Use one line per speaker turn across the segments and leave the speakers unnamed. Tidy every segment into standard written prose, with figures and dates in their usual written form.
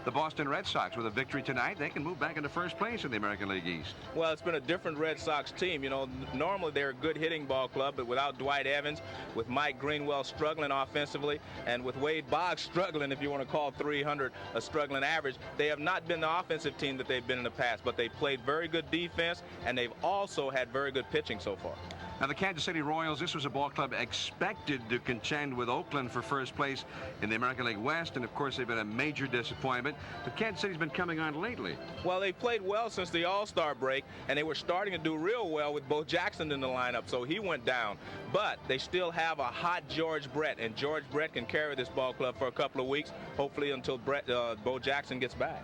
The Boston Red Sox, with a victory tonight, they can move back into first place in the American League East.
Well, it's been a different Red Sox team. You know, normally they're a good hitting ball club, but without Dwight Evans, with Mike Greenwell struggling offensively, and with Wade Boggs struggling, if you want to call 300 a struggling average, they have not been the offensive team that they've been in the past, but they played very good defense, and they've also had very good pitching so far.
Now, the Kansas City Royals, this was a ball club expected to contend with Oakland for first place in the American League West, and of course they've been a major disappointment. But Kansas City's been coming on lately.
Well, they played well since the All-Star break, and they were starting to do real well with Bo Jackson in the lineup, so he went down. But they still have a hot George Brett, and George Brett can carry this ball club for a couple of weeks, hopefully until Bo Jackson gets back.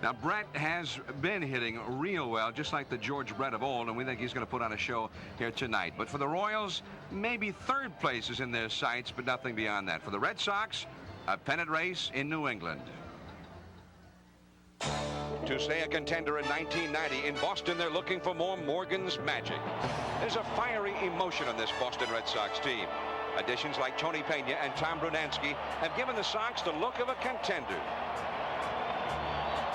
Now, Brett has been hitting real well, just like the George Brett of old, and we think he's going to put on a show here tonight. But for the Royals, maybe third place is in their sights, but nothing beyond that. For the Red Sox, a pennant race in New England. To stay a contender in 1990, in Boston, they're looking for more Morgan's magic. There's a fiery emotion on this Boston Red Sox team. Additions like Tony Pena and Tom Brunansky have given the Sox the look of a contender.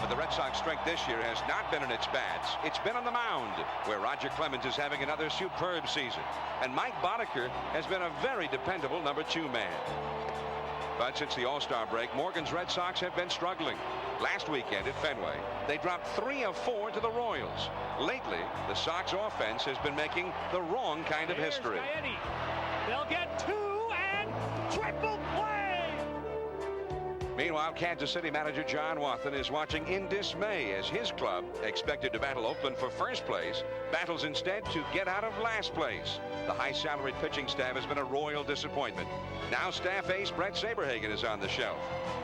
But the Red Sox strength this year has not been in its bats. It's been on the mound, where Roger Clemens is having another superb season. And Mike Boddicker has been a very dependable number 2 man. But since the All-Star break, Morgan's Red Sox have been struggling. Last weekend at Fenway, they dropped 3 of 4 to the Royals. Lately, the Sox offense has been making the wrong kind of history.
They'll get 2 and triple play.
Meanwhile, Kansas City manager John Wathan is watching in dismay as his club, expected to battle Oakland for first place, battles instead to get out of last place. The high-salaried pitching staff has been a royal disappointment. Now staff ace Brett Saberhagen is on the shelf.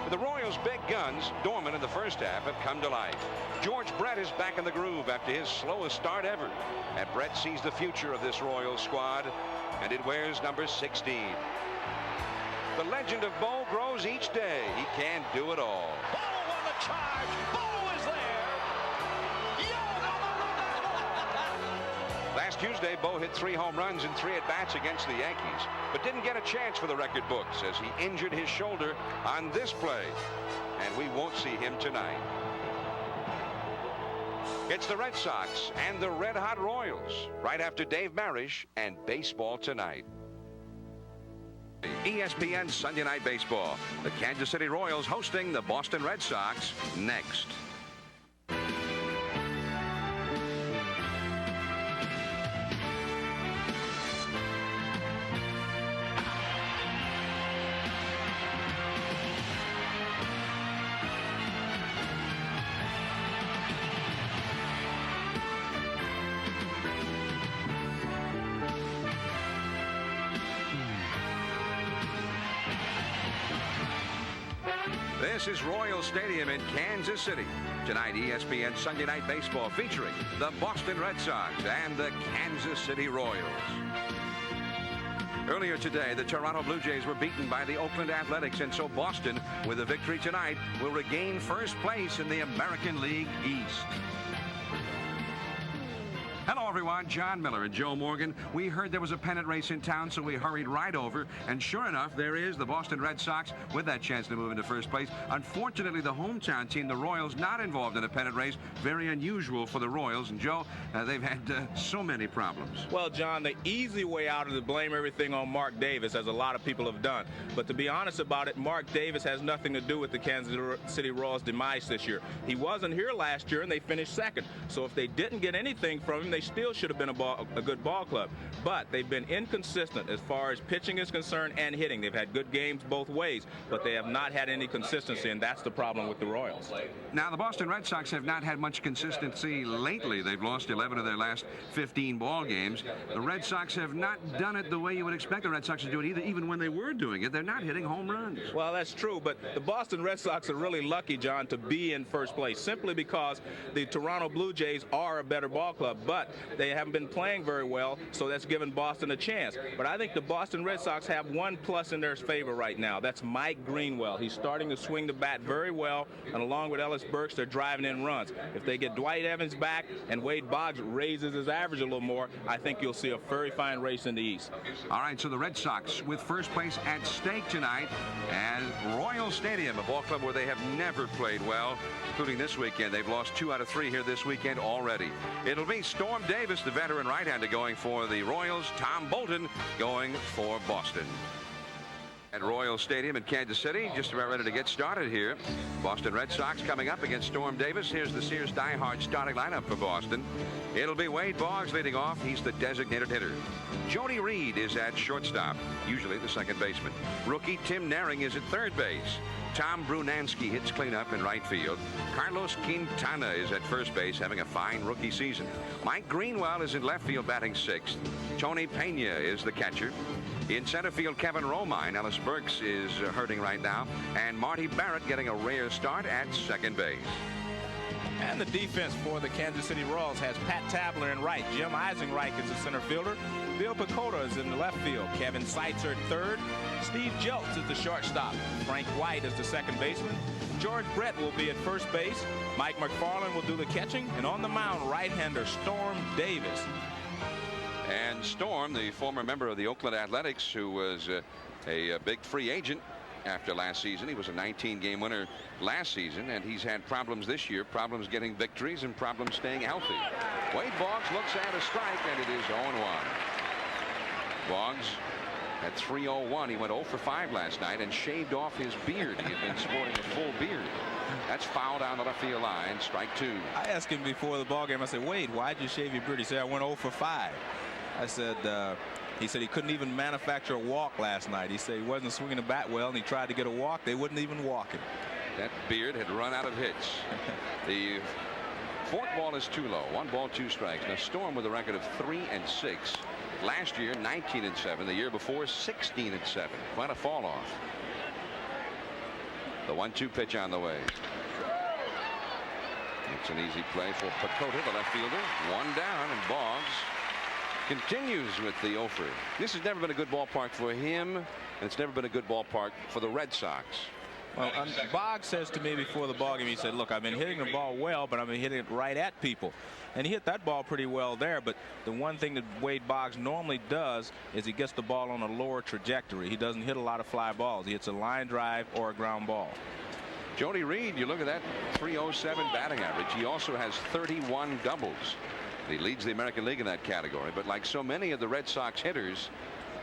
For the Royals' big guns, dormant in the first half, have come to life. George Brett is back in the groove after his slowest start ever. And Brett sees the future of this Royals squad, and it wears number 16. The legend of Bo grows each day. He can't do it all.
Bo on the charge. Bo is there.
Last Tuesday, Bo hit 3 home runs in 3 at-bats against the Yankees, but didn't get a chance for the record books as he injured his shoulder on this play. And we won't see him tonight. It's the Red Sox and the red-hot Royals right after Dave Marish and Baseball Tonight. ESPN Sunday Night Baseball. The Kansas City Royals hosting the Boston Red Sox next. This is Royal Stadium in Kansas City. Tonight, ESPN Sunday Night Baseball featuring the Boston Red Sox and the Kansas City Royals. Earlier today, the Toronto Blue Jays were beaten by the Oakland Athletics, and so Boston, with a victory tonight, will regain first place in the American League East. Hello, everyone. John Miller and Joe Morgan. We heard there was a pennant race in town, so we hurried right over. And sure enough, there is the Boston Red Sox with that chance to move into first place. Unfortunately, the hometown team, the Royals, not involved in a pennant race. Very unusual for the Royals. And, Joe, they've had so many problems.
Well, John, the easy way out is to blame everything on Mark Davis, as a lot of people have done. But to be honest about it, Mark Davis has nothing to do with the Kansas City Royals' demise this year. He wasn't here last year, and they finished second. So if they didn't get anything from him, they still should have been a good ball club. But they've been inconsistent as far as pitching is concerned and hitting. They've had good games both ways, but they have not had any consistency, and that's the problem with the Royals.
Now, the Boston Red Sox have not had much consistency lately. They've lost 11 of their last 15 ball games. The Red Sox have not done it the way you would expect the Red Sox to do it either. Even when they were doing it, they're not hitting home runs.
Well, that's true, but the Boston Red Sox are really lucky, John, to be in first place, simply because the Toronto Blue Jays are a better ball club. But but they haven't been playing very well, so that's given Boston a chance. But I think the Boston Red Sox have one plus in their favor right now. That's Mike Greenwell. He's starting to swing the bat very well, and along with Ellis Burks, they're driving in runs. If they get Dwight Evans back and Wade Boggs raises his average a little more, I think you'll see a very fine race in the East.
All right, so the Red Sox with first place at stake tonight at Royal Stadium, a ball club where they have never played well, including this weekend. They've lost 2 out of 3 here this weekend already. It'll be Storm Davis, the veteran right-hander, going for the Royals. Tom Bolton going for Boston. At Royal Stadium in Kansas City, just about ready to get started here. Boston Red Sox coming up against Storm Davis. Here's the Sears Die-Hard starting lineup for Boston. It'll be Wade Boggs leading off. He's the designated hitter. Jody Reed is at shortstop, usually the second baseman. Rookie Tim Naring is at third base. Tom Brunansky hits cleanup in right field. Carlos Quintana is at first base, having a fine rookie season. Mike Greenwell is in left field, batting sixth. Tony Pena is the catcher. In center field, Kevin Romine. Ellis Burks is hurting right now. And Marty Barrett getting a rare start at second base.
And the defense for the Kansas City Royals has Pat Tabler in right. Jim Eisenreich is the center fielder. Bill Pecota is in the left field. Kevin Seitzer at third. Steve Jeltz is the shortstop. Frank White is the second baseman. George Brett will be at first base. Mike McFarland will do the catching. And on the mound, right-hander Storm Davis.
And Storm, the former member of the Oakland Athletics, who was a big free agent after last season. He was a 19-game winner last season, and he's had problems this year, problems getting victories and problems staying healthy. Wade Boggs looks at a strike, and it is 0-1. Boggs at 3-0-1. He went 0 for 5 last night and shaved off his beard. He had been sporting a full beard. That's foul down the left field line. Strike 2.
I asked him before the ball game. I said, Wade, why'd you shave your beard? He said, I went 0 for 5. I said, he said he couldn't even manufacture a walk last night. He said he wasn't swinging the bat well, and he tried to get a walk. They wouldn't even walk him.
That beard had run out of hits. The fourth ball is too low. 1 ball, 2 strikes. Now Storm with a record of 3-6. Last year 19-7. The year before 16-7. Quite a fall off. The 1-2 pitch on the way. It's an easy play for Pecota, the left fielder. 1 down, and Boggs continues with the 0 for. This has never been a good ballpark for him, and it's never been a good ballpark for the Red Sox.
Well, Boggs says to me before the ball game, he said, look, I've been hitting the ball well, but I've been hitting it right at people. And he hit that ball pretty well there, but the one thing that Wade Boggs normally does is he gets the ball on a lower trajectory. He doesn't hit a lot of fly balls. He hits a line drive or a ground ball.
Jody Reed, you look at that, 307 batting average. He also has 31 doubles. He leads the American League in that category, but like so many of the Red Sox hitters,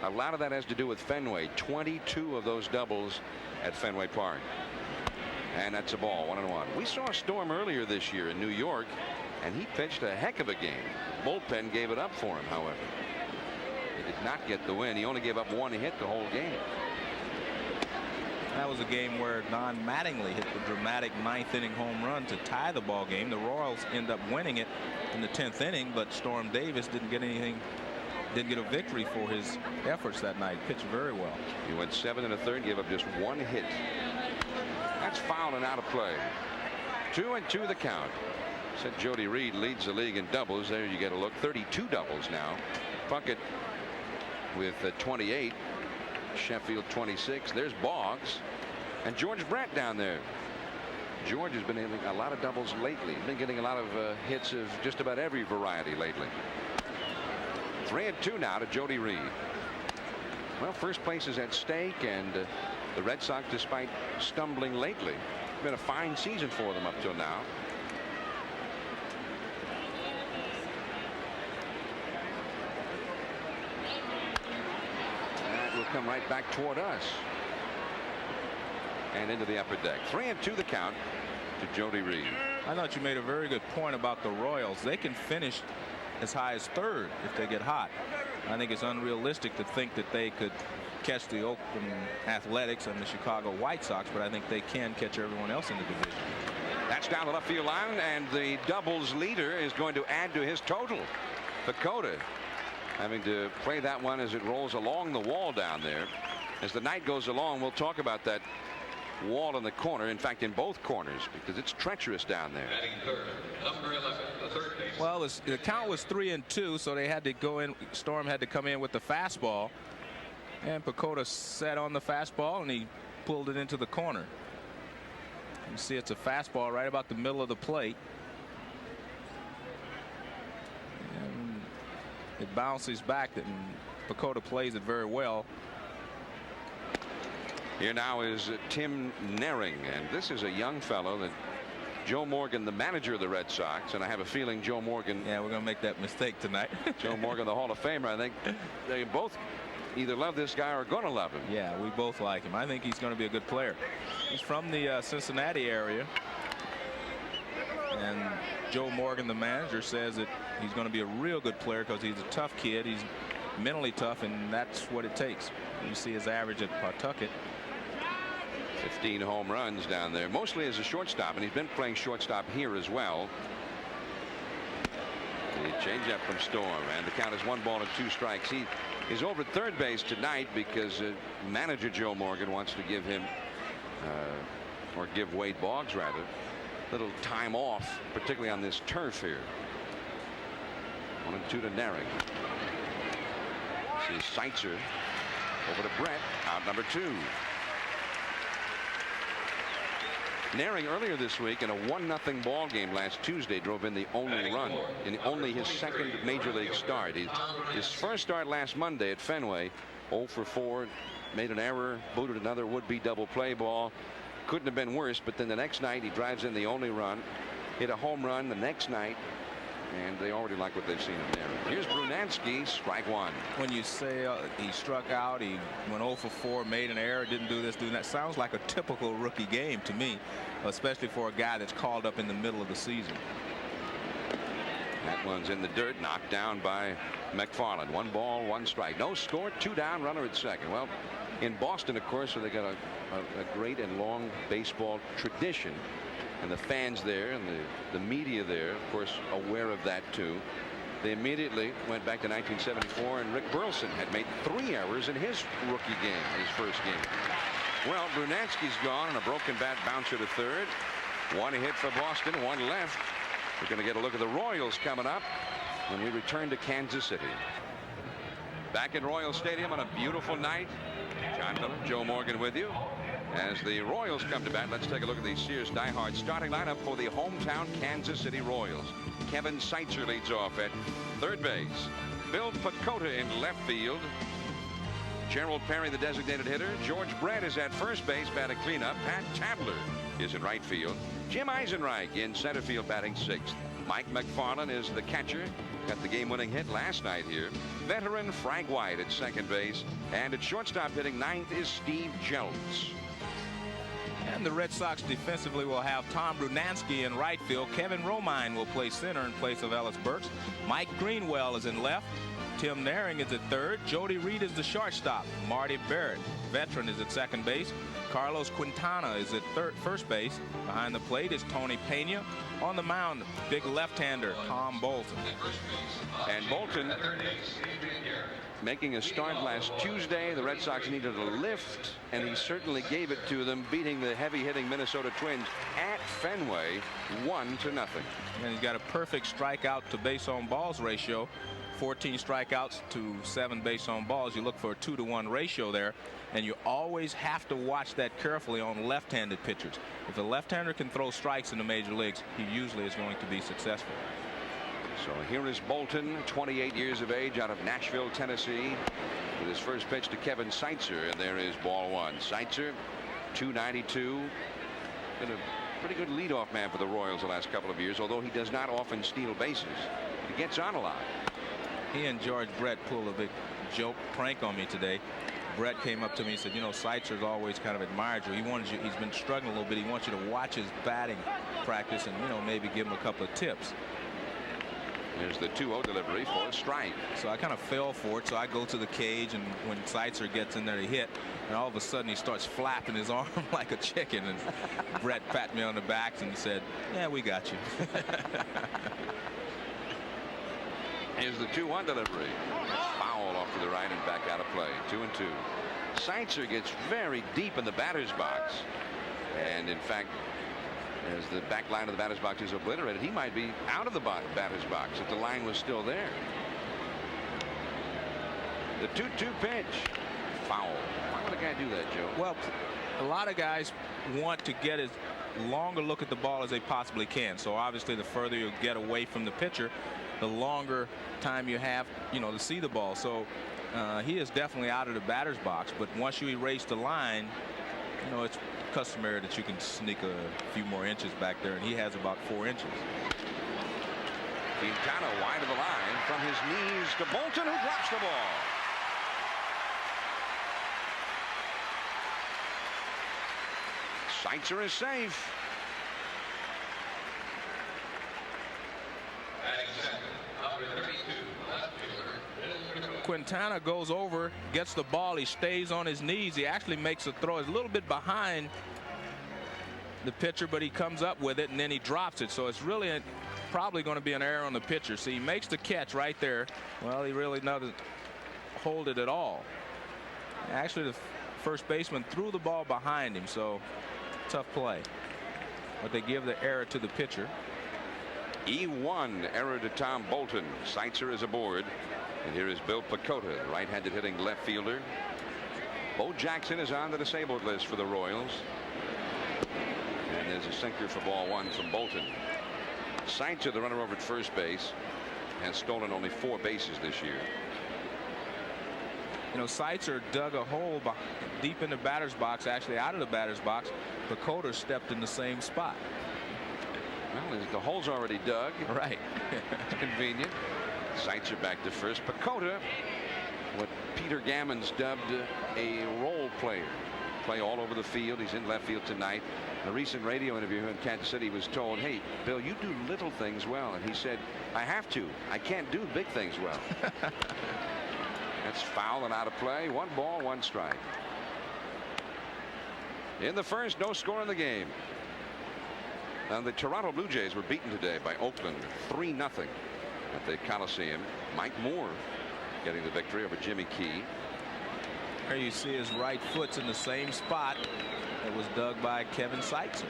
a lot of that has to do with Fenway. 22 of those doubles at Fenway Park. And that's a ball, 1-1. We saw Storm earlier this year in New York, and he pitched a heck of a game. Bullpen gave it up for him, however. He did not get the win. He only gave up 1 hit the whole game.
That was a game where Don Mattingly hit the dramatic 9th inning home run to tie the ball game. The Royals end up winning it in the 10th inning, but Storm Davis didn't get anything, didn't get a victory for his efforts that night. Pitched very well.
He went 7 1/3, gave up just 1 hit. That's foul and out of play. 2-2 the count. Said Jody Reed leads the league in doubles. There you get a look. 32 doubles now. Puckett with 28. Sheffield 26. There's Boggs and George Brett down there. George has been hitting a lot of doubles lately. He's been getting a lot of hits of just about every variety lately. 3-2 now to Jody Reed. Well, first place is at stake, and the Red Sox, despite stumbling lately, it's been a fine season for them up till now. Come right back toward us and into the upper deck. 3-2 the count to Jody Reed.
I thought you made a very good point about the Royals. They can finish as high as 3rd if they get hot. I think it's unrealistic to think that they could catch the Oakland Athletics and the Chicago White Sox, but I think they can catch everyone else in the division.
That's down the left field line, and the doubles leader is going to add to his total. Pecota having to play that one as it rolls along the wall down there. As the night goes along, we'll talk about that wall in the corner. In fact, in both corners, because it's treacherous down there.
Well, the count was 3-2, so they had to go in. Storm had to come in with the fastball, and Pacoda sat on the fastball and he pulled it into the corner. You see, it's a fastball right about the middle of the plate. And it bounces back, and Pacoda plays it very well.
Here now is Tim Nehring, and this is a young fellow that Joe Morgan, the manager of the Red Sox, and I have a feeling Joe Morgan.
Yeah, we're going to make that mistake tonight.
Joe Morgan, the Hall of Famer, I think they both either love this guy or are going to love him.
Yeah, we both like him. I think he's going to be a good player. He's from the Cincinnati area, and Joe Morgan, the manager, says that he's going to be a real good player because he's a tough kid. He's mentally tough, and that's what it takes. You see his average at Pawtucket.
15 home runs down there, mostly as a shortstop, and he's been playing shortstop here as well. The changeup from Storm, and the count is 1-2 strikes. He is over at third base tonight because manager Joe Morgan wants to give him, or give Wade Boggs rather, a little time off, particularly on this turf here. 1-2 to Nehring. This is Seitzer over to Brett, out number 2. Nehring earlier this week in a 1-0 ball game last Tuesday drove in the only run in only his second major league start. His first start last Monday at Fenway, 0 for 4, made an error, booted another would-be double play ball. Couldn't have been worse, but then the next night he drives in the only run, hit a home run the next night, and they already like what they've seen of Nehring. Here's Brunansky, strike 1.
When you say he struck out, he went 0 for 4, made an error, didn't do this, do that, sounds like a typical rookie game to me, especially for a guy that's called up in the middle of the season.
That one's in the dirt, knocked down by McFarland. 1 ball, 1 strike. No score, 2 down, runner at second. Well, in Boston, of course, they got a great and long baseball tradition. And the fans there and the media there, of course, aware of that too. They immediately went back to 1974, and Rick Burleson had made 3 errors in his rookie game, his first game. Well, Brunansky's gone, and a broken bat bouncer to third. 1 hit for Boston, 1 left. We're going to get a look at the Royals coming up when we return to Kansas City. Back in Royal Stadium on a beautiful night. John Miller, Joe Morgan with you. As the Royals come to bat, let's take a look at the Sears Die-Hard starting lineup for the hometown Kansas City Royals. Kevin Seitzer leads off at third base. Bill Pacoda in left field. Gerald Perry, the designated hitter. George Brett is at first base, batting cleanup. Pat Tabler is in right field. Jim Eisenreich in center field, batting 6th. Mike McFarland is the catcher. Got the game-winning hit last night here. Veteran Frank White at second base. And at shortstop hitting 9th is Steve Jeltz.
And the Red Sox defensively will have Tom Brunansky in right field. Kevin Romine will play center in place of Ellis Burks. Mike Greenwell is in left. Tim Nehring is at third. Jody Reed is the shortstop. Marty Barrett, veteran, is at second base. Carlos Quintana is at first base. Behind the plate is Tony Pena. On the mound, big left-hander Tom Bolton.
And Bolton making a start last Tuesday. The Red Sox needed a lift, and he certainly gave it to them, beating the heavy-hitting Minnesota Twins at Fenway 1-0.
And he's got a perfect strikeout to base on balls ratio. 14 strikeouts to 7 base on balls. You look for a 2-to-1 ratio there, and you always have to watch that carefully on left-handed pitchers. If a left-hander can throw strikes in the major leagues, he usually is going to be successful.
So here is Bolton, 28 years of age, out of Nashville, Tennessee, with his first pitch to Kevin Seitzer, and there is ball 1. Seitzer, 292. Been a pretty good leadoff man for the Royals the last couple of years, although he does not often steal bases. He gets on a lot.
He and George Brett pulled a big joke prank on me today. Brett came up to me and said, you know, Seitzer's always kind of admired you. He's been struggling a little bit. He wants you to watch his batting practice and, you know, maybe give him a couple of tips.
Here's the 2-0 delivery for a strike.
So I kind of fell for it. So I go to the cage, and when Seitzer gets in there to hit, and all of a sudden he starts flapping his arm like a chicken. And Brett pat me on the back and said, yeah, we got you.
Here's the 2-1 delivery. Foul off to the right and back out of play. 2-2. Seitzer gets very deep in the batter's box. And in fact, as the back line of the batter's box is obliterated, he might be out of the batter's box if the line was still there. The 2-2 pitch. Foul. Why would a guy do that, Joe?
Well, a lot of guys want to get as long a look at the ball as they possibly can. So obviously the further you get away from the pitcher, the longer time you have, to see the ball. So he is definitely out of the batter's box. But once you erase the line, it's customary that you can sneak a few more inches back there, and he has about 4 inches.
Quintana wide of the line from his knees to Bolton, who drops the ball. Seitzer is safe.
Quintana goes over, gets the ball, he stays on his knees, he actually makes a throw. He's a little bit behind the pitcher, but he comes up with it and then he drops it. So it's really probably going to be an error on the pitcher. See, he makes the catch right there. Well, he really doesn't hold it at all. Actually, the first baseman threw the ball behind him, so tough play. But they give the error to the pitcher.
E1 error to Tom Bolton. Seitzer is aboard. And here is Bill Pecota, the right-handed hitting left fielder. Bo Jackson is on the disabled list for the Royals. And there's a sinker for ball 1 from Bolton. Seitzer, the runner over at first base, has stolen only 4 bases this year.
Seitzer dug a hole deep in the batter's box, actually out of the batter's box. Pecota stepped in the same spot.
Well, the hole's already dug.
Right.
It's convenient. Seitzer back to first. Pecota, what Peter Gammons dubbed a role player. Play all over the field. He's in left field tonight. In a recent radio interview in Kansas City, he was told, hey, Bill, you do little things well. And he said, I have to. I can't do big things well. That's foul and out of play. 1 ball, 1 strike. In the first, no score in the game. And the Toronto Blue Jays were beaten today by Oakland 3-0 at the Coliseum. Mike Moore getting the victory over Jimmy Key.
There you see his right foot's in the same spot that was dug by Kevin Seitzer.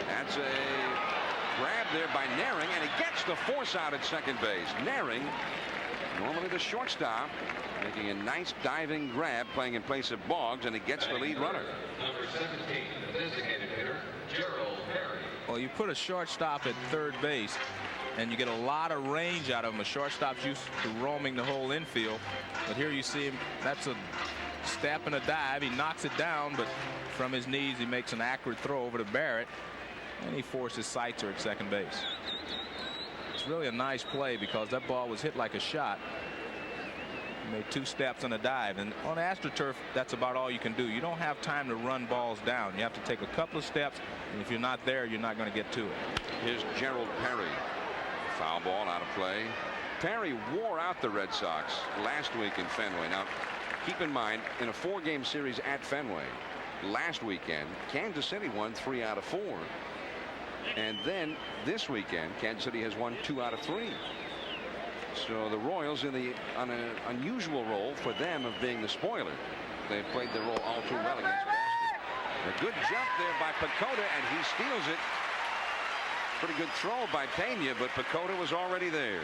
That's a grab there by Naring, and he gets the force out at second base. Naring, normally the shortstop, making a nice diving grab, playing in place of Boggs, and he gets the lead runner.
Number 17, the designated hitter, Gerald Perry.
Well, you put a shortstop at third base, and you get a lot of range out of him. A shortstop's used to roaming the whole infield, but here you see him. That's a step and a dive. He knocks it down, but from his knees he makes an accurate throw over to Barrett, and he forces Seitzer at second base. It's really a nice play because that ball was hit like a shot. He made 2 steps and a dive, and on AstroTurf that's about all you can do. You don't have time to run balls down. You have to take a couple of steps, and if you're not there, you're not going to get to it.
Here's Gerald Perry. Foul ball out of play. Perry wore out the Red Sox last week in Fenway. Now keep in mind, in a 4-game series at Fenway last weekend, Kansas City won 3 out of 4. And then this weekend, Kansas City has won 2 out of 3. So the Royals on an unusual role for them of being the spoiler. They played their role all too well against Boston. A good jump there by Pecota, and he steals it. Pretty good throw by Pena, but Pecota was already there.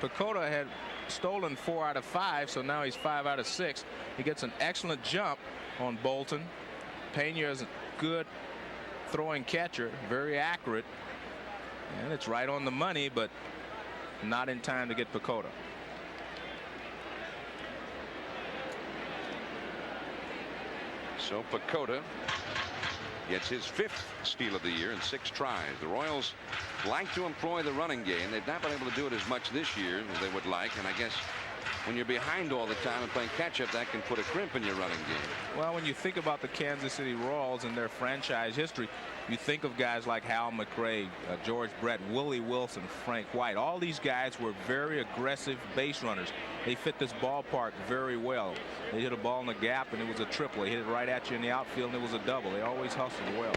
Pecota had stolen 4 out of 5, so now he's 5 out of 6. He gets an excellent jump on Bolton. Pena is a good throwing catcher, very accurate, and it's right on the money, but not in time to get Pecota.
So Pecota gets his 5th steal of the year in 6 tries. The Royals like to employ the running game. They've not been able to do it as much this year as they would like, and I guess when you're behind all the time and playing catch-up, that can put a crimp in your running game.
Well, when you think about the Kansas City Royals and their franchise history, you think of guys like Hal McRae, George Brett, Willie Wilson, Frank White. All these guys were very aggressive base runners. They fit this ballpark very well. They hit a ball in the gap and it was a triple. They hit it right at you in the outfield and it was a double. They always hustled well.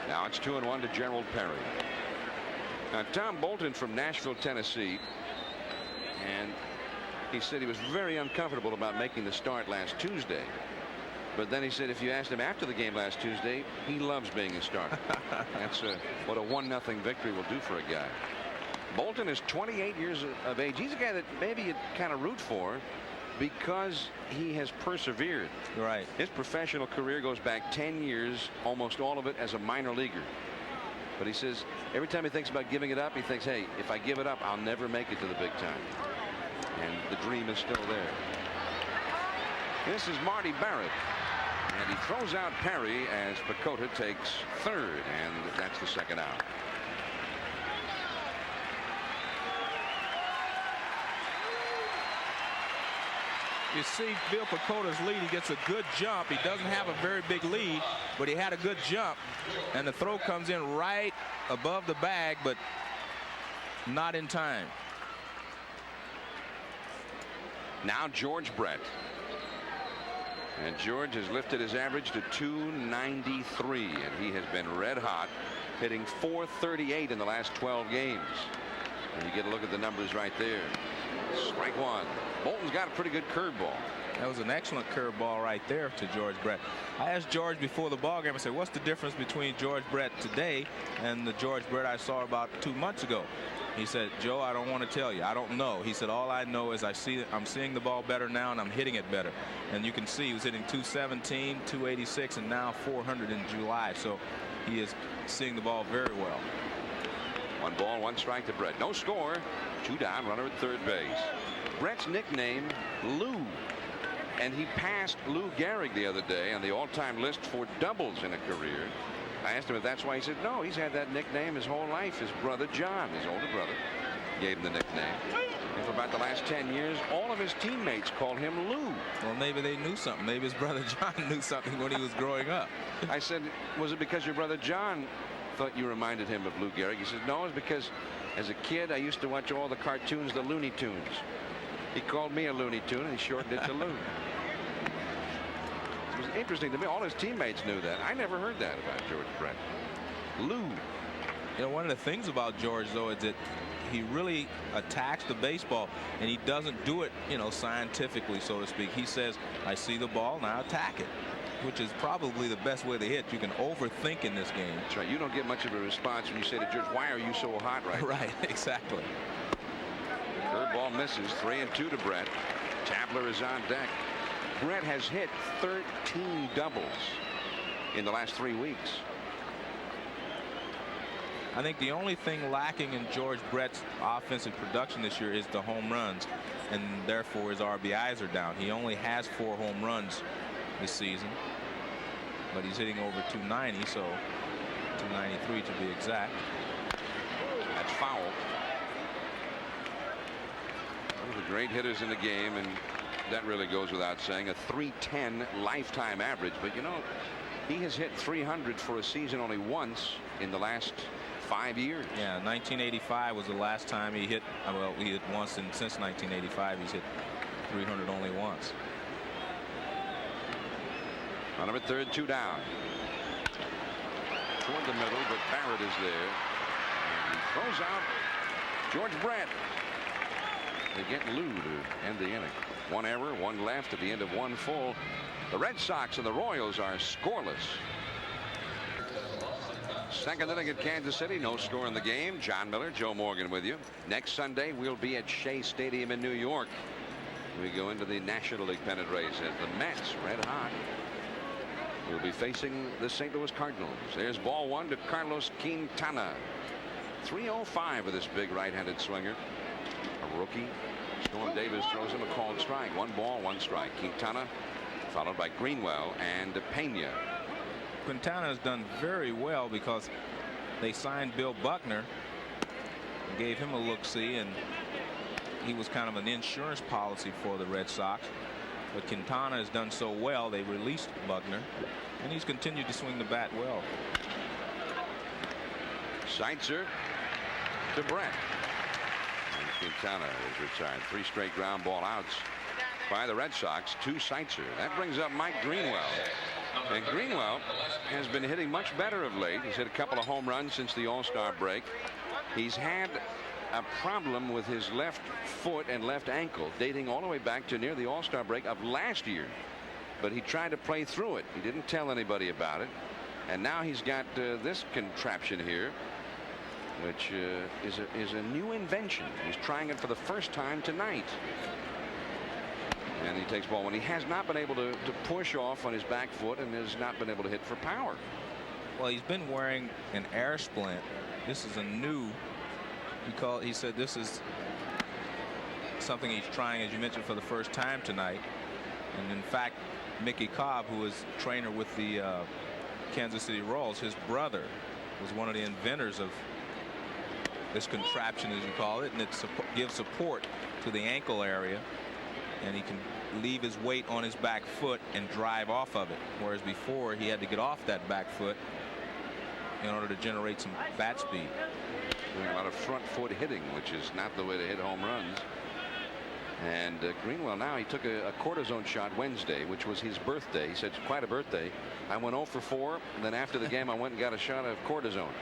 Now it's 2-1 to Gerald Perry. Now Tom Bolton from Nashville, Tennessee, and he said he was very uncomfortable about making the start last Tuesday. But then he said if you asked him after the game last Tuesday, he loves being a starter. That's what a 1-0 victory will do for a guy. Bolton is 28 years of age. He's a guy that maybe you'd kind of root for because he has persevered.
Right.
His professional career goes back 10 years, almost all of it as a minor leaguer. But he says every time he thinks about giving it up, he thinks, hey, if I give it up, I'll never make it to the big time. And the dream is still there. This is Marty Barrett. And he throws out Perry as Pecota takes third, and that's the second out.
You see Bill Pecota's lead. He gets a good jump. He doesn't have a very big lead, but he had a good jump. And the throw comes in right above the bag, but not in time.
Now George Brett. And George has lifted his average to 293, and he has been red hot, hitting .438 in the last 12 games. And you get a look at the numbers right there. Strike one. Bolton's got a pretty good curveball.
That was an excellent curveball right there to George Brett. I asked George before the ball game, I said, what's the difference between George Brett today and the George Brett I saw about 2 months ago? He said, Joe, I don't want to tell you. I don't know. He said, all I know is I'm seeing the ball better now, and I'm hitting it better. And you can see he was hitting 217, 286, and now 400 in July. So he is seeing the ball very well.
1 ball, 1 strike to Brett. No score. 2 down, runner at third base. Brett's nickname, Lou. And he passed Lou Gehrig the other day on the all-time list for doubles in a career. I asked him if that's why. He said no, he's had that nickname his whole life. His brother John, his older brother, gave him the nickname. And for about the last 10 years, all of his teammates called him Lou.
Well, maybe they knew something. Maybe his brother John knew something when he was growing up.
I said, was it because your brother John thought you reminded him of Lou Gehrig? He said, no, it's because as a kid I used to watch all the cartoons, the Looney Tunes. He called me a Looney Tune, and he shortened it to Lou. It was interesting to me. All his teammates knew that. I never heard that about George Brett. Lou.
You know, one of the things about George, though, is that he really attacks the baseball, and he doesn't do it, you know, scientifically, so to speak. He says, I see the ball, now attack it, which is probably the best way to hit. You can overthink in this game.
That's right. You don't get much of a response when you say to George, why are you so hot right now?
Right, exactly.
Curveball misses. 3-2 to Brett. Tabler is on deck. Brett has hit 13 doubles in the last 3 weeks.
I think the only thing lacking in George Brett's offensive production this year is the home runs, and therefore his RBIs are down. He only has 4 home runs this season, but he's hitting over 290, so 293 to be exact.
That's foul. One of the great hitters in the game, and that really goes without saying. A .310 lifetime average, but you know, he has hit 300 for a season only once in the last 5 years.
Yeah, 1985 was the last time he hit. Well, he hit once, and since 1985 he's hit 300 only once.
Runner at third, 2 down. Toward the middle, but Barrett is there. And he throws out George Brett. They get Lou to end the inning. 1 error, 1 left at the end of 1 full. The Red Sox and the Royals are scoreless. Second inning at Kansas City, no score in the game. John Miller, Joe Morgan with you. Next Sunday we'll be at Shea Stadium in New York. We go into the National League pennant race as the Mets, red hot, will be facing the St. Louis Cardinals. There's ball 1 to Carlos Quintana. 305 with this big right-handed swinger. A rookie. Storm Davis throws him a called strike. 1 ball, 1 strike. Quintana followed by Greenwell and Pena.
Quintana has done very well because they signed Bill Buckner, gave him a look-see, and he was kind of an insurance policy for the Red Sox. But Quintana has done so well, they released Buckner, and he's continued to swing the bat well.
Seitzer to Brett. And Quintana is retired. 3 straight ground ball outs by the Red Sox to Seitzer. That brings up Mike Greenwell. And Greenwell has been hitting much better of late. He's hit a couple of home runs since the All-Star break. He's had a problem with his left foot and left ankle dating all the way back to near the All-Star break of last year. but he tried to play through it. He didn't tell anybody about it. And now he's got this contraption here, which is a new invention. He's trying it for the first time tonight. And he takes ball when he has not been able to push off on his back foot and has not been able to hit for power.
Well, he's been wearing an air splint. This is a new, he said this is something he's trying, as you mentioned, for the first time tonight. And in fact, Mickey Cobb, who is trainer with the Kansas City Royals, his brother was one of the inventors of this contraption, as you call it, and it gives support to the ankle area, and he can leave his weight on his back foot and drive off of it, whereas before he had to get off that back foot in order to generate some bat speed.
Doing a lot of front foot hitting, which is not the way to hit home runs. And Greenwell, now he took a cortisone shot Wednesday, which was his birthday. He said, it's quite a birthday. I went 0 for 4, and then after the game I went and got a shot of cortisone.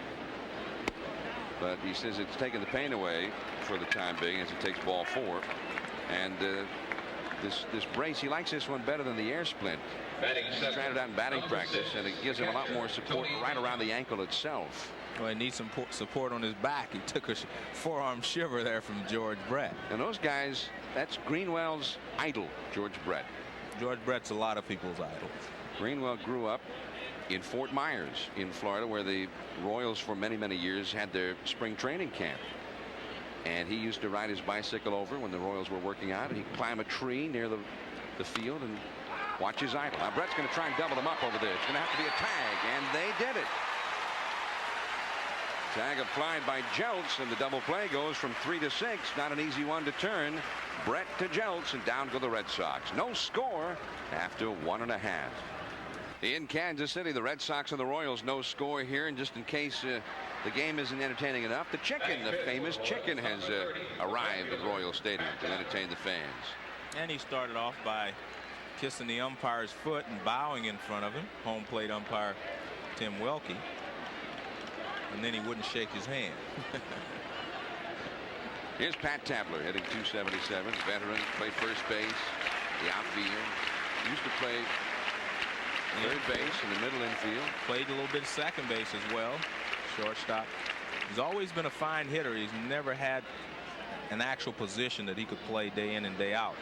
But he says it's taken the pain away for the time being as he takes ball 4. And this brace, he likes this one better than the air splint. He's tried it out in batting practice, and it gives him a lot more support right around the ankle itself.
Well, he needs some support on his back. He took a forearm shiver there from George Brett.
And those guys, that's Greenwell's idol, George Brett.
George Brett's a lot of people's idol.
Greenwell grew up in Fort Myers in Florida, where the Royals for many years had their spring training camp. And he used to ride his bicycle over when the Royals were working out, and he'd climb a tree near the field and watch his idol. Now Brett's going to try and double them up over there. It's going to have to be a tag, and they did it. Tag applied by Jeltz, and the double play goes from 3 to 6. Not an easy one to turn. Brett to Jeltz, and down go the Red Sox. No score after 1.5. In Kansas City, the Red Sox and the Royals, no score here. And just in case the game isn't entertaining enough, the Chicken, the famous Chicken, has arrived at Royal Stadium to entertain the fans.
And he started off by kissing the umpire's foot and bowing in front of him, home plate umpire Tim Welke. And then he wouldn't shake his hand.
Here's Pat Tabler hitting .277, veteran, played first base, the outfield, used to play third base in the middle infield.
Played a little bit of second base as well, shortstop. He's always been a fine hitter. He's never had an actual position that he could play day in and day out.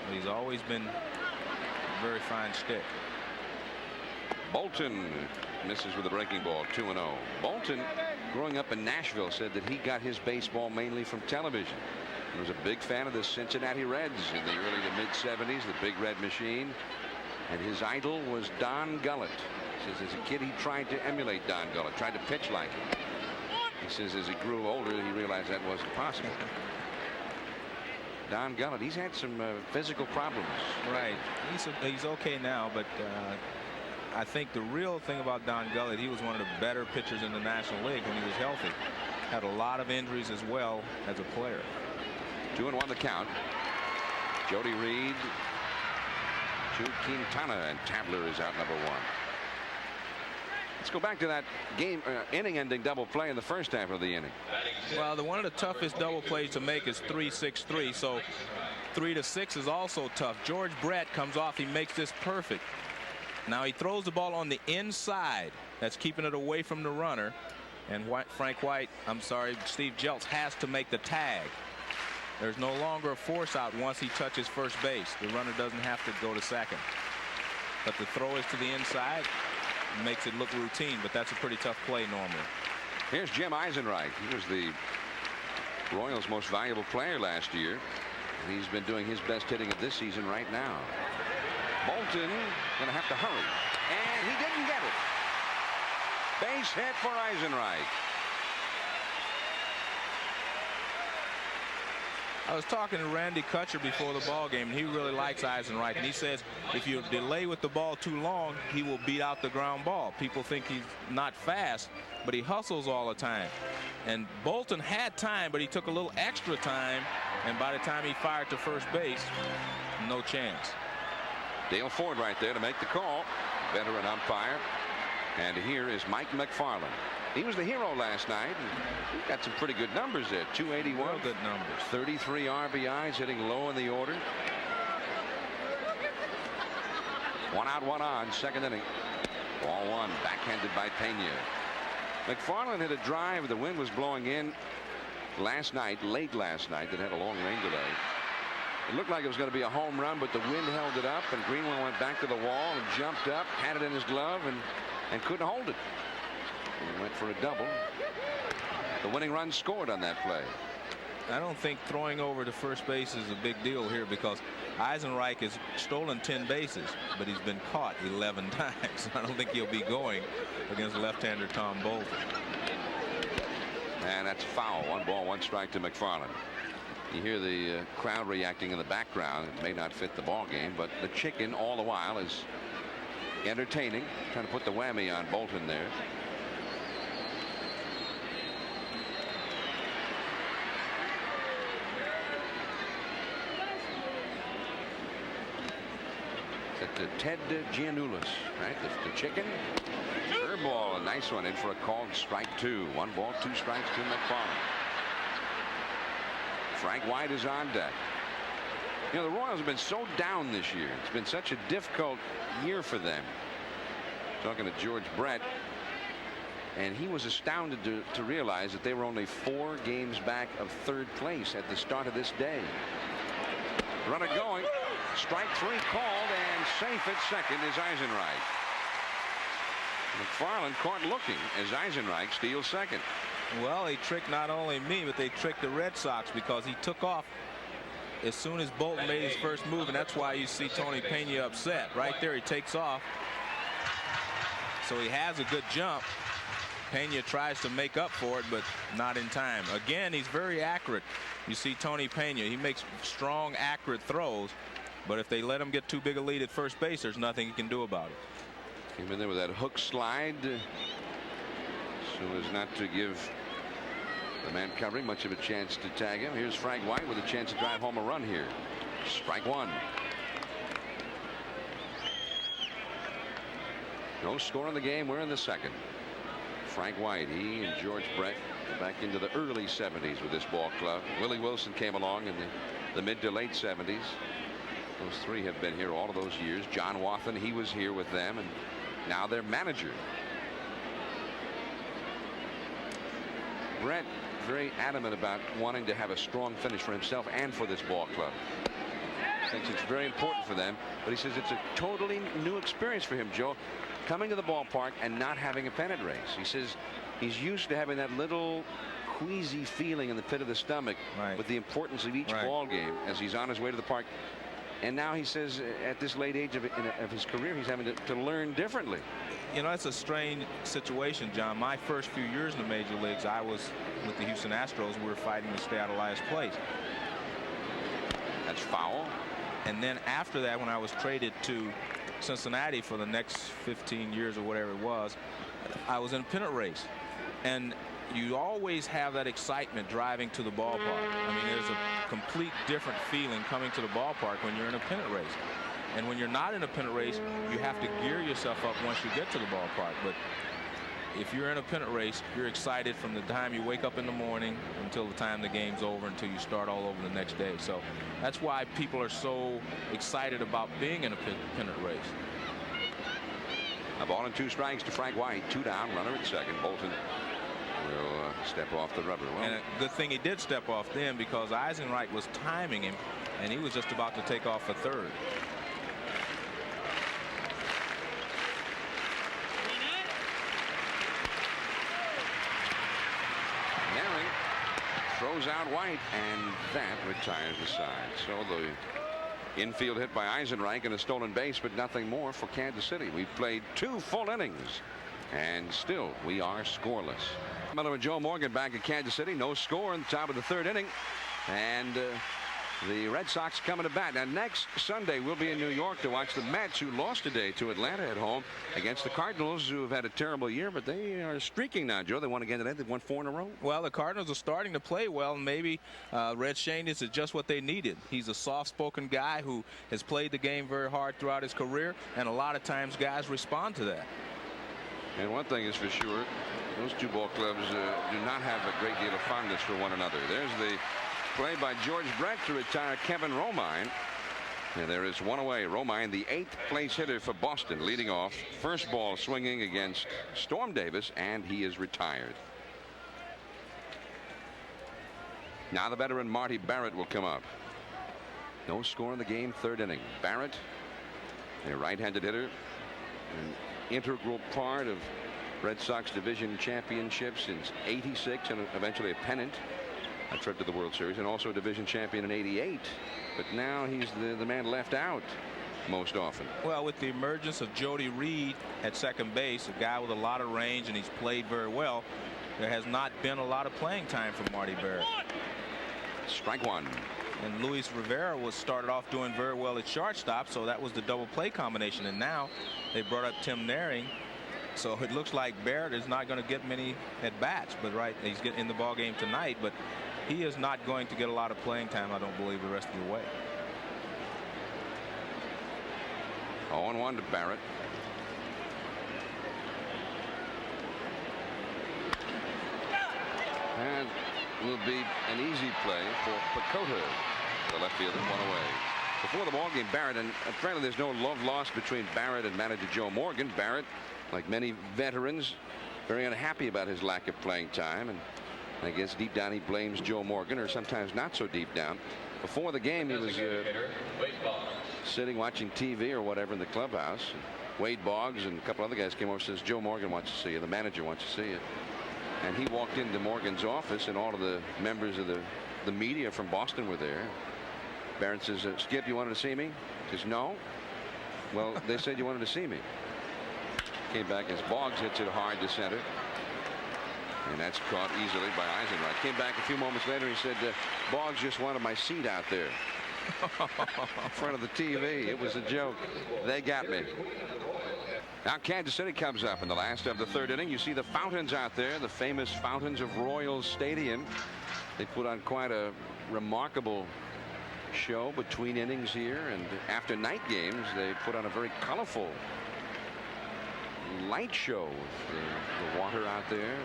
But he's always been a very fine stick.
Bolton misses with a breaking ball, 2-0. Bolton, growing up in Nashville, said that he got his baseball mainly from television. He was a big fan of the Cincinnati Reds in the early to mid-70s, the Big Red Machine. And his idol was Don Gullett. He says as a kid he tried to emulate Don Gullett, tried to pitch like him. He says as he grew older he realized that wasn't possible. Don Gullett, he's had some physical problems.
Right. He's okay now, but I think the real thing about Don Gullett, he was one of the better pitchers in the National League when he was healthy. Had a lot of injuries as well as a player.
2-1 the count. Jody Reed to Quintana, and Tabler is out number 1. Let's go back to that game inning-ending double play in the first half of the inning.
Well, one of the toughest double plays to make is 3-6-3, so 3 to 6 is also tough. George Brett comes off, he makes this perfect. Now he throws the ball on the inside. That's keeping it away from the runner, and Steve Jeltz has to make the tag. There's no longer a force out once he touches first base. The runner doesn't have to go to second. But the throw is to the inside. Makes it look routine, but that's a pretty tough play normally.
Here's Jim Eisenreich. He was the Royals' most valuable player last year. And he's been doing his best hitting of this season right now. Bolton going to have to hurry. And he didn't get it. Base hit for Eisenreich.
I was talking to Randy Kutcher before the ball game, and he really likes Eisenreich. And he says if you delay with the ball too long, he will beat out the ground ball. People think he's not fast, but he hustles all the time. And Bolton had time, but he took a little extra time. And by the time he fired to first base, no chance.
Dale Ford right there to make the call. Veteran umpire. And here is Mike McFarland. He was the hero last night. He got some pretty good numbers there. 281.
Real good numbers.
33 RBIs, hitting low in the order. 1 out, 1 on, second inning. Ball 1, backhanded by Pena. McFarland hit a drive. The wind was blowing in late last night, that had a long rain delay. It looked like it was going to be a home run, but the wind held it up, and Greenwell went back to the wall and jumped up, had it in his glove, and couldn't hold it. And went for a double. The winning run scored on that play.
I don't think throwing over to first base is a big deal here, because Eisenreich has stolen 10 bases, but he's been caught 11 times. I don't think he'll be going against left-hander Tom Bolton.
And that's foul. 1 ball, 1 strike to McFarland. You hear the crowd reacting in the background. It may not fit the ball game, but the chicken all the while is entertaining, trying to put the whammy on Bolton there. Ted Giannoulis, right? The chicken. Curveball, a nice one in for a called strike 2. 1 ball, 2 strikes to McFarland. Frank White is on deck. You know, the Royals have been so down this year. It's been such a difficult year for them. Talking to George Brett, and he was astounded to realize that they were only 4 games back of 3rd place at the start of this day. Runner going. Strike 3 called, and safe at second is Eisenreich. McFarland caught looking as Eisenreich steals second.
Well, he tricked not only me, but they tricked the Red Sox, because he took off as soon as Bolton made his first move, and that's why you see Tony Pena upset. Right there, he takes off. So he has a good jump. Pena tries to make up for it, but not in time. Again, he's very accurate. You see Tony Pena, he makes strong, accurate throws. But if they let him get too big a lead at first base, there's nothing he can do about it.
Came in there with that hook slide so as not to give the man covering much of a chance to tag him. Here's Frank White with a chance to drive home a run here. Strike 1. No score in the game. We're in the second. Frank White, he and George Brett back into the early 70s with this ball club. Willie Wilson came along in the mid to late 70s. Those 3 have been here all of those years. John Wathen, he was here with them, and now their manager. Brett very adamant about wanting to have a strong finish for himself and for this ball club. Thinks it's very important for them, but he says it's a totally new experience for him, Joe, coming to the ballpark and not having a pennant race. He says he's used to having that little queasy feeling in the pit of the stomach with the importance of each ball game as he's on his way to the park. And now he says at this late age of his career, he's having to learn differently.
You know, it's a strange situation, John. My first few years in the major leagues, I was with the Houston Astros. We were fighting to stay out of last place.
That's foul.
And then after that, when I was traded to Cincinnati for the next 15 years or whatever it was, I was in a pennant race. And you always have that excitement driving to the ballpark. I mean, there's a complete different feeling coming to the ballpark when you're in a pennant race. And when you're not in a pennant race, you have to gear yourself up once you get to the ballpark. But if you're in a pennant race, you're excited from the time you wake up in the morning until the time the game's over, until you start all over the next day. So that's why people are so excited about being in a pennant race.
A ball and 2 strikes to Frank White. 2 down, runner at second. Bolton will step off the rubber. Well,
and a good thing he did step off then, because Eisenreich was timing him, and he was just about to take off for third.
Throws out White, and that retires the side. So the infield hit by Eisenreich and a stolen base, but nothing more for Kansas City. We've played 2 full innings, and still we are scoreless. Miller and Joe Morgan back at Kansas City. No score in the top of the 3rd inning, and the Red Sox coming to bat. Now next Sunday we'll be in New York to watch the Mets, who lost today to Atlanta at home, against the Cardinals, who have had a terrible year, but they are streaking now, Joe. They won again today. They've won 4 in a row.
Well, the Cardinals are starting to play well, and maybe Red Schoendienst is just what they needed. He's a soft-spoken guy who has played the game very hard throughout his career, and a lot of times guys respond to that.
And one thing is for sure, those 2 ball clubs do not have a great deal of fondness for one another. There's the play by George Brett to retire Kevin Romine. And there is one away. Romine, the 8th place hitter for Boston, leading off. First ball swinging against Storm Davis, and he is retired. Now the veteran Marty Barrett will come up. No score in the game, 3rd inning. Barrett, a right-handed hitter, an integral part of Red Sox division championship since '86 and eventually a pennant, a trip to the World Series, and also a division champion in '88. But now he's the man left out most often.
Well, with the emergence of Jody Reed at second base, a guy with a lot of range, and he's played very well, there has not been a lot of playing time for Marty Barrett.
Strike one.
And Luis Rivera was started off doing very well at shortstop, so that was the double play combination. And now they brought up Tim Naring, so it looks like Barrett is not going to get many at bats. But he's getting in the ball game tonight, but he is not going to get a lot of playing time, I don't believe, the rest of the way.
0-1 to Barrett. And will be an easy play for Pecota, the left fielder, one away. Before the ball game, Barrett, and apparently there's no love lost between Barrett and manager Joe Morgan. Barrett, like many veterans, very unhappy about his lack of playing time, and I guess deep down he blames Joe Morgan, or sometimes not so deep down. Before the game, he was sitting watching TV or whatever in the clubhouse. Wade Boggs and a couple other guys came over and says, Joe Morgan wants to see you, the manager wants to see you. And he walked into Morgan's office, and all of the members of the media from Boston were there. Barrett says, Skip, you wanted to see me? He says, no. Well, they said you wanted to see me. Came back as Boggs hits it hard to center. And that's caught easily by Eisenreich. Came back a few moments later. He said, Boggs just wanted my seat out there in front of the TV. It was a joke. They got me. Now Kansas City comes up in the last of the 3rd inning. You see the fountains out there, the famous fountains of Royals Stadium. They put on quite a remarkable show between innings here, and after night games they put on a very colorful light show with the water out there.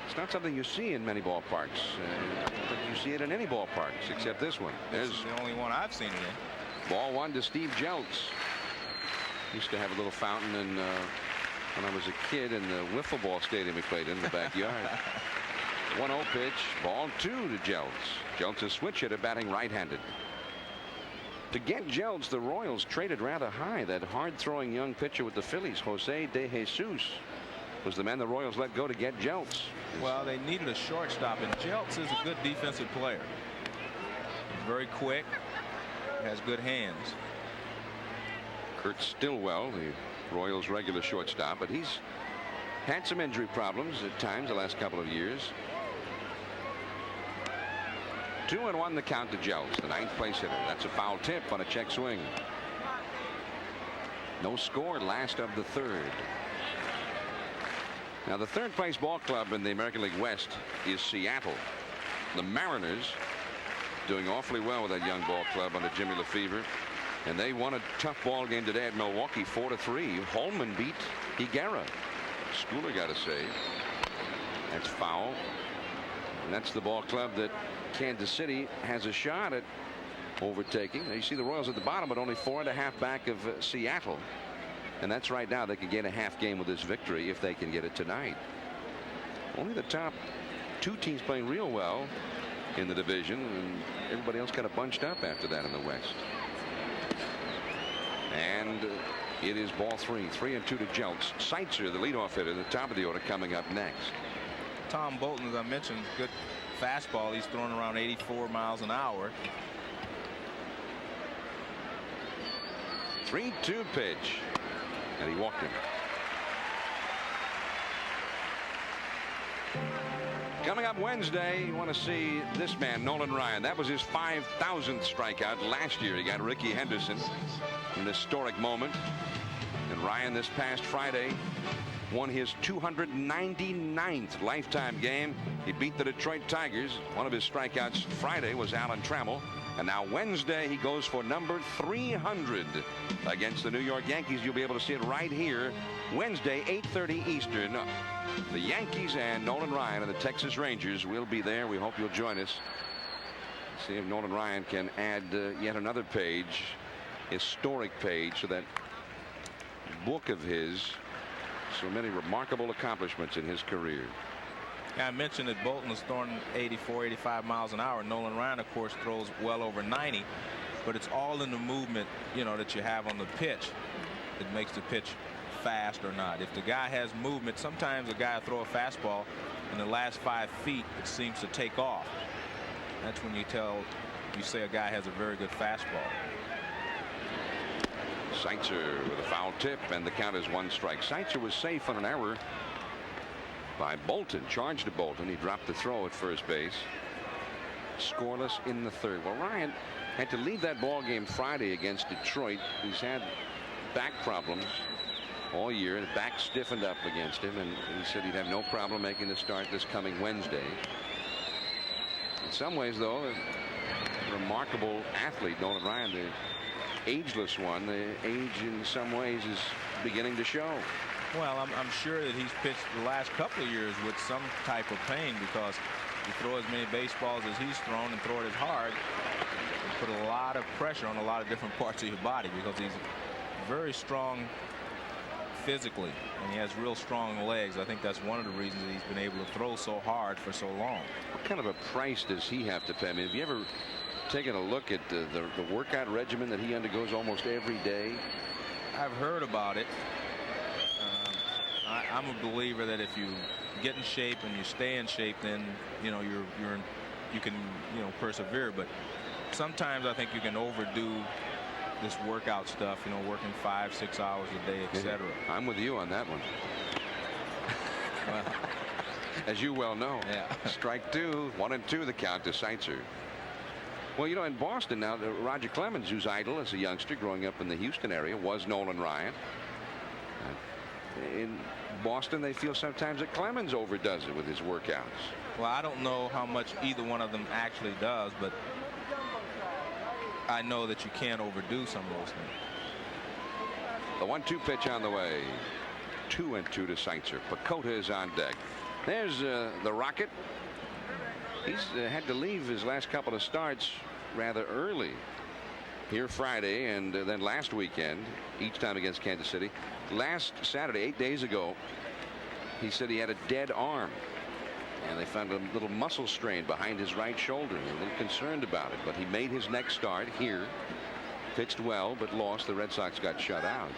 It's not something you see in many ballparks, but you see it in any ballparks except this one.
This is the only one I've seen it in.
Ball one to Steve Jeltz. Used to have a little fountain when I was a kid in the wiffle ball stadium we played in the backyard. 1-0 pitch, ball 2 to Jeltz. Jeltz is switch hitter, batting right-handed. To get Jeltz, the Royals traded rather high. That hard-throwing young pitcher with the Phillies, Jose De Jesus, was the man the Royals let go to get Jeltz.
Well, they needed a shortstop, and Jeltz is a good defensive player. Very quick, has good hands.
Kurt Stillwell, the Royals regular shortstop, but he's had some injury problems at times the last couple of years. 2-1 the count to Jeltz, the 9th place hitter. That's a foul tip on a check swing. No score, last of the 3rd. Now the 3rd place ball club in the American League West is Seattle. The Mariners doing awfully well with that young ball club under Jimmy Lefevre. And they won a tough ball game today at Milwaukee, 4-3. Holman beat Higuera. Schooler got a save. That's foul. And that's the ball club that Kansas City has a shot at overtaking. Now you see the Royals at the bottom, but only 4.5 back of Seattle. And that's right now. They could gain a half game with this victory if they can get it tonight. Only the top 2 teams playing real well in the division, and everybody else kind of bunched up after that in the West. And it is ball 3. 3-2 to Jeltz. Seitzer, the leadoff hitter, the top of the order, coming up next.
Tom Bolton, as I mentioned, good fastball. He's throwing around 84 miles an hour.
3-2 pitch, and he walked him. Coming up Wednesday, you want to see this man, Nolan Ryan. That was his 5,000th strikeout last year. He got Ricky Henderson, an historic moment. And Ryan this past Friday won his 299th lifetime game. He beat the Detroit Tigers. One of his strikeouts Friday was Alan Trammell. And now Wednesday he goes for number 300 against the New York Yankees. You'll be able to see it right here Wednesday, 8:30 Eastern. The Yankees and Nolan Ryan and the Texas Rangers will be there. We hope you'll join us. See if Nolan Ryan can add yet another page historic page to that book of his. So many remarkable accomplishments in his career.
Yeah, I mentioned that Bolton is throwing 84, 85 miles an hour. Nolan Ryan, of course, throws well over 90. But it's all in the movement, you know, that you have on the pitch that makes the pitch fast or not. If the guy has movement, sometimes a guy will throw a fastball in the last 5 feet, it seems to take off. That's when you say a guy has a very good fastball.
Seitzer with a foul tip, and the count is 1 strike. Seitzer was safe on an error by Bolton. Charged to Bolton. He dropped the throw at first base. Scoreless in the 3rd. Well, Ryan had to leave that ball game Friday against Detroit. He's had back problems all year. The back stiffened up against him, and he said he'd have no problem making the start this coming Wednesday. In some ways, though, a remarkable athlete, Nolan Ryan, the ageless one. The age in some ways is beginning to show.
Well, I'm sure that he's pitched the last couple of years with some type of pain, because you throw as many baseballs as he's thrown and throw it as hard, you put a lot of pressure on a lot of different parts of your body, because he's very strong physically and he has real strong legs. I think that's one of the reasons that he's been able to throw so hard for so long.
What kind of a price does he have to pay? I mean, have you ever taken a look at the workout regimen that he undergoes almost every day?
I've heard about it. I'm a believer that if you get in shape and you stay in shape, then you can persevere. But sometimes I think you can overdo this workout stuff, working 5-6 hours a day, etc.
I'm with you on that one.
Well,
as you well know.
Yeah.
Strike 2, 1-2 the count to Seitzer. Well, in Boston now, Roger Clemens, who's idle as a youngster growing up in the Houston area, was Nolan Ryan. In Boston, they feel sometimes that Clemens overdoes it with his workouts.
Well, I don't know how much either one of them actually does, but I know that you can't overdo some of those things.
The 1-2 pitch on the way. 2-2 to Seitzer. Pecota is on deck. There's the Rocket. He's had to leave his last couple of starts rather early. Here Friday and then last weekend, each time against Kansas City. Last Saturday, 8 days ago, he said he had a dead arm. And they found a little muscle strain behind his right shoulder. They were a little concerned about it, but he made his next start here. Pitched well, but lost. The Red Sox got shut out.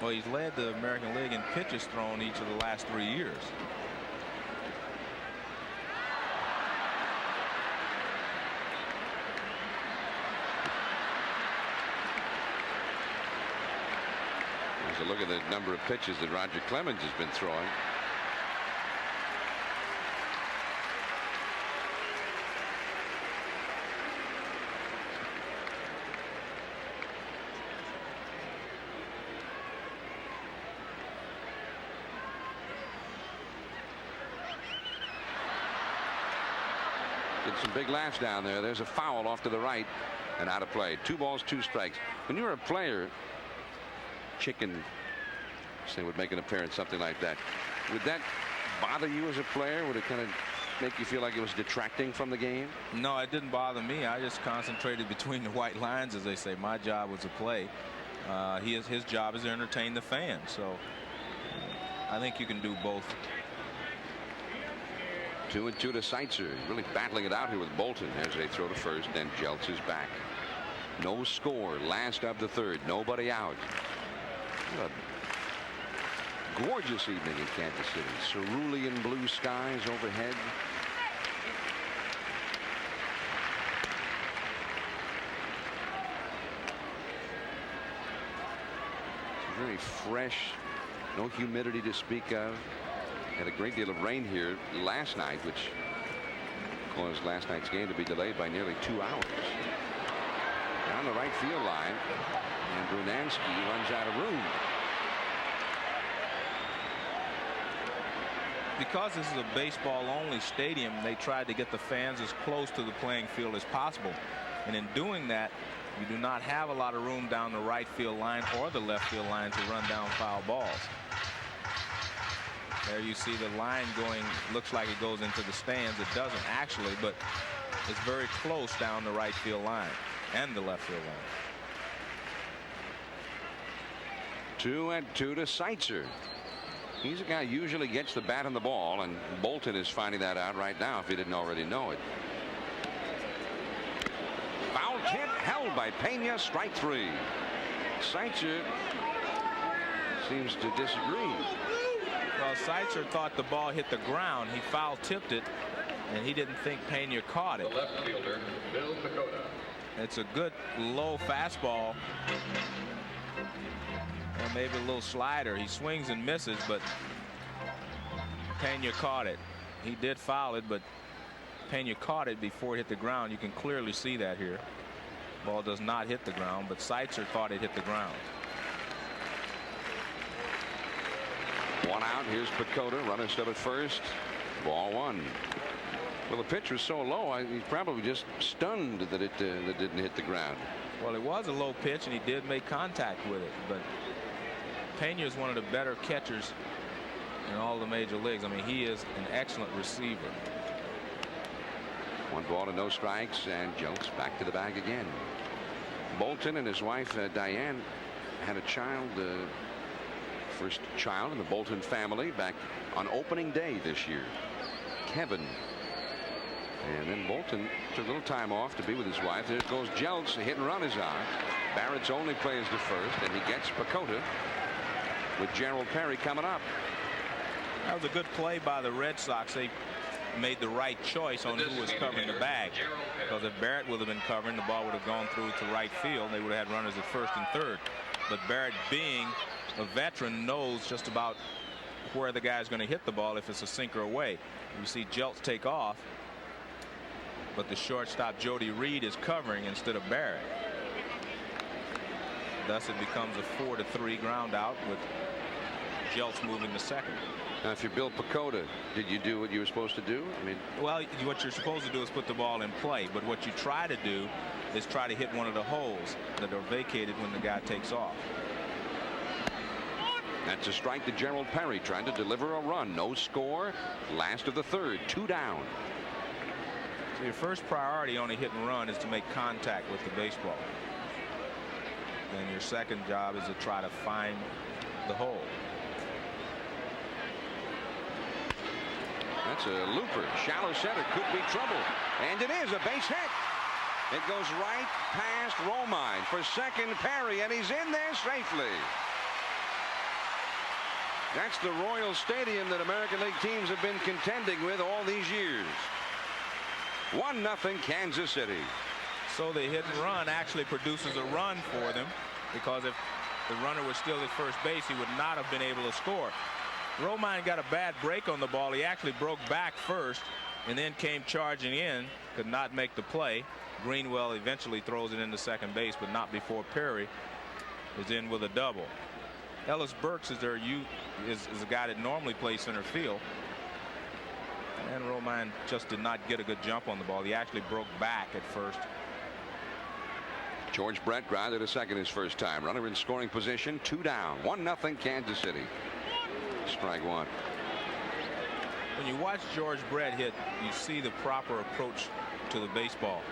Well, he's led the American League in pitches thrown each of the last 3 years.
There's a look at the number of pitches that Roger Clemens has been throwing. Some big laughs down there. There's a foul off to the right and out of play. 2 balls, 2 strikes. When you're a player, Chicken say would make an appearance, something like that. Would that bother you as a player? Would it kind of make you feel like it was detracting from the game?
No, it didn't bother me. I just concentrated between the white lines, as they say. My job was to play. His job is to entertain the fans. So I think you can do both.
2-2 to Seitzer. Really battling it out here with Bolton as they throw to first, and Jeltz is back. No score. Last of the 3rd. Nobody out. What a gorgeous evening in Kansas City. Cerulean blue skies overhead. It's very fresh. No humidity to speak of. Had a great deal of rain here last night, which caused last night's game to be delayed by nearly 2 hours. Down the right field line, and Brunansky runs out of room.
Because this is a baseball-only stadium, they tried to get the fans as close to the playing field as possible. And in doing that, you do not have a lot of room down the right field line or the left field line to run down foul balls. There you see the line going, looks like it goes into the stands. It doesn't actually, but it's very close down the right field line and the left field line.
2-2 to Seitzer. He's a guy who usually gets the bat and the ball, and Bolton is finding that out right now if he didn't already know it. Foul tip held by Pena, strike 3. Seitzer seems to disagree.
Well, Seitzer thought the ball hit the ground. He foul tipped it, and he didn't think Pena caught it.
The left fielder, Bill Pagoda.
It's a good low fastball. And maybe a little slider. He swings and misses, but Pena caught it. He did foul it, but Pena caught it before it hit the ground. You can clearly see that here. Ball does not hit the ground, but Seitzer thought it hit the ground.
1 out. Here's Pagoda. Runner still at first. Ball 1. Well, the pitch was so low, he's probably just stunned that it didn't hit the ground.
Well, it was a low pitch, and he did make contact with it, but Pena is one of the better catchers in all the major leagues. I mean, he is an excellent receiver.
1 ball to no strikes, and Jones back to the bag again. Bolton and his wife Diane had a child, first child in the Bolton family, back on opening day this year, Kevin. And then Bolton took a little time off to be with his wife. There goes Jeltz. A hit and run is on. Barrett's only plays to first, and he gets Pagoda with Gerald Perry coming up.
That was a good play by the Red Sox. They made the right choice on who was covering the bag, because if Barrett would have been covering, the ball would have gone through to right field. They would have had runners at first and third. But Barrett, being a veteran, knows just about where the guy's going to hit the ball if it's a sinker away. You see Jeltz take off, but the shortstop Jody Reed is covering instead of Barrett. Thus it becomes a 4-3 ground out with Jeltz moving to second.
Now, if you're Bill Pagoda, did you do what you were supposed to do? I mean,
well, what you're supposed to do is put the ball in play, but what you try to do is try to hit one of the holes that are vacated when the guy takes off.
That's a strike to Gerald Perry, trying to deliver a run. No score. Last of the third. 2 down.
So your first priority on a hit and run is to make contact with the baseball. Then your second job is to try to find the hole.
That's a looper. Shallow center, could be trouble. And it is a base hit. It goes right past Romine. For second, Perry, and he's in there safely. That's the Royal Stadium that American League teams have been contending with all these years. 1-0 Kansas City.
So the hit and run actually produces a run for them, because if the runner was still at first base, he would not have been able to score. Romine got a bad break on the ball. He actually broke back first and then came charging in, could not make the play. Greenwell eventually throws it into second base, but not before Perry is in with a double. Ellis Burks is a guy that normally plays center field, and Romine just did not get a good jump on the ball. He actually broke back at first.
George Brett grounded to second his first time. Runner in scoring position. 2 down. 1-0 Kansas City. Strike 1.
When you watch George Brett hit, you see the proper approach to the baseball.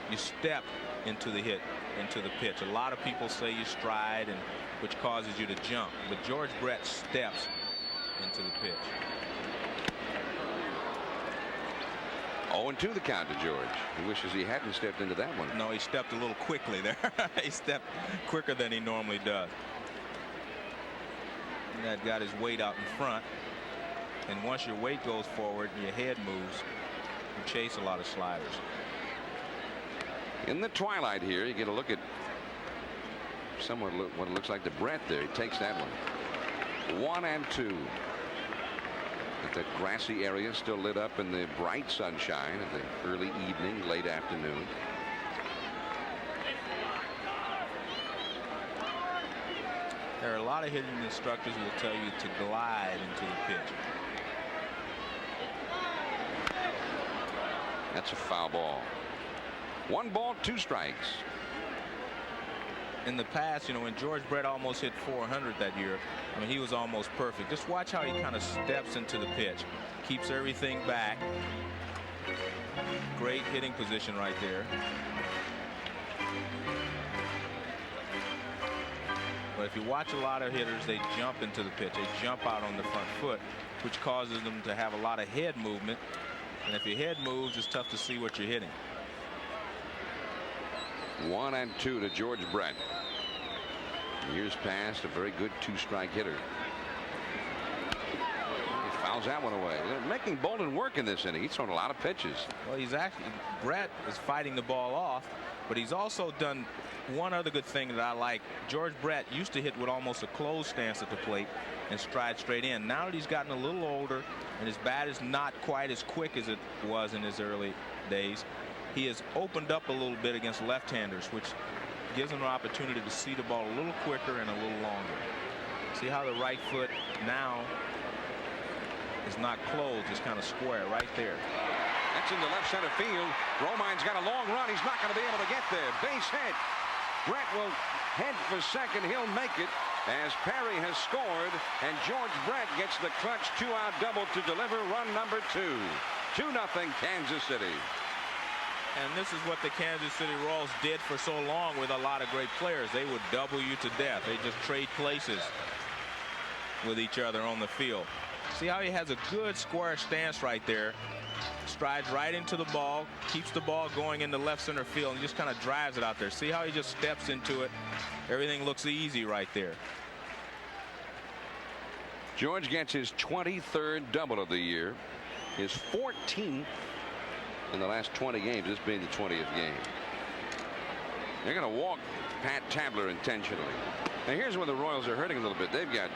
You step into the hit, into the pitch. A lot of people say you stride, and which causes you to jump, but George Brett steps into the pitch.
0-2 the count to George. He wishes he hadn't stepped into that one.
No, he stepped a little quickly there. He stepped quicker than he normally does. And that got his weight out in front. And once your weight goes forward and your head moves, you chase a lot of sliders.
In the twilight here, you get a look at somewhat what looks like the Brett there. He takes that one. 1-2. At that grassy area still lit up in the bright sunshine of the early evening, late afternoon.
There are a lot of hitting instructors who will tell you to glide into the pitch.
That's a foul ball. 1 ball, 2 strikes.
In the past, you know, when George Brett almost hit 400 that year, I mean, he was almost perfect. Just watch how he kind of steps into the pitch, keeps everything back. Great hitting position right there. But if you watch a lot of hitters, they jump into the pitch. They jump out on the front foot, which causes them to have a lot of head movement. And if your head moves, it's tough to see what you're hitting.
1-2 to George Brett. Years past, a very good two-strike hitter. He fouls that one away. They're making Bolton work in this inning. He's thrown a lot of pitches.
Well, Brett is fighting the ball off, but he's also done one other good thing that I like. George Brett used to hit with almost a closed stance at the plate and stride straight in. Now that he's gotten a little older and his bat is not quite as quick as it was in his early days, he has opened up a little bit against left-handers, which gives him an opportunity to see the ball a little quicker and a little longer. See how the right foot now is not closed, it's kind of square right there.
That's into left center field. Romine's got a long run. He's not going to be able to get there. Base hit. Brett will head for second. He'll make it as Perry has scored, and George Brett gets the clutch two-out double to deliver run number 2. 2-0 Kansas City.
And this is what the Kansas City Royals did for so long with a lot of great players. They would double you to death. They just trade places with each other on the field. See how he has a good square stance right there. Strides right into the ball, keeps the ball going into left center field, and just kind of drives it out there. See how he just steps into it. Everything looks easy right there.
George gets his 23rd double of the year, his 14th in the last 20 games, this being the 20th game. They're going to walk Pat Tabler intentionally. Now here's where the Royals are hurting a little bit. They've got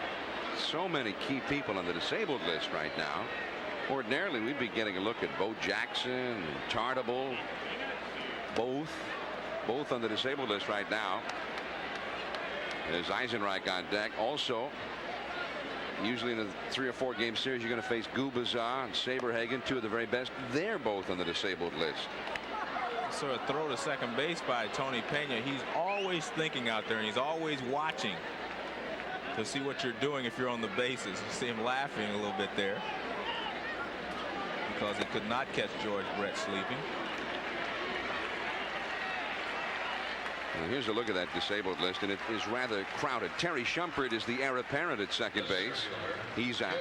so many key people on the disabled list right now. Ordinarily, we'd be getting a look at Bo Jackson and Tartable, both on the disabled list right now. There's Eisenreich on deck. Also, usually in a 3 or 4 game series, you're going to face Gubazar and Saberhagen, 2 of the very best. They're both on the disabled list.
Sort of throw to second base by Tony Pena. He's always thinking out there, and he's always watching to see what you're doing if you're on the bases. You see him laughing a little bit there because he could not catch George Brett sleeping.
Well, here's a look at that disabled list, and it is rather crowded. Terry Shumpert is the heir apparent at second base. He's out.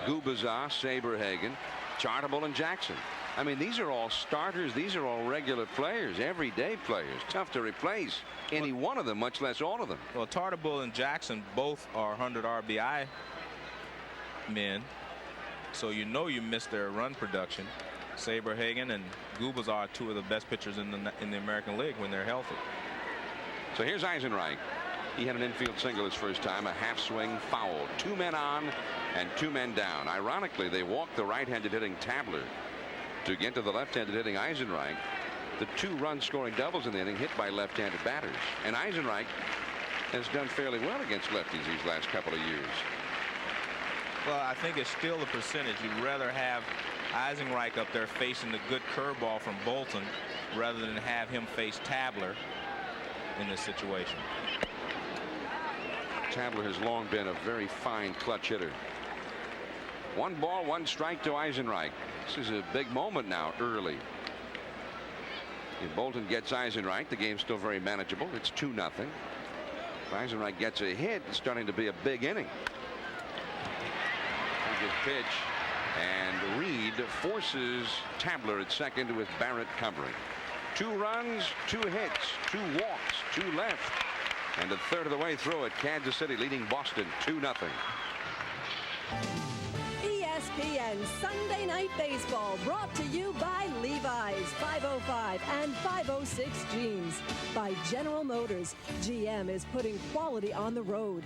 Gubazar, Saberhagen, Chartable, and Jackson. I mean, these are all starters. These are all regular players, everyday players. Tough to replace any one of them, much less all of them.
Well, Tartable and Jackson both are 100 RBI men, so you know you missed their run production. Saberhagen and Gubazar are 2 of the best pitchers in the American League when they're healthy.
So here's Eisenreich. He had an infield single his first time, a half swing foul. 2 men on and 2 men down. Ironically, they walked the right-handed hitting Tabler to get to the left-handed hitting Eisenreich. The 2 run scoring doubles in the inning hit by left-handed batters. And Eisenreich has done fairly well against lefties these last couple of years.
Well, I think it's still the percentage. You'd rather have Eisenreich up there facing the good curveball from Bolton rather than have him face Tabler in this situation.
Tabler has long been a very fine clutch hitter. 1 ball, 1 strike to Eisenreich. This is a big moment now early. If Bolton gets Eisenreich, the game's still very manageable. It's 2-0. If Eisenreich gets a hit, it's starting to be a big inning. Good pitch, and Reed forces Tabler at second with Barrett covering. 2 runs, 2 hits, 2 walks, 2 left, and a third of the way through it. Kansas City leading Boston 2-0.
ESPN Sunday Night Baseball brought to you by Levi's 505 and 506 jeans, by General Motors. GM is putting quality on the road,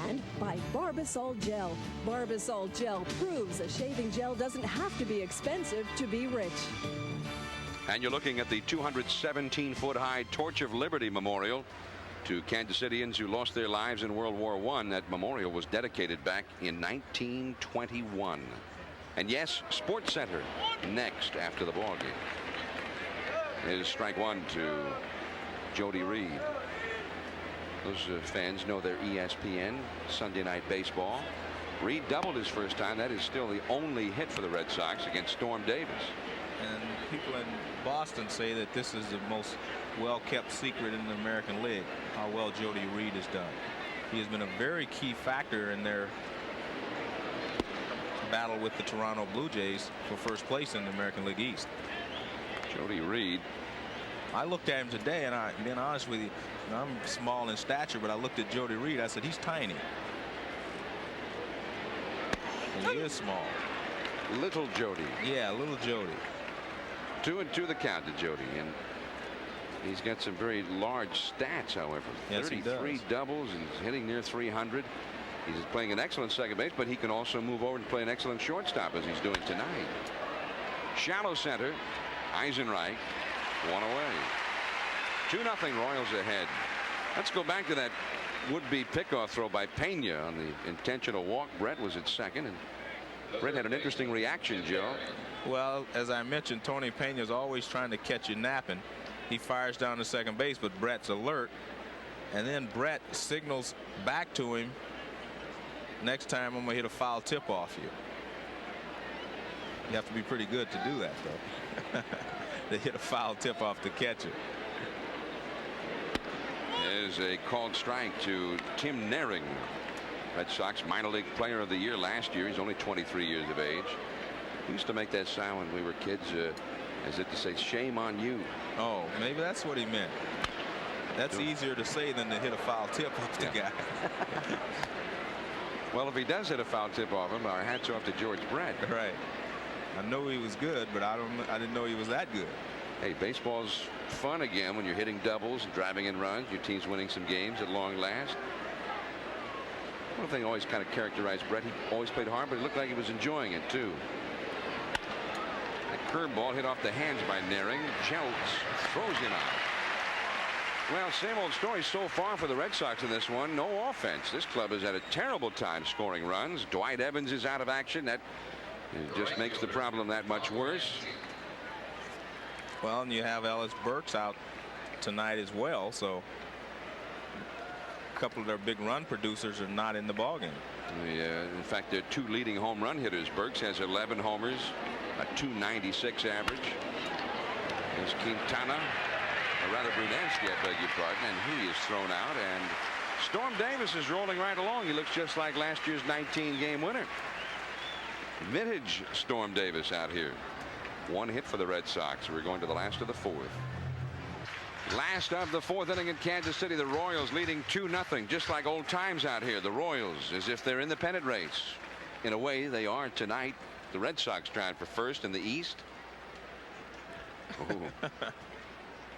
and by Barbasol Gel. Barbasol Gel proves a shaving gel doesn't have to be expensive to be rich.
And you're looking at the 217-foot high Torch of Liberty Memorial to Kansas Cityans who lost their lives in World War I. That memorial was dedicated back in 1921. And yes, Sports Center next after the ball game. Is strike 1 to Jody Reed. Those fans know their ESPN Sunday Night Baseball. Reed doubled his first time. That is still the only hit for the Red Sox against Storm Davis.
And people in Boston say that this is the most well-kept secret in the American League, how well Jody Reed has done. He has been a very key factor in their battle with the Toronto Blue Jays for first place in the American League East.
Jody Reed.
I looked at him today, and being honest with you, I'm small in stature, but I looked at Jody Reed. I said, he's tiny. And he is small.
Little Jody.
Yeah, little Jody.
2-2 the count to Jody, and he's got some very large stats, however.
Yes,
33 doubles and he's hitting near 300. He's playing an excellent second base, but he can also move over and play an excellent shortstop as he's doing tonight. Shallow center. Eisenreich, one away. 2-0 Royals ahead. Let's go back to that would-be pickoff throw by Pena on the intentional walk. Brett was at second, and Brett had an interesting reaction, Joe.
Well, as I mentioned, Tony Pena is always trying to catch you napping. He fires down to second base, but Brett's alert, and then Brett signals back to him, next time I'm gonna hit a foul tip off you. You have to be pretty good to do that, though. To hit a foul tip off the catcher.
There's a called strike to Tim Nehring, Red Sox minor league player of the year last year. He's only 23 years of age. He used to make that sound when we were kids, as if to say, shame on you.
Oh, maybe that's what he meant. That's easier to say than to hit a foul tip off the guy.
Well, if he does hit a foul tip off him, our hats off to George Brett.
Right. I know he was good, but I didn't know he was that good.
Hey, baseball's fun again when you're hitting doubles and driving in runs. Your team's winning some games at long last. One thing always kind of characterized Brett, he always played hard, but it looked like he was enjoying it too. That curveball hit off the hands by Nehring. Jeltz throws him out. Well, same old story so far for the Red Sox in this one. No offense. This club has had a terrible time scoring runs. Dwight Evans is out of action. That just makes the problem that much worse.
Well, and you have Ellis Burks out tonight as well, so a couple of their big run producers are not in the ballgame.
In fact, their two leading home run hitters. Burks has 11 homers, a .296 average. There's Quintana, or rather Brunansky, I beg your pardon, and he is thrown out. And Storm Davis is rolling right along. He looks just like last year's 19-game winner. Vintage Storm Davis out here. One hit for the Red Sox. We're going to the last of the fourth. Last of the fourth inning in Kansas City. The Royals leading 2-0, just like old times out here. The Royals, as if they're in the pennant race. In a way, they are tonight. The Red Sox trying for first in the East.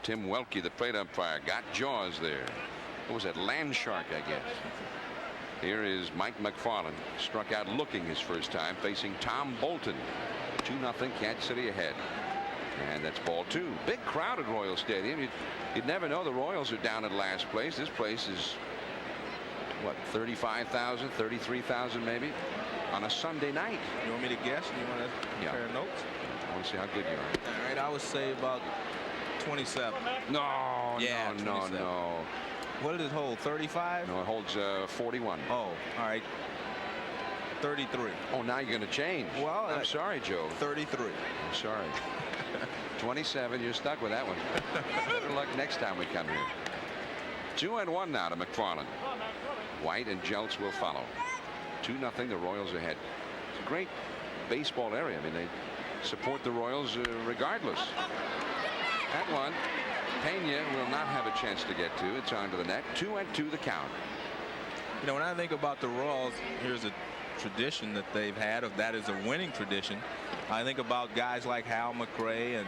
Tim Welke, the plate umpire, got jaws there. What was that? Landshark, I guess. Here is Mike McFarland, struck out looking his first time, facing Tom Bolton. 2-0 Kansas City ahead. And that's ball two. Big crowd at Royal Stadium. You'd never know the Royals are down at last place. This place is, what, 35,000, 33,000 maybe on a Sunday night.
You want me to guess? You want to compare notes?
I want to see how good you are.
All right, I would say about 27.
No,
yeah,
no.
What did it hold? 35?
No, it holds 41.
Oh, all right. 33.
Oh, now you're going to change.
Well,
I'm sorry, Joe.
33.
I'm sorry. 27. You're stuck with that one. Better luck next time we come here. 2-1 now to McFarland. White and Jeltz will follow. 2-0. The Royals ahead. It's a great baseball area. I mean, they support the Royals regardless. That one, Pena will not have a chance to get to. It's on to the net. 2-2 the count.
You know, when I think about the Royals, here's a tradition that they've had, of that is a winning tradition. I think about guys like Hal McRae and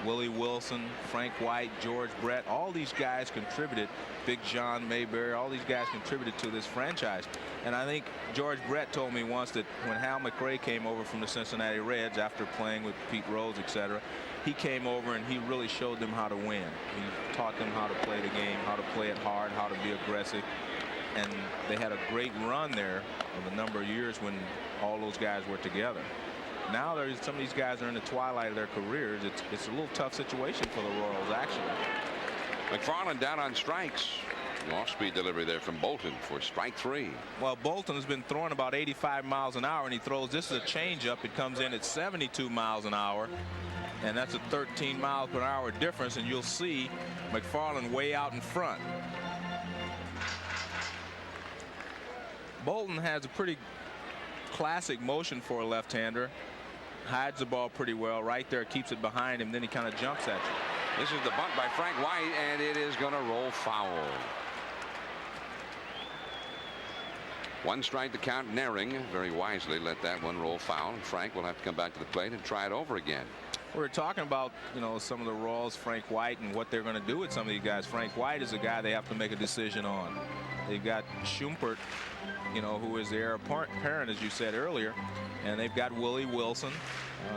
Willie Wilson, Frank White, George Brett. All these guys contributed. Big John Mayberry, all these guys contributed to this franchise. And I think George Brett told me once that when Hal McRae came over from the Cincinnati Reds after playing with Pete Rose, etc., he came over and he really showed them how to win. He taught them how to play the game, how to play it hard, how to be aggressive. And they had a great run there of a number of years when all those guys were together. Now some of these guys are in the twilight of their careers. It's a little tough situation for the Royals, actually.
McFarland down on strikes. Off-speed delivery there from Bolton for strike three.
Well, Bolton has been throwing about 85 miles an hour, and he throws, this is a changeup. It comes in at 72 miles an hour, and that's a 13 mile per hour difference, and you'll see McFarland way out in front. Bolton has a pretty classic motion for a left-hander. Hides the ball pretty well right there, keeps it behind him, then he kind of jumps at you.
This is the bunt by Frank White, and it is going to roll foul. One strike to count. Naring very wisely let that one roll foul. Frank will have to come back to the plate and try it over again.
We're talking about, you know, some of the Royals, Frank White, and what they're going to do with some of these guys. Frank White is a guy they have to make a decision on. They've got Schumpert, you know, who is the heir apparent, as you said earlier, and they've got Willie Wilson.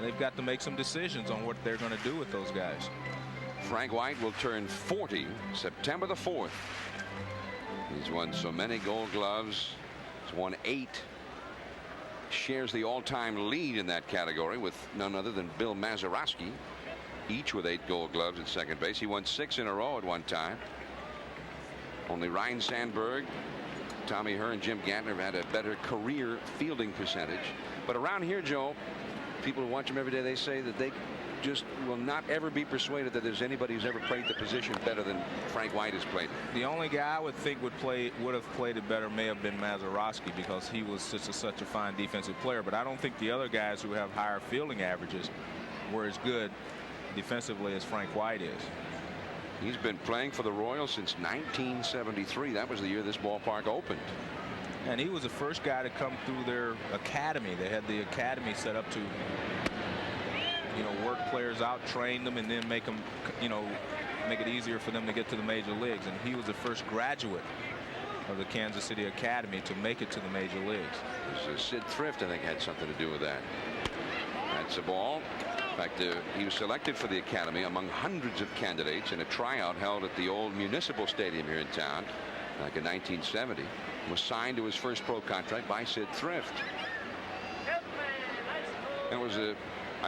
They've got to make some decisions on what they're going to do with those guys.
Frank White will turn 40 September the 4th. He's won so many Gold Gloves. He's won 8. Shares the all-time lead in that category with none other than Bill Mazeroski, each with 8 Gold Gloves at second base. He won 6 in a row at one time. Only Ryne Sandberg, Tommy Hearn, Jim Gantner have had a better career fielding percentage. But around here, Joe, people who watch him every day, they say that they just will not ever be persuaded that there's anybody who's ever played the position better than Frank White has played.
The only guy I would think would have played it better may have been Mazeroski, because he was such a fine defensive player. But I don't think the other guys who have higher fielding averages were as good defensively as Frank White is.
He's been playing for the Royals since 1973. That was the year this ballpark opened.
And he was the first guy to come through their academy. They had the academy set up to, you know, work players out, train them, and then make them, you know, make it easier for them to get to the major leagues. And he was the first graduate of the Kansas City Academy to make it to the major leagues.
Sid Thrift, I think, had something to do with that. That's a ball. In fact, he was selected for the Academy among hundreds of candidates in a tryout held at the old Municipal Stadium here in town back in 1970. Was signed to his first pro contract by Sid Thrift. It was a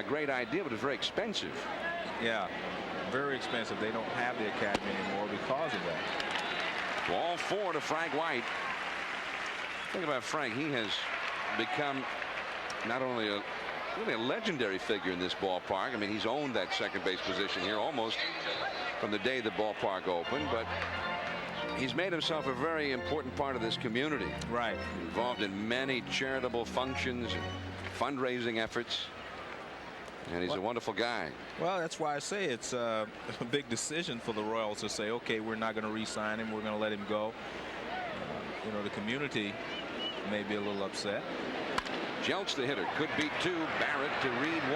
great idea, but it was very expensive.
Yeah, very expensive. They don't have the Academy anymore because of that.
Ball 4 to Frank White. Think about Frank. He has become not only really a legendary figure in this ballpark. I mean, he's owned that second base position here almost from the day the ballpark opened, but he's made himself a very important part of this community.
Right.
Involved in many charitable functions and fundraising efforts. And he's a wonderful guy.
Well, that's why I say it's a big decision for the Royals to say, okay, we're not going to re-sign him. We're going to let him go. You know, the community may be a little upset.
Jelks, the hitter, could beat 2. Barrett to Reed 1.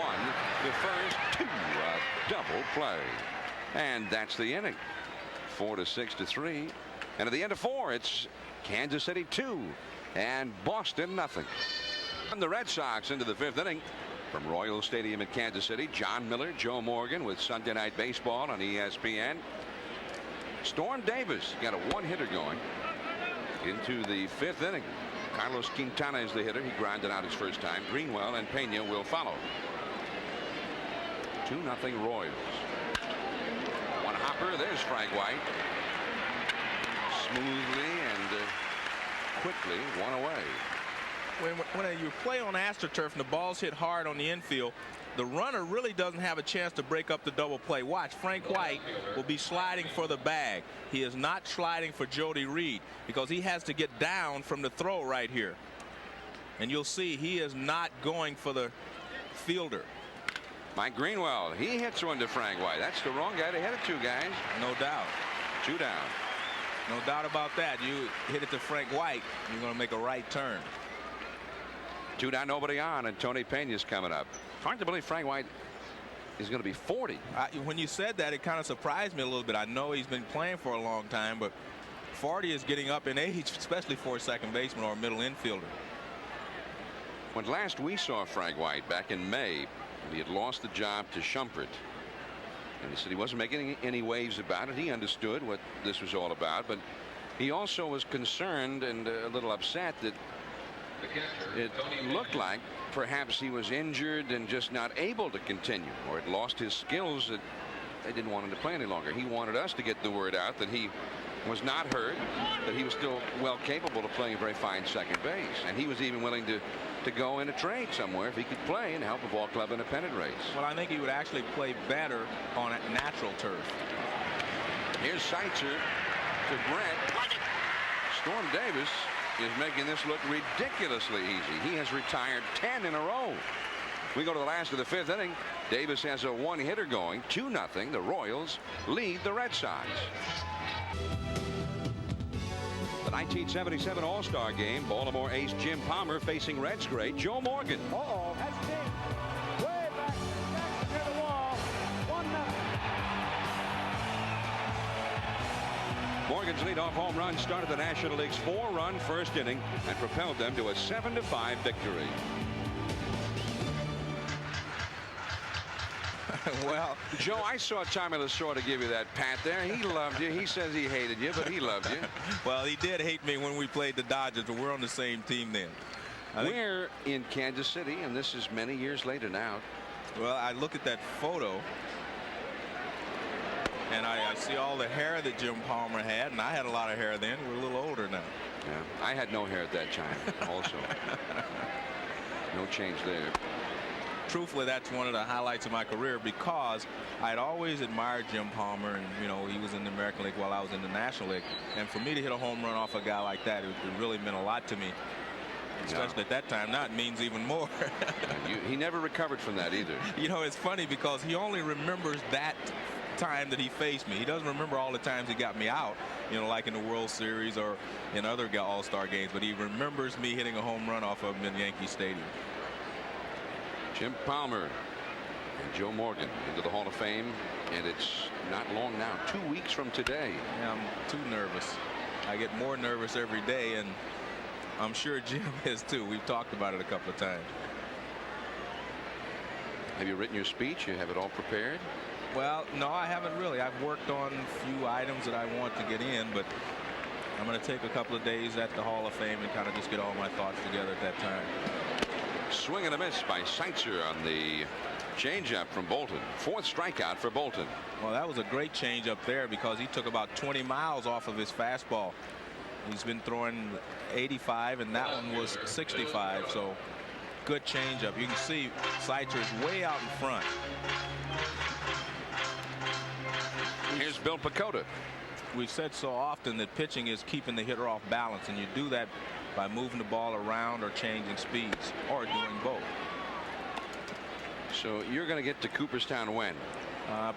The first 2. A double play. And that's the inning. 4-6-3. And at the end of 4, it's Kansas City 2 and Boston nothing. And the Red Sox into the 5th inning. From Royal Stadium in Kansas City, John Miller, Joe Morgan with Sunday Night Baseball on ESPN. Storm Davis got a 1-hitter going into the 5th inning. Carlos Quintana is the hitter. He grinded out his first time. Greenwell and Pena will follow. 2-0 Royals. One hopper. There's Frank White. Smoothly and quickly, 1 away.
When you play on AstroTurf and the ball's hit hard on the infield, the runner really doesn't have a chance to break up the double play. Watch, Frank White will be sliding for the bag. He is not sliding for Jody Reed because he has to get down from the throw right here. And you'll see he is not going for the fielder.
Mike Greenwell, he hits one to Frank White. That's the wrong guy to hit it to, guys.
No doubt.
2 down.
No doubt about that. You hit it to Frank White, you're going to make a right turn.
2 down, nobody on, and Tony Pena's coming up. Hard to believe Frank White is going to be 40.
When you said that, it kind of surprised me a little bit. I know he's been playing for a long time, but 40 is getting up in age, especially for a second baseman or a middle infielder.
When last we saw Frank White back in May, he had lost the job to Schumpert. And he said he wasn't making any waves about it. He understood what this was all about, but he also was concerned and a little upset that it looked like perhaps he was injured and just not able to continue, or had lost his skills, that they didn't want him to play any longer. He wanted us to get the word out that he was not hurt, that he was still well capable of playing a very fine second base, and he was even willing to go in a trade somewhere if he could play and help a ball club in a pennant race.
Well, I think he would actually play better on a natural turf.
Here's Seitzer to Brent. Storm Davis is making this look ridiculously easy. He has retired 10 in a row. We go to the last of the 5th inning. Davis has a one-hitter going, 2-0. The Royals lead the Red Sox. The 1977 All-Star Game, Baltimore ace Jim Palmer facing Reds great Joe Morgan.
Uh-oh. That's big. Way back. Jackson near the wall. 1-0.
Morgan's leadoff home run started the National League's 4-run first inning and propelled them to a 7-5 victory.
Well,
Joe, I saw Tommy Lasorda give you that pat there. He loved you. He says he hated you, but he loved you.
Well, he did hate me when we played the Dodgers, but we're on the same team then.
We're in Kansas City, and this is many years later now.
Well, I look at that photo, and I see all the hair that Jim Palmer had, and I had a lot of hair then. We're a little older now.
Yeah, I had no hair at that time also. No change there.
Truthfully, that's one of the highlights of my career because I'd always admired Jim Palmer, and you know, he was in the American League while I was in the National League, and for me to hit a home run off a guy like that, it really meant a lot to me, especially at that time. Now it means even more.
He never recovered from that either.
You know, it's funny because he only remembers that time that he faced me. He doesn't remember all the times he got me out, you know, like in the World Series or in other All-Star games, but he remembers me hitting a home run off of him in Yankee Stadium.
Jim Palmer and Joe Morgan into the Hall of Fame, and it's not long now, 2 weeks from today.
Yeah, I'm too nervous. I get more nervous every day, and I'm sure Jim is too. We've talked about it a couple of times.
Have you written your speech? You have it all prepared?
Well, no, I haven't really. I've worked on a few items that I want to get in, but I'm going to take a couple of days at the Hall of Fame and kind of just get all my thoughts together at that time.
Swing and a miss by Seitzer on the changeup from Bolton. 4th strikeout for Bolton.
Well, that was a great changeup there because he took about 20 miles off of his fastball. He's been throwing 85, and that one was 65. So good changeup. You can see Seitzer is way out in front.
Here's Bill Pacoda.
We've said so often that pitching is keeping the hitter off balance, and you do that by moving the ball around or changing speeds or doing both.
So you're going to get to Cooperstown when?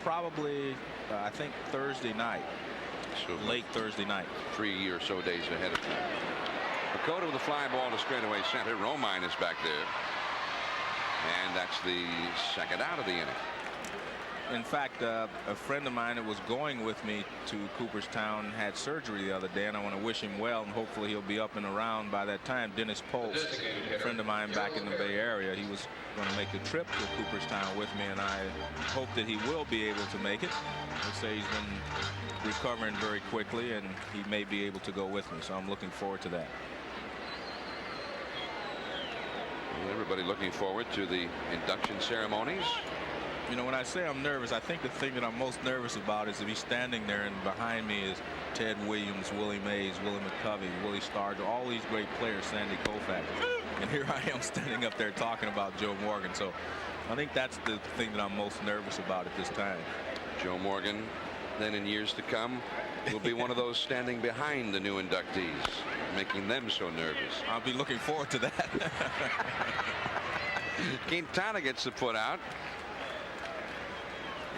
Probably, I think Thursday night.
So
late Thursday night.
3 or so days ahead of time. Pacoda with a fly ball to straightaway center. Romine is back there. And that's the second out of the inning.
In fact, a friend of mine that was going with me to Cooperstown had surgery the other day, and I want to wish him well, and hopefully he'll be up and around by that time. Dennis Pulse, a friend of mine back in the Bay Area, he was going to make the trip to Cooperstown with me, and I hope that he will be able to make it. They say he's been recovering very quickly, and he may be able to go with me, so I'm looking forward to that.
Well, everybody looking forward to the induction ceremonies.
You know, when I say I'm nervous, I think the thing that I'm most nervous about is to be standing there, and behind me is Ted Williams, Willie Mays, Willie McCovey, Willie Stargell, all these great players, Sandy Koufax. And here I am standing up there talking about Joe Morgan. So I think that's the thing that I'm most nervous about at this time.
Joe Morgan, then in years to come, will be one of those standing behind the new inductees, making them so nervous.
I'll be looking forward to that.
Quintana gets the put out.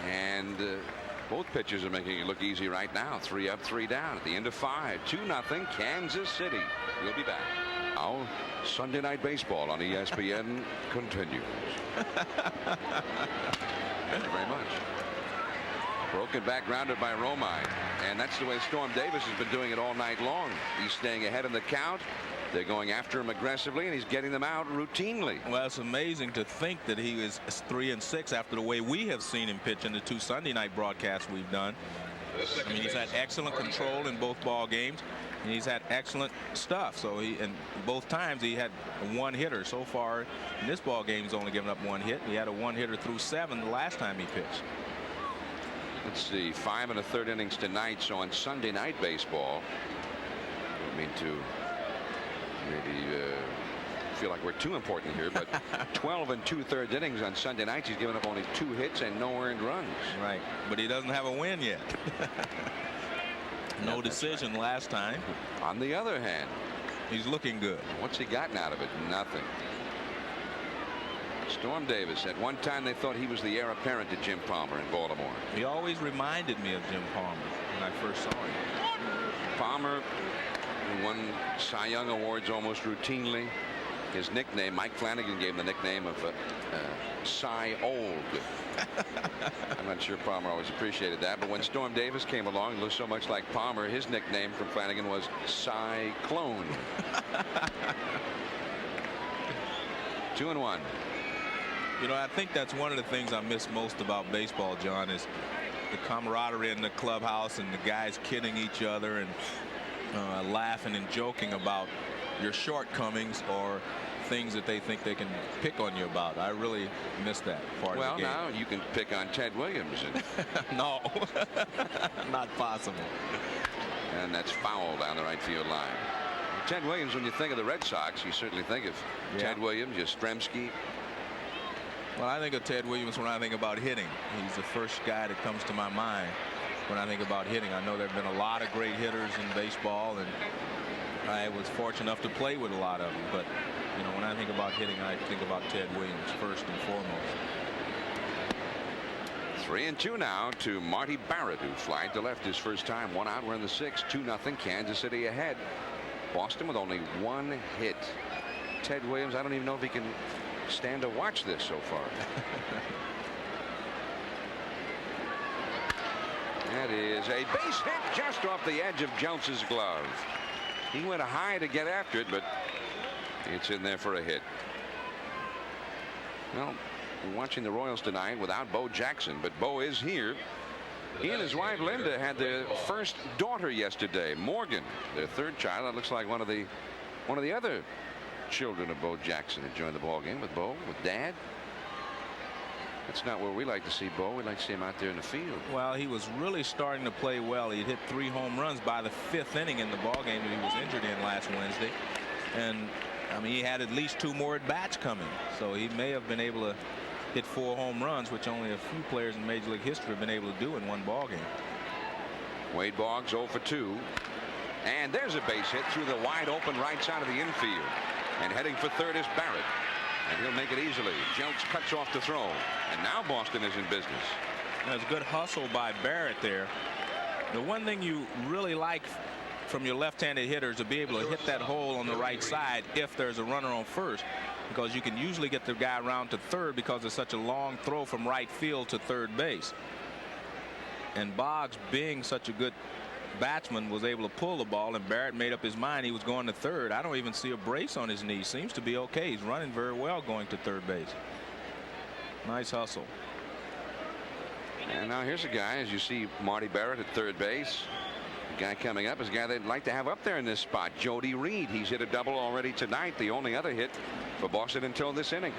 And both pitchers are making it look easy right now. 3 up, 3 down at the end of 5. 2-0 Kansas City. We'll be back. Our Sunday Night Baseball on ESPN continues. Thank you very much. Broken back, grounded by Romine. And that's the way Storm Davis has been doing it all night long. He's staying ahead in the count. They're going after him aggressively, and he's getting them out routinely.
Well, it's amazing to think that he is 3-6 after the way we have seen him pitch in the 2 Sunday night broadcasts we've done. I mean, he's had excellent control in both ball games, and he's had excellent stuff. So and both times he had a 1-hitter. So far in this ball game, he's only given up 1 hit. He had a 1-hitter through 7 the last time he pitched.
Let's see, 5 1/3 innings tonight. So on Sunday Night Baseball, I mean to maybe feel like we're too important here, but 12 2/3 innings on Sunday nights. He's given up only 2 hits and no earned runs.
Right, but he doesn't have a win yet. No decision last time.
On the other hand,
He's looking good.
What's he gotten out of it? Nothing. Storm Davis. At one time they thought he was the heir apparent to Jim Palmer in Baltimore.
He always reminded me of Jim Palmer when I first saw him.
Palmer won Cy Young awards almost routinely. His nickname, Mike Flanagan gave him the nickname of Cy Old. I'm not sure Palmer always appreciated that, but when Storm Davis came along and looked so much like Palmer, his nickname from Flanagan was Cyclone. 2-1.
You know, I think that's one of the things I miss most about baseball, John, is the camaraderie in the clubhouse and the guys kidding each other and laughing and joking about your shortcomings or things that they think they can pick on you about. I really miss that part of the game.
Well, now you can pick on Ted Williams.
No, not possible.
And that's foul down the right field line. Ted Williams, when you think of the Red Sox, you certainly think of Ted Williams, Yastrzemski.
Well, I think of Ted Williams when I think about hitting. He's the first guy that comes to my mind when I think about hitting. I know there have been a lot of great hitters in baseball, and I was fortunate enough to play with a lot of them. But, you know, when I think about hitting, I think about Ted Williams first and foremost.
3-2 now to Marty Barrett, who flied to left his first time. 1 out. We're in the 6th. 2-0. Kansas City ahead. Boston with only 1 hit. Ted Williams, I don't even know if he can stand to watch this so far. That is a base hit just off the edge of Jones's glove. He went high to get after it, but it's in there for a hit. Well, we're watching the Royals tonight without Bo Jackson, but Bo is here. He and his wife Linda had their first daughter yesterday, Morgan, their 3rd child. That looks like one of the other children of Bo Jackson had joined the ball game with Bo, with Dad. That's not where we like to see Bo. We like to see him out there in the field.
Well, he was really starting to play well. He hit 3 home runs by the 5th inning in the ball game that he was injured in last Wednesday. And I mean, he had at least 2 more at bats coming, so he may have been able to hit 4 home runs, which only a few players in Major League history have been able to do in one ball game.
Wade Boggs 0 for 2. And there's a base hit through the wide open right side of the infield. And heading for third is Barrett. And he'll make it easily. Jones cuts off the throw. And now Boston is in business.
There's good hustle by Barrett there. The one thing you really like from your left-handed hitters to be able to hit that hole on the right side if there's a runner on first, because you can usually get the guy around to third because it's such a long throw from right field to third base. And Boggs, being such a good batsman, was able to pull the ball, and Barrett made up his mind he was going to third. I don't even see a brace on his knee. Seems to be okay. He's running very well going to third base. Nice hustle.
And now here's a guy, as you see Marty Barrett at third base. The guy coming up is a guy they'd like to have up there in this spot, Jody Reed. He's hit a double already tonight, the only other hit for Boston until this inning.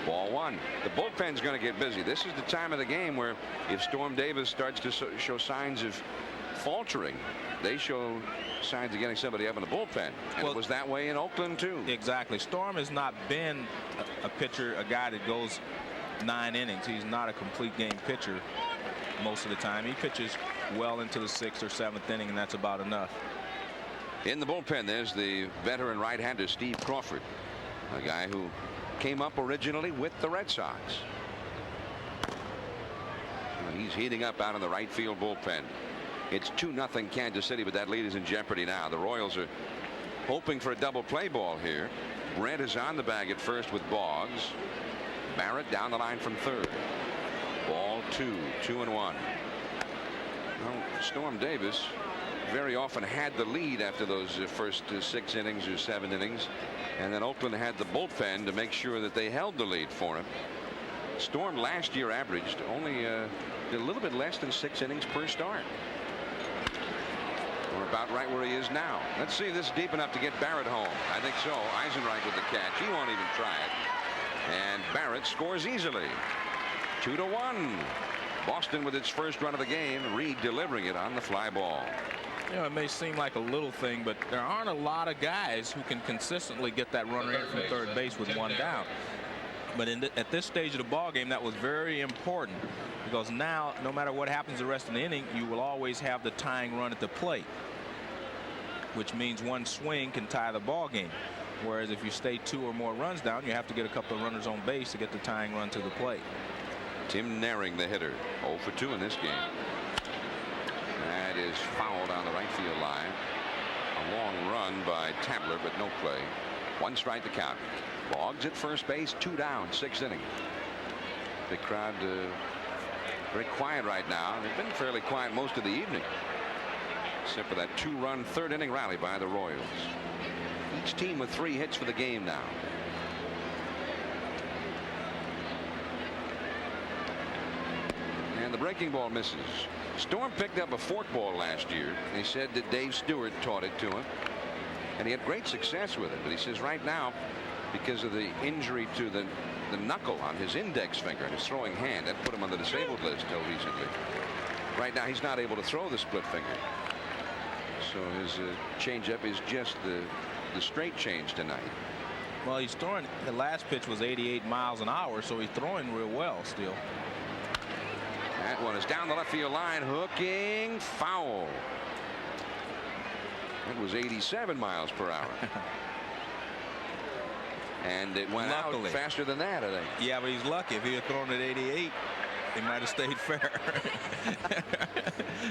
Ball 1. The bullpen's going to get busy. This is the time of the game where if Storm Davis starts to show signs of faltering, they show signs of getting somebody up in the bullpen. And well, it was that way in Oakland too.
Exactly. Storm has not been a pitcher, a guy that goes 9 innings. He's not a complete game pitcher most of the time. He pitches well into the 6th or 7th inning, and that's about enough.
In the bullpen, there's the veteran right-hander Steve Crawford, a guy who came up originally with the Red Sox. He's heating up out in the right field bullpen. It's 2-0 Kansas City, but that lead is in jeopardy now. The Royals are hoping for a double play ball here. Brent is on the bag at first with Boggs. Barrett down the line from third. Ball 2, 2-1. Well, Storm Davis very often had the lead after those first 6 innings or 7 innings, and then Oakland had the bullpen to make sure that they held the lead for him. Storm last year averaged only a little bit less than 6 innings per start. We're about right where he is now. Let's see this deep enough to get Barrett home. I think so. Eisenreich with the catch. He won't even try it. And Barrett scores easily. 2-1. Boston with its first run of the game. Reed delivering it on the fly ball.
You know, it may seem like a little thing, but there aren't a lot of guys who can consistently get that runner in from third base with 1 down. But at this stage of the ball game, that was very important, because now, no matter what happens the rest of the inning, you will always have the tying run at the plate. which means one swing can tie the ball game. Whereas if you stay 2 or more runs down, you have to get a couple of runners on base to get the tying run to the plate.
Tim Naring, the hitter, 0 for 2 in this game. That is fouled on the right field line. A long run by Tabler, but no play. 1 strike to count. Boggs at first base, 2 down, 6th inning. Big crowd very quiet right now. They've been fairly quiet most of the evening, except for that 2-run 3rd inning rally by the Royals. Each team with 3 hits for the game now. And the breaking ball misses. Storm picked up a forkball last year. They said that Dave Stewart taught it to him, and he had great success with it. But he says right now, because of the injury to the knuckle on his index finger and his throwing hand, that put him on the disabled list till recently. Right now he's not able to throw the split finger. So his changeup is just the straight change tonight.
Well, he's throwing, the last pitch was 88 miles an hour, so he's throwing real well still.
That one is down the left field line, hooking, foul. It was 87 miles per hour. And it went out faster than that, I think.
Yeah, but he's lucky. If he had thrown at 88, he might have stayed fair.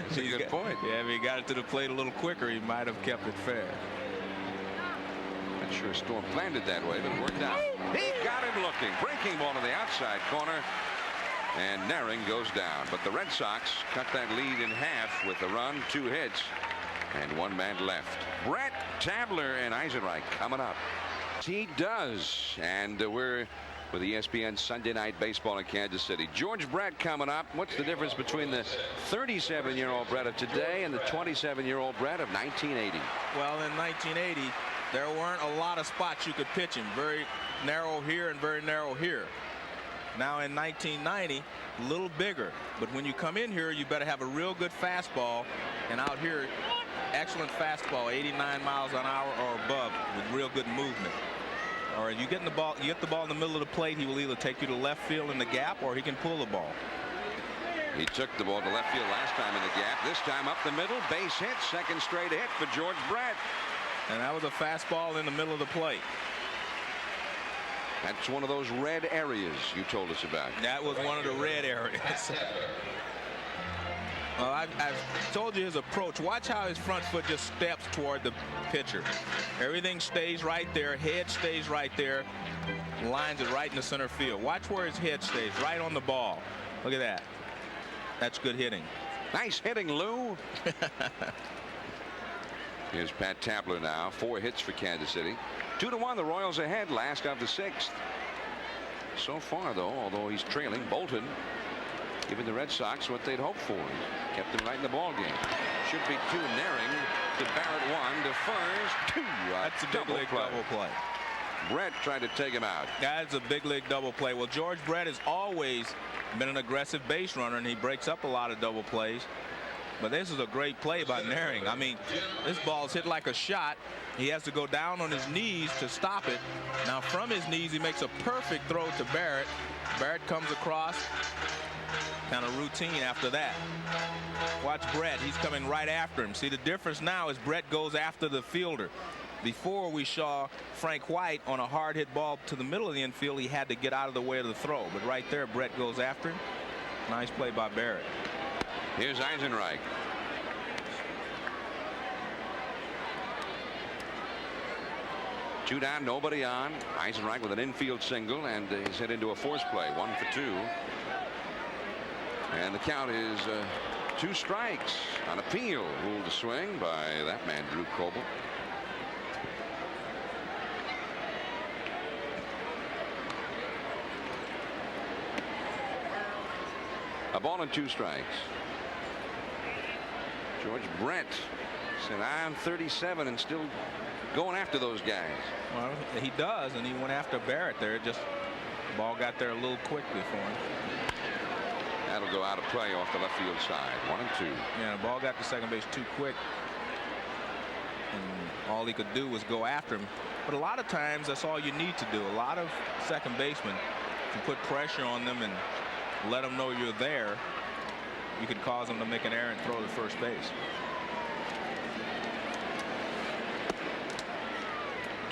That's a good point.
Yeah, if he got it to the plate a little quicker, he might have kept it fair.
Not sure Storm planned it that way, but it worked out. He got him looking. Breaking ball to the outside corner. And Naring goes down. But the Red Sox cut that lead in half with a run, 2 hits, and 1 man left. Brett, Tabler, and Eisenreich coming up. He does. And we're with ESPN Sunday Night Baseball in Kansas City. George Brett coming up. What's the difference between the 37-year-old Brett of today and the 27-year-old Brett of 1980?
Well, in 1980, there weren't a lot of spots you could pitch him. Very narrow here and very narrow here. Now in 1990, a little bigger. But when you come in here, you better have a real good fastball. And out here, excellent fastball, 89 miles an hour or above, with real good movement. Or you get the ball in the middle of the plate, he will either take you to left field in the gap, or he can pull the ball.
He took the ball to left field last time in the gap. This time up the middle, base hit, 2nd straight hit for George Brett.
And that was a fastball in the middle of the plate.
That's one of those red areas you told us about.
That was one of the red areas. Well, I've told you his approach. Watch how his front foot just steps toward the pitcher. Everything stays right there. Head stays right there. Lines it right in the center field. Watch where his head stays, right on the ball. Look at that. That's good hitting.
Nice hitting, Lou. Here's Pat Tabler now. 4 hits for Kansas City. 2-1, the Royals ahead, last of the 6th. So far, though, although he's trailing, Bolton giving the Red Sox what they'd hoped for. Kept them right in the ball game. Should be 2. Naring to Barrett 1 to Furs 2.
That's a big league double play.
Brett tried to take him out.
That's a big league double play. Well, George Brett has always been an aggressive base runner, and he breaks up a lot of double plays. But this is a great play by Naring. I mean, this ball's hit like a shot. He has to go down on his knees to stop it. Now from his knees, he makes a perfect throw to Barrett. Barrett comes across. Kind of routine after that. Watch Brett. He's coming right after him. See, the difference now is Brett goes after the fielder. Before, we saw Frank White on a hard hit ball to the middle of the infield. He had to get out of the way of the throw. But right there, Brett goes after him. Nice play by Barrett.
Here's Eisenreich. Two down, nobody on. Eisenreich with an infield single, and he's hit into a force play. 1 for 2. And the count is 2 strikes on appeal. Ruled to swing by that man, Drew Coble. A ball and 2 strikes. George Brett said, I'm 37 and still going after those guys.
Well, he does, and he went after Barrett there. Just the ball got there a little quickly for him.
That'll go out of play off the left field side. 1 and 2.
Yeah, the ball got to second base too quick, and all he could do was go after him. But a lot of times that's all you need to do. A lot of second basemen, if you put pressure on them and let them know you're there, you can cause them to make an error and throw to first base.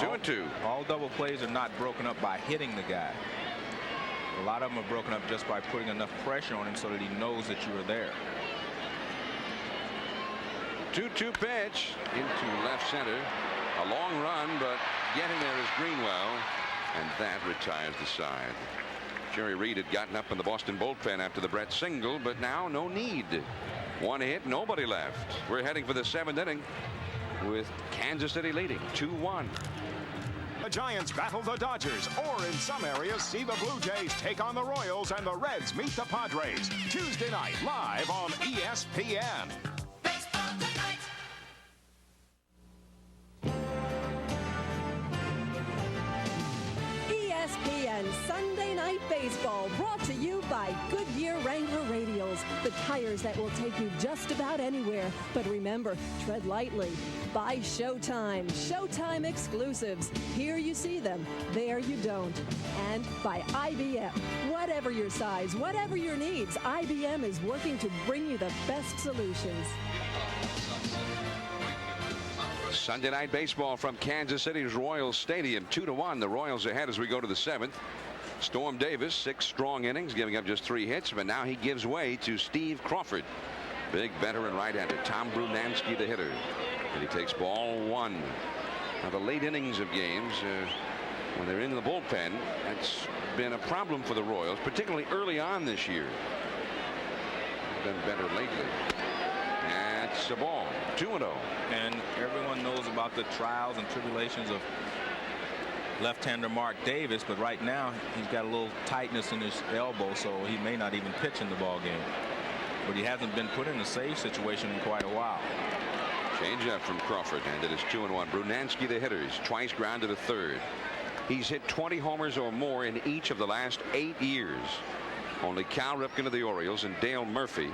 2-2.
All double plays are not broken up by hitting the guy. A lot of them are broken up just by putting enough pressure on him so that he knows that you are there.
2-2 pitch into left center. A long run, but getting there is Greenwell, and that retires the side. Jerry Reed had gotten up in the Boston bullpen after the Brett single, but now no need. One hit, nobody left. We're heading for the 7th inning with Kansas City leading 2-1.
The Giants battle the Dodgers, or in some areas see the Blue Jays take on the Royals and the Reds meet the Padres. Tuesday night live on ESPN.
ESPN Sunday Night Baseball, brought to you by Goodyear Wrangler Radials, the tires that will take you just about anywhere. But remember, tread lightly. By Showtime, Showtime exclusives. Here you see them, there you don't. And by IBM. Whatever your size, whatever your needs, IBM is working to bring you the best solutions.
Sunday Night Baseball from Kansas City's Royals Stadium. 2-1. The Royals ahead as we go to the 7th. Storm Davis, 6 strong innings, giving up just 3 hits, but now he gives way to Steve Crawford. Big veteran right-hander. Tom Brunansky, the hitter. And he takes ball 1. Now, the late innings of games, when they're in the bullpen, that's been a problem for the Royals, particularly early on this year. Been better lately. That's a ball. 2-0.
And everyone knows about the trials and tribulations of left-hander Mark Davis, but right now he's got a little tightness in his elbow, so he may not even pitch in the ball game. But he hasn't been put in a save situation in quite a while.
Change up from Crawford, and it is 2-1. Brunansky, the hitter, is twice grounded to third. He's hit 20 homers or more in each of the last 8 years. Only Cal Ripken of the Orioles and Dale Murphy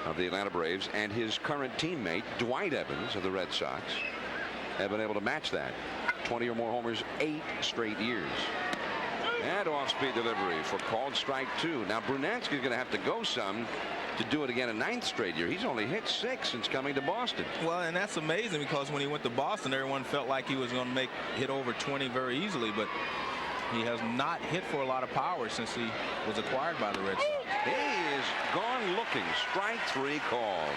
of the Atlanta Braves and his current teammate Dwight Evans of the Red Sox have been able to match that. 20 or more homers 8 straight years. And off-speed delivery for called strike 2. Now Brunansky is going to have to go some to do it again a 9th straight year. He's only hit 6 since coming to Boston.
Well, and that's amazing, because when he went to Boston, everyone felt like he was going to hit over 20 very easily, but he has not hit for a lot of power since he was acquired by the Red Sox.
He is gone looking. Strike 3 called.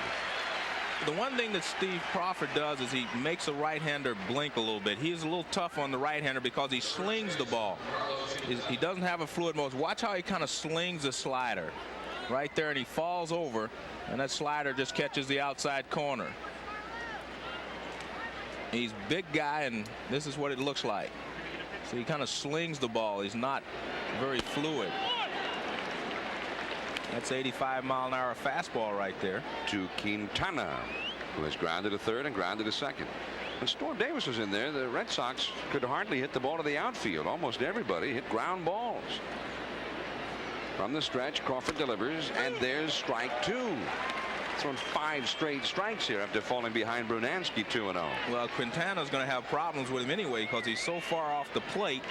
The one thing that Steve Crawford does is he makes a right-hander blink a little bit. He's a little tough on the right-hander because he slings the ball. He doesn't have a fluid motion. Watch how he kind of slings the slider right there, and he falls over, and that slider just catches the outside corner. He's a big guy, and this is what it looks like. So he kind of slings the ball. He's not very fluid. That's 85-mile-an-hour fastball right there.
To Quintana, who has grounded to third and grounded to second. When Storm Davis was in there, the Red Sox could hardly hit the ball to the outfield. Almost everybody hit ground balls. From the stretch, Crawford delivers, and there's strike 2. Thrown 5 straight strikes here after falling behind Brunansky 2-0.
Well, Quintana's going to have problems with him anyway, because he's so far off the plate,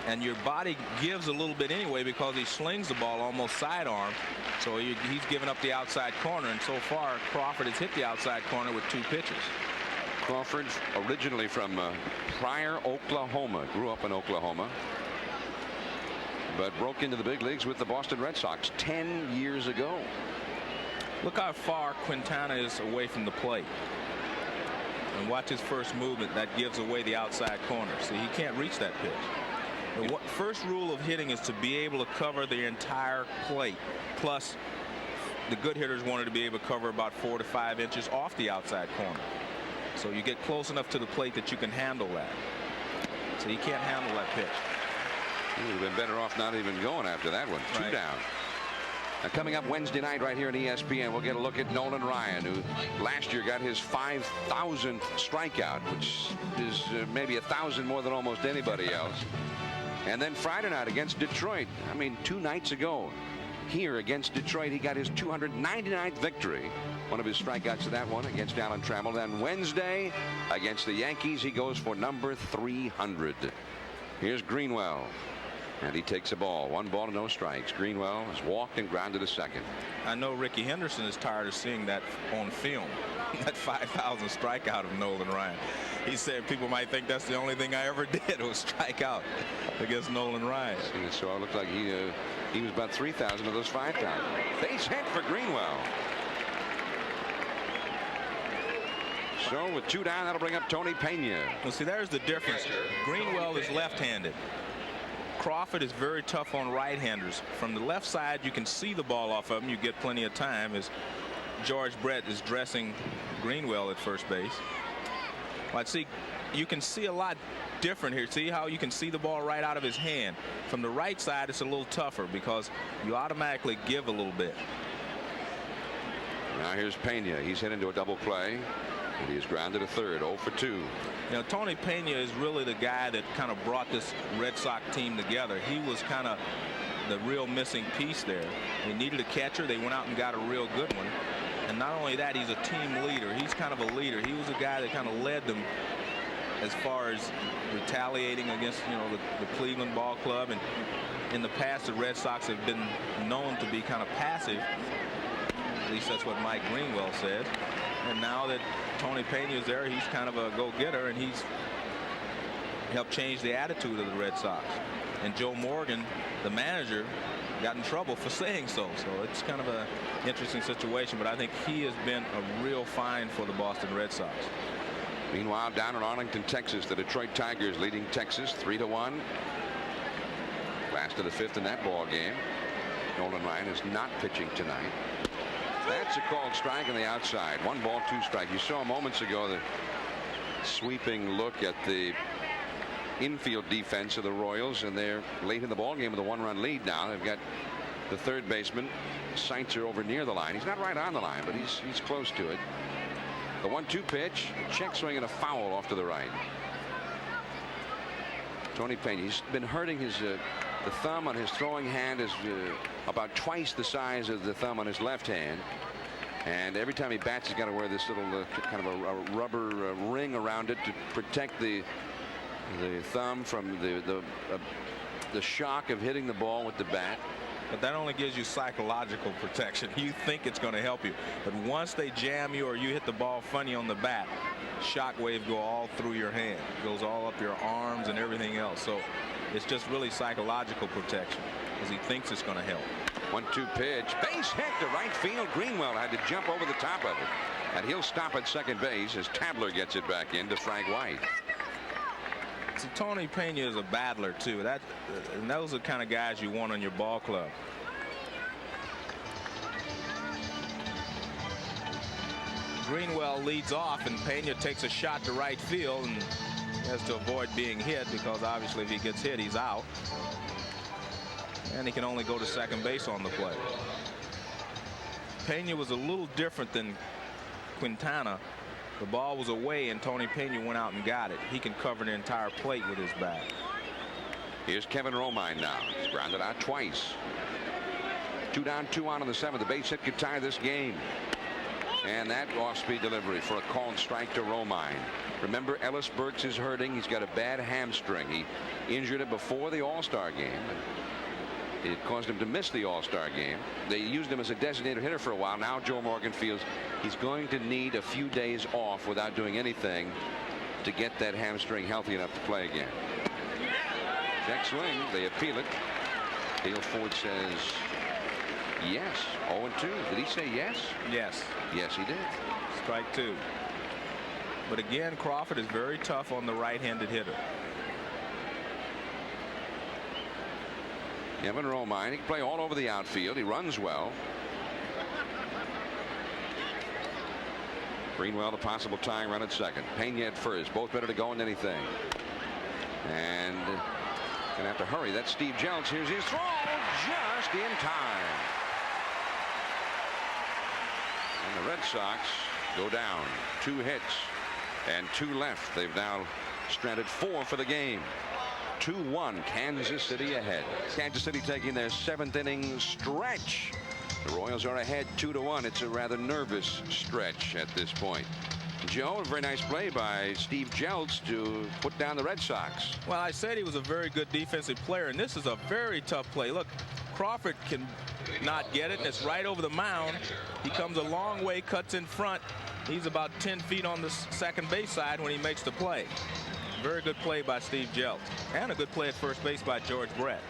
and your body gives a little bit anyway because he slings the ball almost sidearm. So he's given up the outside corner, and so far Crawford has hit the outside corner with 2 pitches.
Crawford, originally from Pryor, Oklahoma, grew up in Oklahoma, but broke into the big leagues with the Boston Red Sox 10 years ago.
Look how far Quintana is away from the plate. And watch his first movement. That gives away the outside corner. See, he can't reach that pitch. The first rule of hitting is to be able to cover the entire plate. Plus, the good hitters wanted to be able to cover about 4 to 5 inches off the outside corner. So you get close enough to the plate that you can handle that. So he can't handle that pitch.
He would have been better off not even going after that one. 2 down. Now, coming up Wednesday night right here on ESPN, we'll get a look at Nolan Ryan, who last year got his 5,000th strikeout, which is maybe 1,000 more than almost anybody else. And then Friday night against Detroit. I mean, 2 nights ago here against Detroit, he got his 299th victory. One of his strikeouts to that one against Alan Trammell. Then Wednesday against the Yankees, he goes for number 300. Here's Greenwell. And he takes the ball. 1 ball and no strikes. Greenwell has walked and grounded to second.
I know Ricky Henderson is tired of seeing that on film. That 5,000 strikeout of Nolan Ryan. He said people might think that's the only thing I ever did was strike out against Nolan Ryan.
So it looked like he was about 3,000 of those 5,000. Base hit for Greenwell. So with 2 down, that'll bring up Tony Pena.
Well, see, there's the difference. Greenwell is left-handed. Crawford is very tough on right-handers. From the left side, you can see the ball off of him. You get plenty of time as George Brett is dressing Greenwell at first base. But see, you can see a lot different here. See how you can see the ball right out of his hand. From the right side, it's a little tougher because you automatically give a little bit.
Now here's Pena. He's hit into a double play. And he is grounded to third. 0 for 2.
You know, Tony Pena is really the guy that kind of brought this Red Sox team together. He was kind of the real missing piece there. They needed a catcher. They went out and got a real good one. And not only that, he's a team leader. He's kind of a leader. He was a guy that kind of led them as far as retaliating against, you know, the Cleveland Ball Club. And in the past, the Red Sox have been known to be kind of passive. At least that's what Mike Greenwell said. And now that Tony Pena is there, he's kind of a go-getter, and he's helped change the attitude of the Red Sox. And Joe Morgan, the manager, got in trouble for saying so. So it's kind of an interesting situation, but I think he has been a real find for the Boston Red Sox.
Meanwhile, down in Arlington, Texas, the Detroit Tigers leading Texas 3-1. Last of the 5th in that ball game. Nolan Ryan is not pitching tonight. That's a called strike on the outside. 1 ball, 2 strikes. You saw moments ago the sweeping look at the infield defense of the Royals, and they're late in the ball game with a 1-run lead now. They've got the third baseman Seitzer over near the line. He's not right on the line, but he's close to it. The 1-2 pitch, check swing and a foul off to the right. Tony Pena, he's been hurting his the thumb on his throwing hand is about twice the size of the thumb on his left hand, and every time he bats he's got to wear this little kind of a rubber ring around it to protect the thumb from the shock of hitting the ball with the bat.
But that only gives you psychological protection. You think it's going to help you, but once they jam you or you hit the ball funny on the bat, shock wave go all through your hand. It goes all up your arms and everything else. So it's just really psychological protection because he thinks it's going to help.
1-2 pitch, base hit to right field. Greenwell had to jump over the top of it, and he'll stop at second base as Tabler gets it back into Frank White.
So Tony Pena is a battler too. And those are the kind of guys you want on your ball club. Greenwell leads off, and Pena takes a shot to right field and has to avoid being hit because obviously if he gets hit, he's out. And he can only go to second base on the play. Pena was a little different than Quintana. The ball was away and Tony Pena went out and got it. He can cover the entire plate with his bat.
Here's Kevin Romine now. He's grounded out twice. 2 down, 2 on in the 7th. The base hit could tie this game. And that off-speed delivery for a called strike to Romine. Remember, Ellis Burks is hurting. He's got a bad hamstring. He injured it before the All-Star game. It caused him to miss the All-Star game. They used him as a designated hitter for a while. Now Joe Morgan feels he's going to need a few days off without doing anything to get that hamstring healthy enough to play again. Check swing. They appeal it. Dale Ford says yes. 0-2. Did he say yes?
Yes.
Yes, he did.
Strike 2. But again, Crawford is very tough on the right-handed hitter.
Kevin Romine, he can play all over the outfield. He runs well. Greenwell, the possible tying run at second. Pena at first. Both better to go in anything. And gonna have to hurry. That's Steve Jeltz. Here's his throw just in time. And the Red Sox go down. 2 hits and 2 left. They've now stranded 4 for the game. 2-1, Kansas City ahead. Kansas City taking their 7th inning stretch. The Royals are ahead 2-1. It's a rather nervous stretch at this point. Joe, a very nice play by Steve Jeltz to put down the Red Sox.
Well, I said he was a very good defensive player, and this is a very tough play. Look, Crawford can not get it, and it's right over the mound. He comes a long way, cuts in front. He's about 10 feet on the second base side when he makes the play. Very good play by Steve Jeltz, and a good play at first base by George Brett.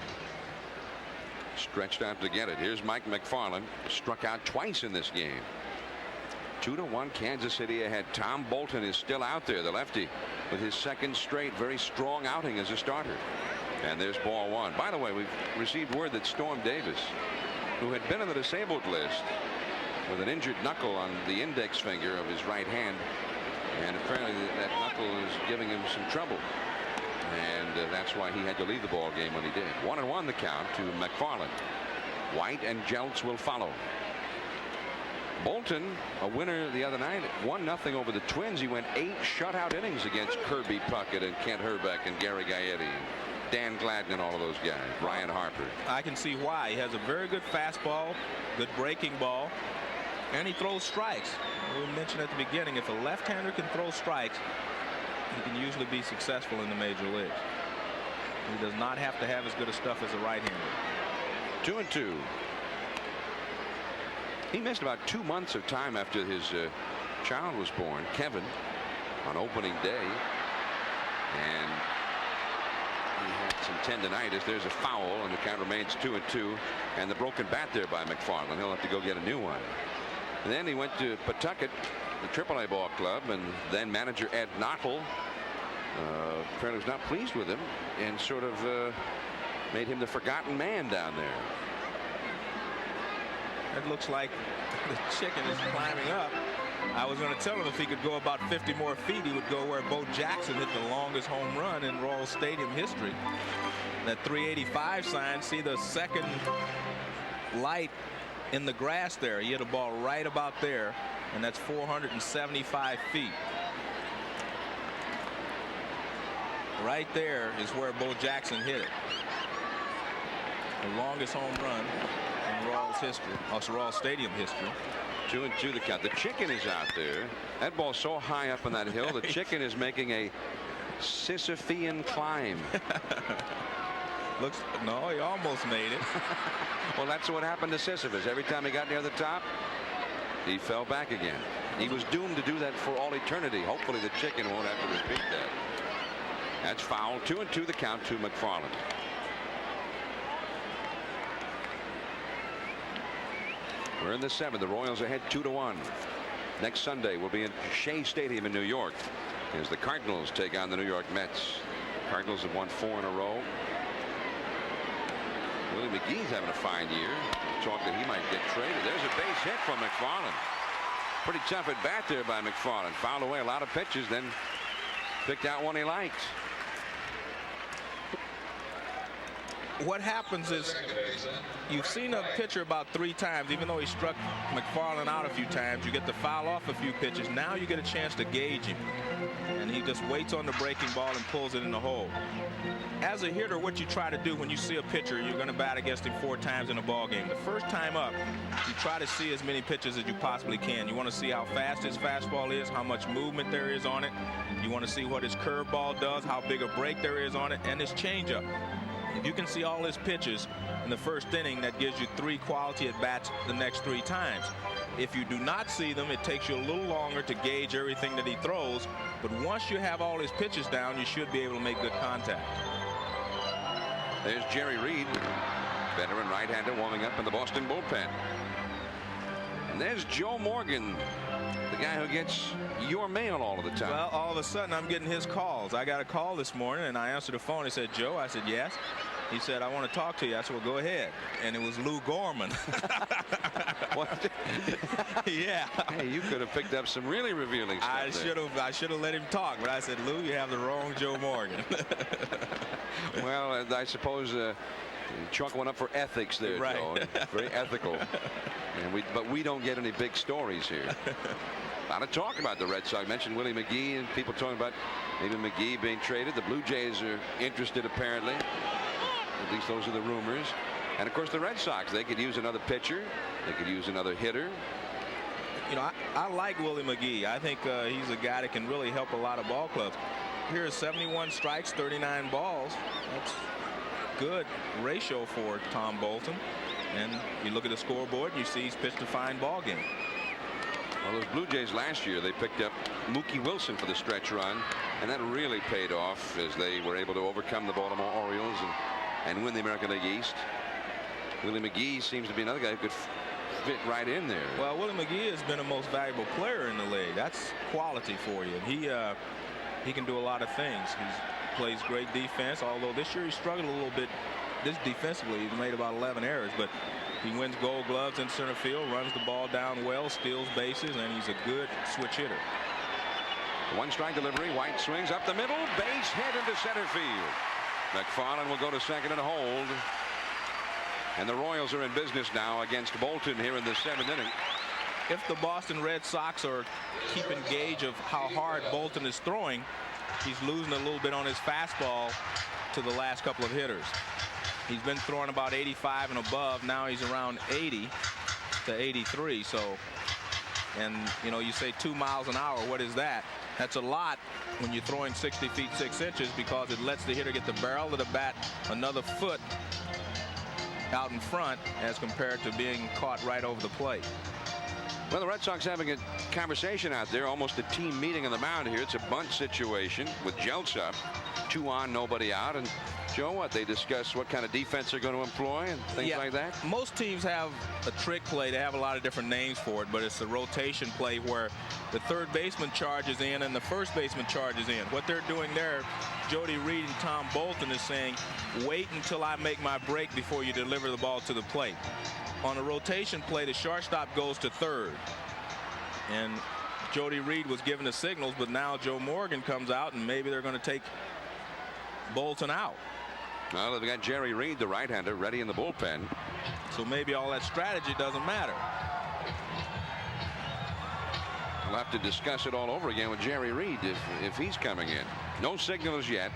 Stretched out to get it. Here's Mike McFarland, struck out twice in this game. 2-1 Kansas City ahead. Tom Bolton is still out there, the lefty, with his second straight very strong outing as a starter. And there's ball one. By the way, we've received word that Storm Davis, who had been on the disabled list with an injured knuckle on the index finger of his right hand, and apparently that knuckle is giving him some trouble, and that's why he had to leave the ball game when he did. 1-1 the count to McFarland. White and Jeltz will follow. Bolton, a winner the other night, 1-0 over the Twins. He went 8 shutout innings against Kirby Puckett and Kent Hrbek and Gary Gaetti, Dan Gladden, and all of those guys. Brian Harper.
I can see why. He has a very good fastball, good breaking ball, and he throws strikes. We mentioned at the beginning, if a left-hander can throw strikes, he can usually be successful in the major leagues. He does not have to have as good a stuff as a right-hander.
2-2. He missed about 2 months of time after his child was born, Kevin, on opening day, and he had some tendinitis. There's a foul, and the count remains 2-2, and the broken bat there by McFarland. He'll have to go get a new one. And then he went to Pawtucket, the AAA ball club, and then manager Ed Knottle apparently was not pleased with him and sort of made him the forgotten man down there.
It looks like the chicken is climbing up. I was going to tell him if he could go about 50 more feet, he would go where Bo Jackson hit the longest home run in Royal Stadium history. That 385 sign, see the second light in the grass there. He hit a ball right about there, and that's 475 feet. Right there is where Bo Jackson hit it. The longest home run in Royals history, also Royal Stadium history.
2-2 the count. The chicken is out there. That ball's so high up on that hill, the chicken is making a Sisyphean climb.
No, he almost made it.
Well, that's what happened to Sisyphus. Every time he got near the top, he fell back again. He was doomed to do that for all eternity. Hopefully the chicken won't have to repeat that. That's foul. 2-2 the count to McFarland. We're in the 7th. The Royals ahead 2-1. Next Sunday will be in Shea Stadium in New York as the Cardinals take on the New York Mets. Cardinals have won 4 in a row. Willie McGee's having a fine year. Talk that he might get traded. There's a base hit from McFarland. Pretty tough at bat there by McFarland. Fouled away a lot of pitches, then picked out one he liked.
What happens is you've seen a pitcher about 3 times, even though he struck McFarland out a few times. You get to foul off a few pitches. Now you get a chance to gauge him, and he just waits on the breaking ball and pulls it in the hole. As a hitter, what you try to do when you see a pitcher, you're going to bat against him 4 times in a ball game. The first time up, you try to see as many pitches as you possibly can. You want to see how fast his fastball is, how much movement there is on it. You want to see what his curveball does, how big a break there is on it, and his changeup. If you can see all his pitches in the first inning, that gives you 3 quality at bats the next 3 times. If you do not see them, it takes you a little longer to gauge everything that he throws. But once you have all his pitches down, you should be able to make good contact.
There's Jerry Reed, veteran right-hander, warming up in the Boston bullpen. And there's Joe Morgan, the guy who gets your mail all of the time.
Well, all of a sudden, I'm getting his calls. I got a call this morning, and I answered the phone. He said, Joe? I said, yes. He said, I want to talk to you. I said, well, go ahead. And it was Lou Gorman.
What?
Yeah.
Hey, you could have picked up some really revealing stuff.
I should have let him talk, but I said, Lou, you have the wrong Joe Morgan.
Well, I suppose chalk one up for ethics there,
right.
Joe. Very ethical. But we don't get any big stories here. A lot of talk about the Red Sox. I mentioned Willie McGee, and people talking about maybe McGee being traded. The Blue Jays are interested, apparently. At least those are the rumors. And of course the Red Sox, they could use another pitcher. They could use another hitter.
You know, I like Willie McGee. I think he's a guy that can really help a lot of ball clubs. Here's 71 strikes, 39 balls. That's good ratio for Tom Bolton. And you look at the scoreboard and you see he's pitched a fine ball game.
Well, those Blue Jays last year, they picked up Mookie Wilson for the stretch run, and that really paid off as they were able to overcome the Baltimore Orioles and win the American League East. Willie McGee seems to be another guy who could fit right in there.
Well, Willie McGee has been the most valuable player in the league. That's quality for you. He can do a lot of things. He plays great defense, although this year he struggled a little bit defensively. He's made about 11 errors, but he wins Gold Gloves in center field, runs the ball down well, steals bases, and he's a good switch hitter.
One strike delivery. White swings up the middle, base hit into center field. McFarland will go to second and hold. And the Royals are in business now against Bolton here in the 7th inning.
If the Boston Red Sox are keeping gauge of how hard Bolton is throwing, he's losing a little bit on his fastball to the last couple of hitters. He's been throwing about 85 and above. Now he's around 80 to 83. So, and you know, you say 2 miles an hour. What is that? That's a lot when you're throwing 60 feet 6 inches, because it lets the hitter get the barrel of the bat another foot out in front as compared to being caught right over the plate.
Well, the Red Sox having a conversation out there, almost a team meeting on the mound here. It's a bunt situation with Jeltz up, 2 on, nobody out. And Joe, what they discuss what kind of defense they're going to employ and things like that.
Most teams have a trick play. They have a lot of different names for it, but it's a rotation play where the third baseman charges in and the first baseman charges in. What they're doing there, Jody Reed and Tom Bolton is saying, wait until I make my break before you deliver the ball to the plate. On a rotation play, the shortstop goes to third. And Jody Reed was given the signals, but now Joe Morgan comes out and maybe they're going to take Bolton out.
Well, they've got Jerry Reed, the right-hander, ready in the bullpen.
So maybe all that strategy doesn't matter.
We'll have to discuss it all over again with Jerry Reed if he's coming in. No signals yet.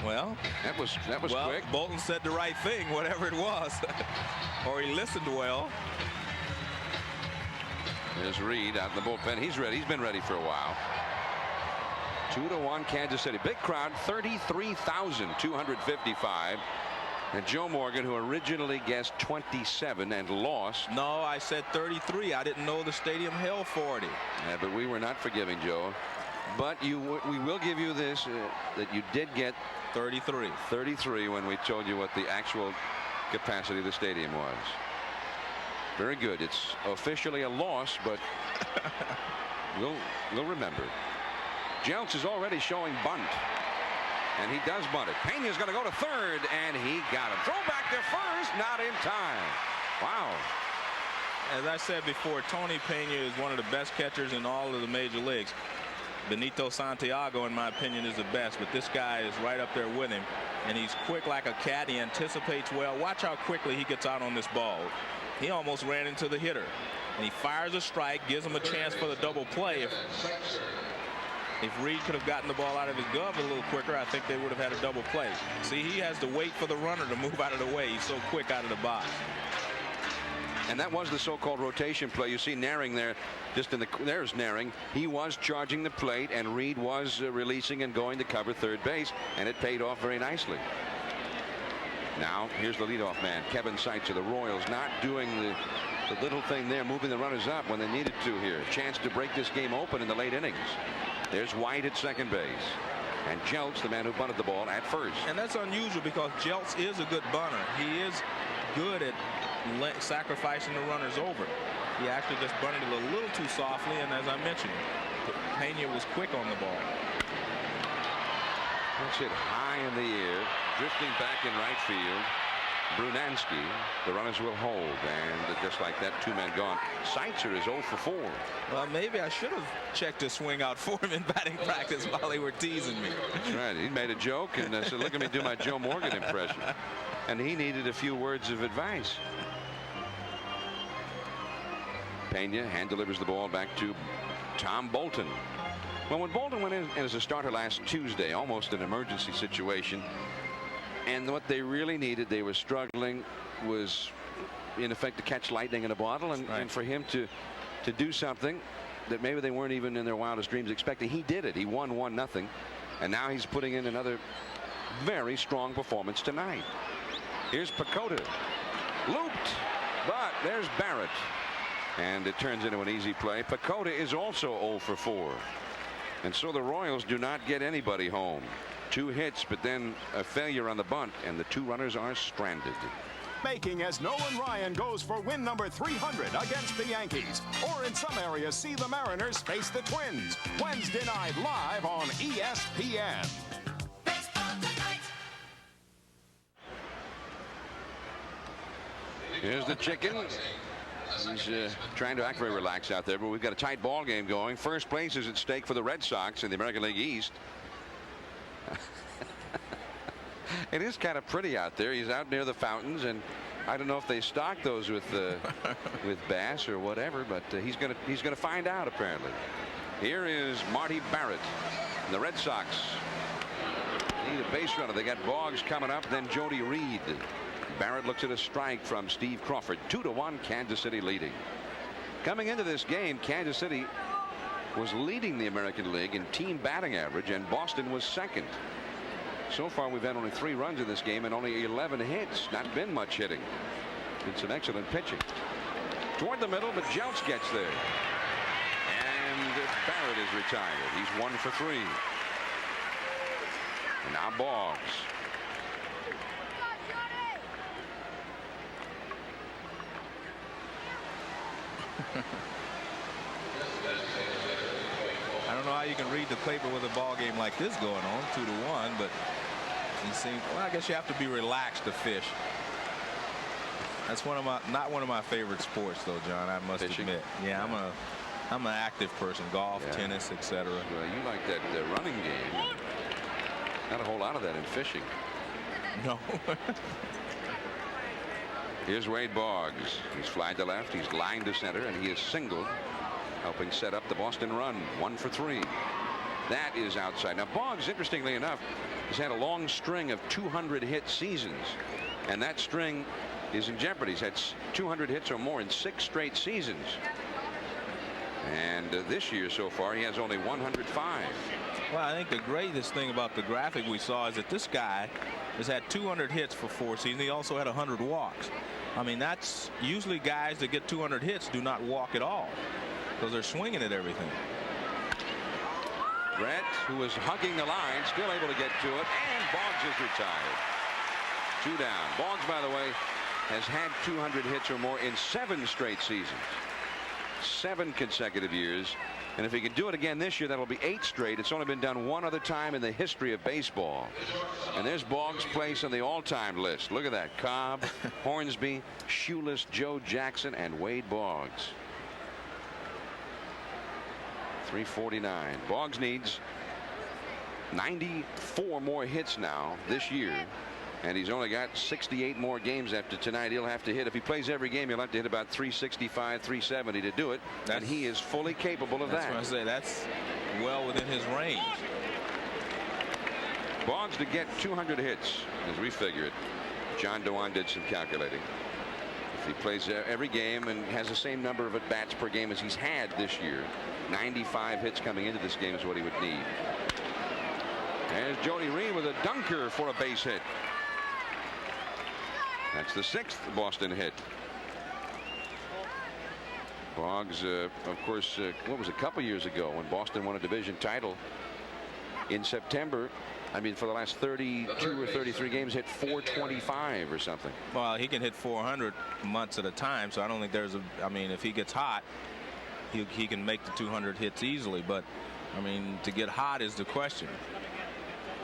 Well,
that was quick.
Bolton said the right thing, whatever it was, or he listened well.
There's Reed out in the bullpen. He's ready. He's been ready for a while. 2-1 Kansas City. Big crowd, 33,255. And Joe Morgan, who originally guessed 27 and lost.
No, I said 33. I didn't know the stadium held 40.
Yeah, but we were not forgiving, Joe. But we will give you this, that you did get
33.
33 when we told you what the actual capacity of the stadium was. Very good. It's officially a loss, but we'll remember. Jeltz is already showing bunt. And he does bunt it. Pena's going to go to third, and he got him. Throw back to first, not in time. Wow.
As I said before, Tony Pena is one of the best catchers in all of the major leagues. Benito Santiago, in my opinion, is the best, but this guy is right up there with him, and he's quick like a cat. He anticipates well. Watch how quickly he gets out on this ball. He almost ran into the hitter, and he fires a strike, gives him a chance for the double play. If Reed could have gotten the ball out of his glove a little quicker, I think they would have had a double play. See, he has to wait for the runner to move out of the way. He's so quick out of the box.
And that was the so-called rotation play. You see Naring there, there's Naring. He was charging the plate, and Reed was releasing and going to cover third base, and it paid off very nicely. Now, here's the leadoff man, Kevin Seitzer. The Royals not doing the little thing there, moving the runners up when they needed to here. Chance to break this game open in the late innings. There's White at second base. And Jeltz, the man who bunted the ball, at first.
And that's unusual because Jeltz is a good bunter. He is good at sacrificing the runners over. He actually just bunted it a little too softly, and as I mentioned, Pena was quick on the ball.
That's hit high in the air, drifting back in right field. Brunansky, the runners will hold, and just like that, 2 men gone. Seitzer is 0 for 4.
Well, maybe I should have checked his swing out for him in batting practice while they were teasing me.
That's right. He made a joke and said, look at me do my Joe Morgan impression. And he needed a few words of advice. Pena hand delivers the ball back to Tom Bolton. Well, when Bolton went in as a starter last Tuesday, almost an emergency situation, and what they really needed, they were struggling, was in effect, to catch lightning in a bottle, and for him to do something that maybe they weren't even in their wildest dreams expecting. He did it. He won 1-0, and now he's putting in another very strong performance tonight. Here's Pacoda, looped, but there's Barrett, and it turns into an easy play. Pacoda is also 0 for 4, and so the Royals do not get anybody home. 2 hits, but then a failure on the bunt, and the 2 runners are stranded.
Making as Nolan Ryan goes for win number 300 against the Yankees. Or in some areas, see the Mariners face the Twins. Wednesday night live on ESPN.
Here's the chicken. He's trying to act very relaxed out there, but we've got a tight ball game going. First place is at stake for the Red Sox in the American League East. It is kind of pretty out there. He's out near the fountains, and I don't know if they stock those with bass or whatever, but he's gonna find out apparently. Here is Marty Barrett. And the Red Sox need a base runner. They got Boggs coming up, then Jody Reed. Barrett looks at a strike from Steve Crawford. 2-1, Kansas City leading. Coming into this game, Kansas City was leading the American League in team batting average, and Boston was second. So far, we've had only 3 runs in this game and only 11 hits. Not been much hitting. It's an excellent pitching. Toward the middle, but Jeltz gets there. And Barrett is retired. He's 1 for 3. And now Boggs.
I don't know how you can read the paper with a ball game like this going on, 2-1, but you seem, well, I guess you have to be relaxed to fish. That's not one of my favorite sports, though, John. I must admit. Yeah, I'm an active person. Golf, tennis, etc.
Well, you like that running game. Not a whole lot of that in fishing.
No.
Here's Wade Boggs. He's flied to left. He's lined to center, and he is singled, helping set up the Boston run. 1 for 3. That is outside. Now Boggs, interestingly enough, has had a long string of 200 hit seasons, and that string is in jeopardy. He's had 200 hits or more in 6 straight seasons, and this year so far he has only 105.
Well, I think the greatest thing about the graphic we saw is that this guy has had 200 hits for 4 seasons. He also had 100 walks. I mean, that's usually guys that get 200 hits do not walk at all because they're swinging at everything.
Brett, who was hugging the line, still able to get to it, and Boggs is retired. 2 down. Boggs, by the way, has had 200 hits or more in 7 straight seasons. 7 consecutive years. And if he can do it again this year, that'll be 8 straight. It's only been done 1 other time in the history of baseball. And there's Boggs' place on the all-time list. Look at that. Cobb, Hornsby, Shoeless, Joe Jackson, and Wade Boggs. 349. Boggs needs 94 more hits now this year, and he's only got 68 more games after tonight. He'll have to hit, if he plays every game, he'll have to hit about 365, 370 to do it, and he is fully capable of that.
That's what I say. That's well within his range.
Boggs to get 200 hits, as we figure it. John Dewan did some calculating. If he plays every game and has the same number of at-bats per game as he's had this year, 95 hits coming into this game is what he would need. There's Jody Reed with a dunker for a base hit. That's the 6th Boston hit. Boggs, of course, what was it, a couple years ago when Boston won a division title in September. I mean, for the last 32 or 33 games, hit 425 or something.
Well, he can hit 400 months at a time, so I don't think there's a, I mean, if he gets hot, he can make the 200 hits easily, but I mean, to get hot is the question.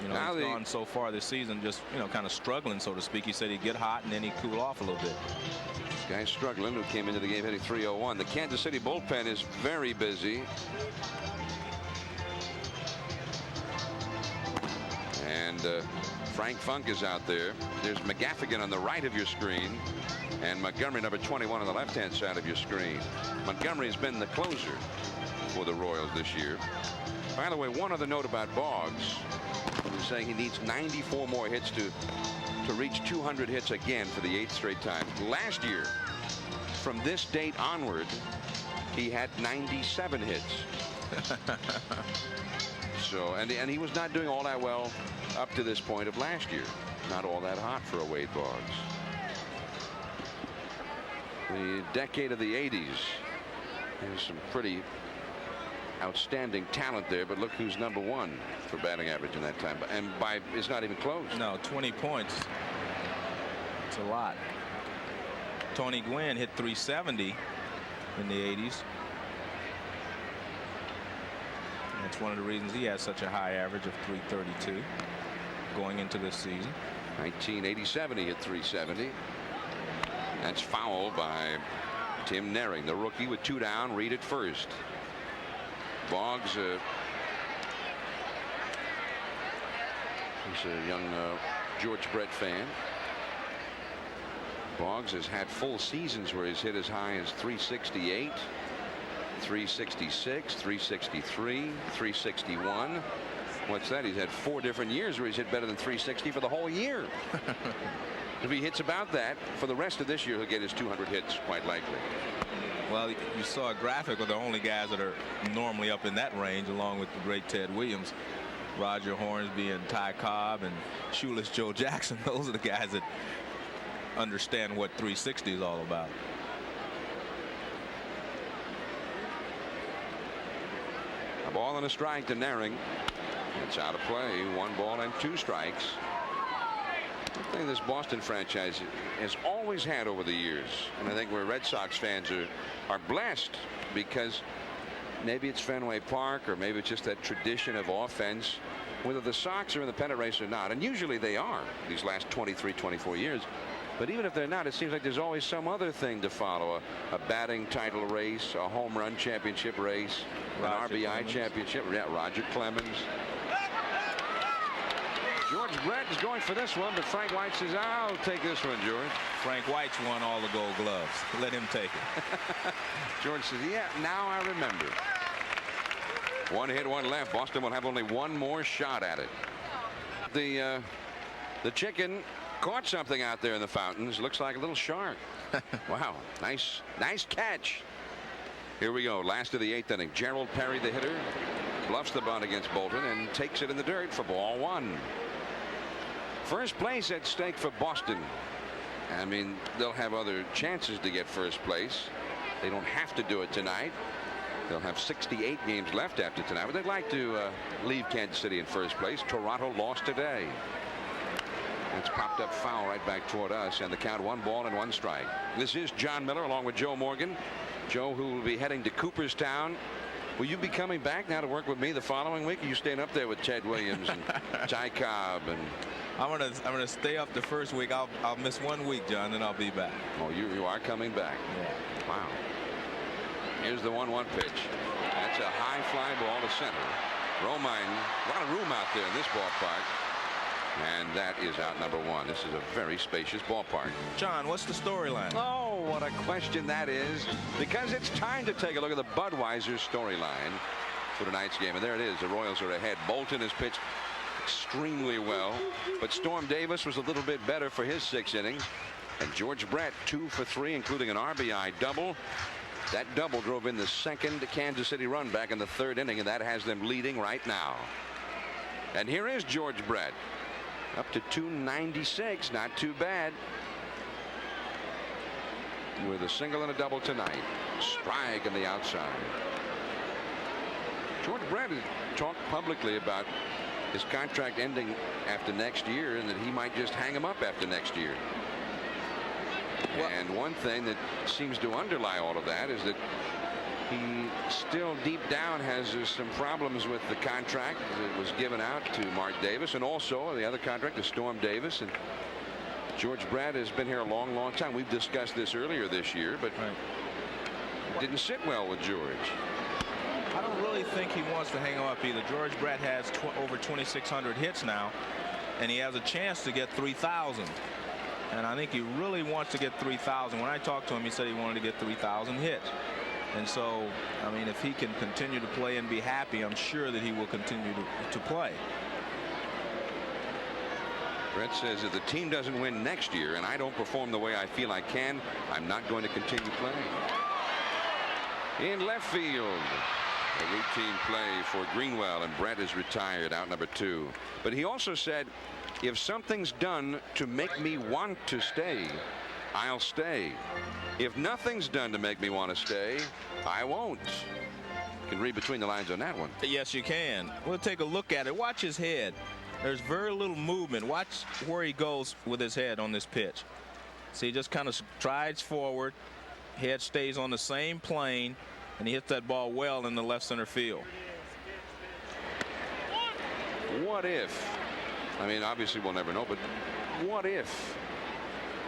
You know, he's gone so far this season, just, you know, kind of struggling, so to speak. He said he'd get hot and then he'd cool off a little bit.
This guy's struggling, who came into the game hitting 301. The Kansas City bullpen is very busy. And Frank Funk is out there. There's McGaffigan on the right of your screen, and Montgomery, number 21, on the left-hand side of your screen. Montgomery has been the closer for the Royals this year. By the way, one other note about Boggs. He's saying he needs 94 more hits to reach 200 hits again for the 8th straight time. Last year, from this date onward, he had 97 hits. So, and he was not doing all that well up to this point of last year. Not all that hot for a Wade Boggs. The decade of the 80s. There's some pretty outstanding talent there, but look who's #1 for batting average in that time, and it's not even close.
No, 20 points. It's a lot. Tony Gwynn hit 370 in the 80s. That's one of the reasons he has such a high average of 332 going into this season.
1987 he hit 370. That's foul by Tim Nehring, the rookie, with 2 down. Reed at first. Boggs, he's a young George Brett fan. Boggs has had full seasons where he's hit as high as 368, 366, 363, 361. What's that? He's had 4 different years where he's hit better than 360 for the whole year. If he hits about that for the rest of this year, he'll get his 200 hits quite likely.
Well, you saw a graphic of the only guys that are normally up in that range, along with the great Ted Williams, Roger Hornsby and Ty Cobb and shoeless Joe Jackson. Those are the guys that understand what 360 is all about.
A ball and a strike to Nehring. It's out of play. 1 ball and 2 strikes. One thing this Boston franchise has always had over the years, and I think we're Red Sox fans are blessed, because maybe it's Fenway Park or maybe it's just that tradition of offense, whether the Sox are in the pennant race or not, and usually they are these last 23, 24 years. But even if they're not, it seems like there's always some other thing to follow, a batting title race, a home run championship race, an RBI championship. Yeah, Roger Clemens. George Brett is going for this one, but Frank White says, I'll take this one, George.
Frank White's won all the Gold Gloves. Let him take it.
George says, yeah, now I remember. 1 hit, 1 left. Boston will have only 1 more shot at it. The chicken caught something out there in the fountains. Looks like a little shark. Wow, nice catch. Here we go. Last of the 8th inning. Gerald Perry, the hitter, bluffs the bunt against Bolton and takes it in the dirt for ball 1. First place at stake for Boston. I mean, they'll have other chances to get first place. They don't have to do it tonight. They'll have 68 games left after tonight, but they'd like to leave Kansas City in first place. Toronto lost today. It's popped up foul right back toward us, and the count 1 ball and 1 strike. This is John Miller along with Joe Morgan. Joe, who will be heading to Cooperstown. Will you be coming back now to work with me the following week? Or are you staying up there with Ted Williams and Ty Cobb? And
I'm gonna stay up the first week. I'll miss 1 week, John, then I'll be back.
Oh, you are coming back.
Yeah.
Wow. Here's the 1-1 pitch. That's a high fly ball to center. Romine, a lot of room out there in this ballpark. And that is out #1. This is a very spacious ballpark.
John, what's the storyline?
Oh, what a question that is. Because it's time to take a look at the Budweiser storyline for tonight's game. And there it is. The Royals are ahead. Bolton has pitched extremely well, but Storm Davis was a little bit better for his 6 innings. And George Brett 2 for 3, including an RBI double. That double drove in the 2nd Kansas City run back in the 3rd inning, and that has them leading right now. And here is George Brett. Up to 296, not too bad. With a single and a double tonight. Strike on the outside. George Brett has talked publicly about his contract ending after next year, and that he might just hang him up after next year. Well, and one thing that seems to underlie all of that is that he still deep down has some problems with the contract that was given out to Mark Davis, and also the other contract to Storm Davis. And George Brett has been here a long time. We've discussed this earlier this year, but it didn't sit well with George.
I don't really think he wants to hang him up either. George Brett has over 2,600 hits now, and he has a chance to get 3,000. And I think he really wants to get 3,000. When I talked to him, he said he wanted to get 3,000 hits. And so, I mean, if he can continue to play and be happy, I'm sure that he will continue to play.
Brett says if the team doesn't win next year and I don't perform the way I feel I can, I'm not going to continue playing. In left field, a routine play for Greenwell, and Brett is retired, out number 2. But he also said, if something's done to make me want to stay, I'll stay. If nothing's done to make me want to stay, I won't. You can read between the lines on that one.
Yes, you can. We'll take a look at it. Watch his head. There's very little movement. Watch where he goes with his head on this pitch. See, he just kind of strides forward. Head stays on the same plane, and he hits that ball well in the left center field.
What if, I mean, obviously we'll never know, but what if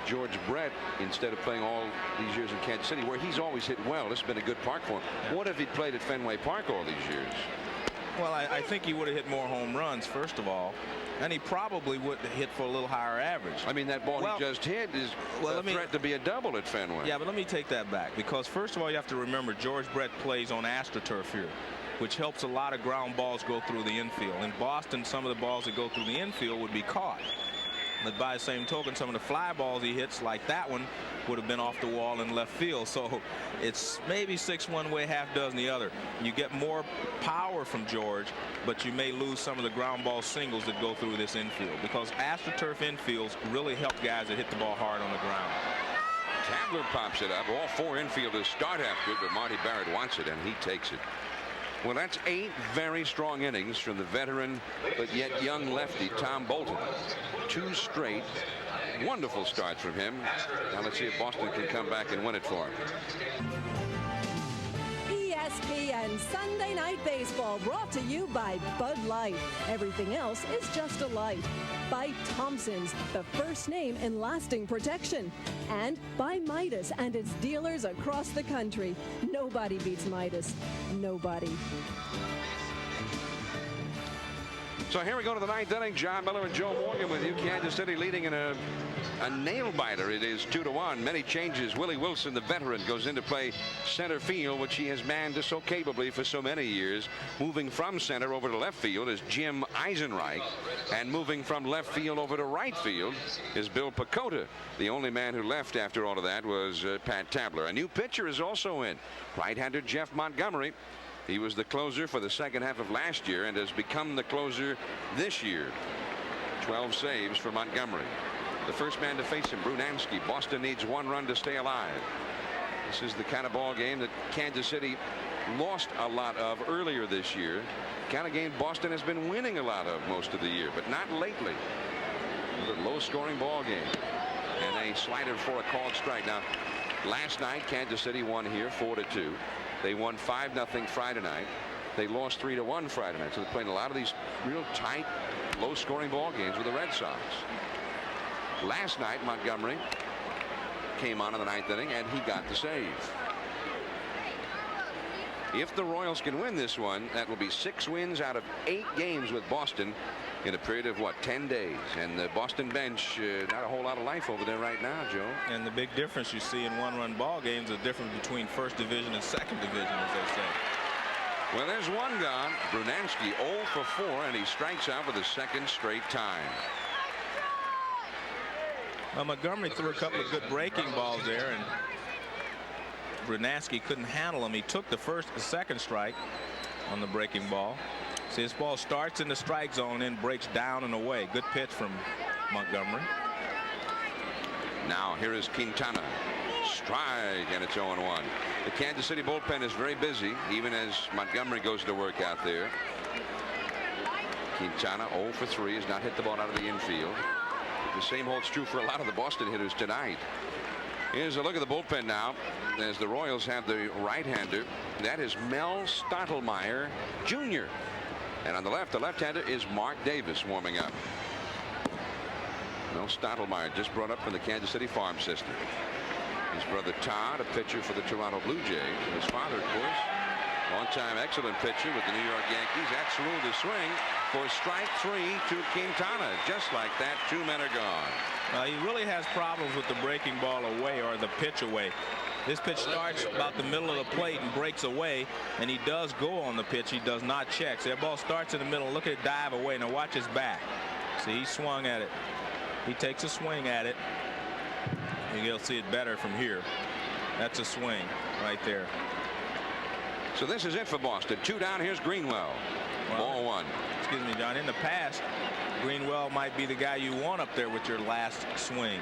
George Brett, instead of playing all these years in Kansas City, where he's always hit well, this has been a good park for him, what if he'd played at Fenway Park all these years?
Well, I think he would have hit more home runs, first of all, and he probably would have hit for a little higher average.
I mean, that ball he just hit is a threat to be a double at Fenway.
Yeah, but let me take that back, because first of all, you have to remember George Brett plays on AstroTurf here, which helps a lot of ground balls go through the infield. In Boston, some of the balls that go through the infield would be caught. But by the same token, some of the fly balls he hits, like that one, would have been off the wall in left field. So it's maybe 6 one way, half dozen the other. You get more power from George, but you may lose some of the ground ball singles that go through this infield, because AstroTurf infields really help guys that hit the ball hard on the ground.
Tabler pops it up. All 4 infielders start after it, but Marty Barrett wants it, and he takes it. Well, that's 8 very strong innings from the veteran but yet young lefty Tom Bolton. 2 straight wonderful starts from him. Now let's see if Boston can come back and win it for him.
ESPN Sunday Night Baseball, brought to you by Bud Light. Everything else is just a light. By Thompson's, the first name in lasting protection. And by Midas and its dealers across the country. Nobody beats Midas. Nobody.
So here we go to the 9th inning. John Miller and Joe Morgan with you. Kansas City leading in a nail-biter. It is 2-1. Many changes. Willie Wilson, the veteran, goes into play center field, which he has manned so capably for so many years. Moving from center over to left field is Jim Eisenreich. And moving from left field over to right field is Bill Pecota. The only man who left after all of that was Pat Tabler. A new pitcher is also in. Right-hander Jeff Montgomery. He was the closer for the second half of last year and has become the closer this year. 12 saves for Montgomery. The first man to face him, Brunansky. Boston needs 1 run to stay alive. This is the kind of ball game that Kansas City lost a lot of earlier this year. The kind of game Boston has been winning a lot of most of the year, but not lately. A low-scoring ball game. And a slider for a called strike. Now, last night, Kansas City won here 4-2. They won 5-0 Friday night. They lost 3-1 Friday night. So they're playing a lot of these real tight, low-scoring ball games with the Red Sox. Last night, Montgomery came on in the 9th inning, and he got the save. If the Royals can win this one, that will be 6 wins out of 8 games with Boston in a period of, 10 days. And the Boston bench, not a whole lot of life over there right now, Joe.
And the big difference you see in 1-run ball games is the difference between first division and second division, as they say.
Well, there's 1 gone. Brunansky 0 for 4, and he strikes out for the 2nd straight time.
Well, Montgomery threw a couple of good breaking balls there, and Brunansky couldn't handle him. He took the second strike on the breaking ball. See, this ball starts in the strike zone and breaks down and away. Good pitch from Montgomery.
Now here is Quintana. Strike, and it's 0-1. The Kansas City bullpen is very busy, even as Montgomery goes to work out there. Quintana 0 for 3, has not hit the ball out of the infield. The same holds true for a lot of the Boston hitters tonight. Here's a look at the bullpen now as the Royals have the right-hander. That is Mel Stottlemyre Jr. And on the left-hander is Mark Davis warming up. Mel Stottlemyre just brought up from the Kansas City farm system. His brother Todd, a pitcher for the Toronto Blue Jays. His father, of course, long-time excellent pitcher with the New York Yankees. That's ruled to swing for strike 3 to Quintana. Just like that, 2 men are gone.
He really has problems with the breaking ball away, or the pitch away. This pitch starts about the middle of the plate and breaks away, and he does go on the pitch. He does not check. So that ball starts in the middle. Look at it dive away. Now watch his back. See, he swung at it He takes a swing at it. You'll see it better from here. That's a swing right there.
So this is it for Boston. 2 down. Here's Greenwell. Ball 1.
Excuse me, John. In the past, Greenwell might be the guy you want up there with your last swing.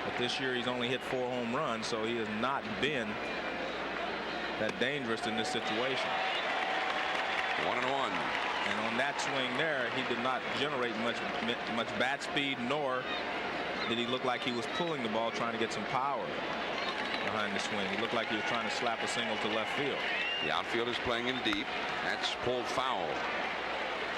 But this year he's only hit 4 home runs, so he has not been that dangerous in this situation.
1-1.
And on that swing there, he did not generate much bat speed, nor did he look like he was pulling the ball trying to get some power behind the swing. He looked like he was trying to slap a single to left field.
The outfield is playing in deep. That's pulled foul.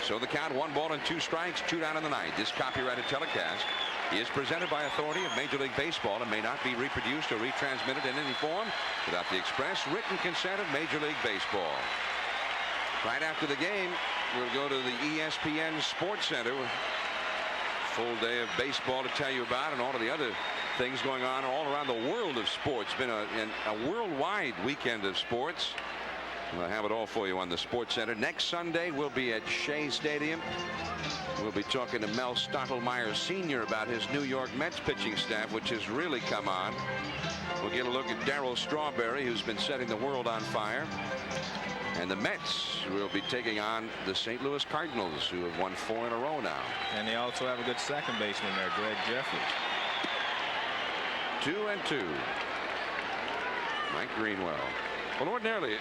So the count, 1 ball and 2 strikes, 2 down in the ninth. This copyrighted telecast is presented by authority of Major League Baseball and may not be reproduced or retransmitted in any form without the express written consent of Major League Baseball. Right after the game, we'll go to the ESPN Sports Center. Full day of baseball to tell you about, and all of the other things going on all around the world of sports. Been a worldwide weekend of sports. We'll have it all for you on the Sports Center. Next Sunday, we'll be at Shea Stadium. We'll be talking to Mel Stottlemyre Sr. about his New York Mets pitching staff, which has really come on. We'll get a look at Darryl Strawberry, who's been setting the world on fire. And the Mets will be taking on the St. Louis Cardinals, who have won 4 in a row now.
And they also have a good second baseman there, Greg Jeffrey.
2-2. Mike Greenwell. Well, ordinarily,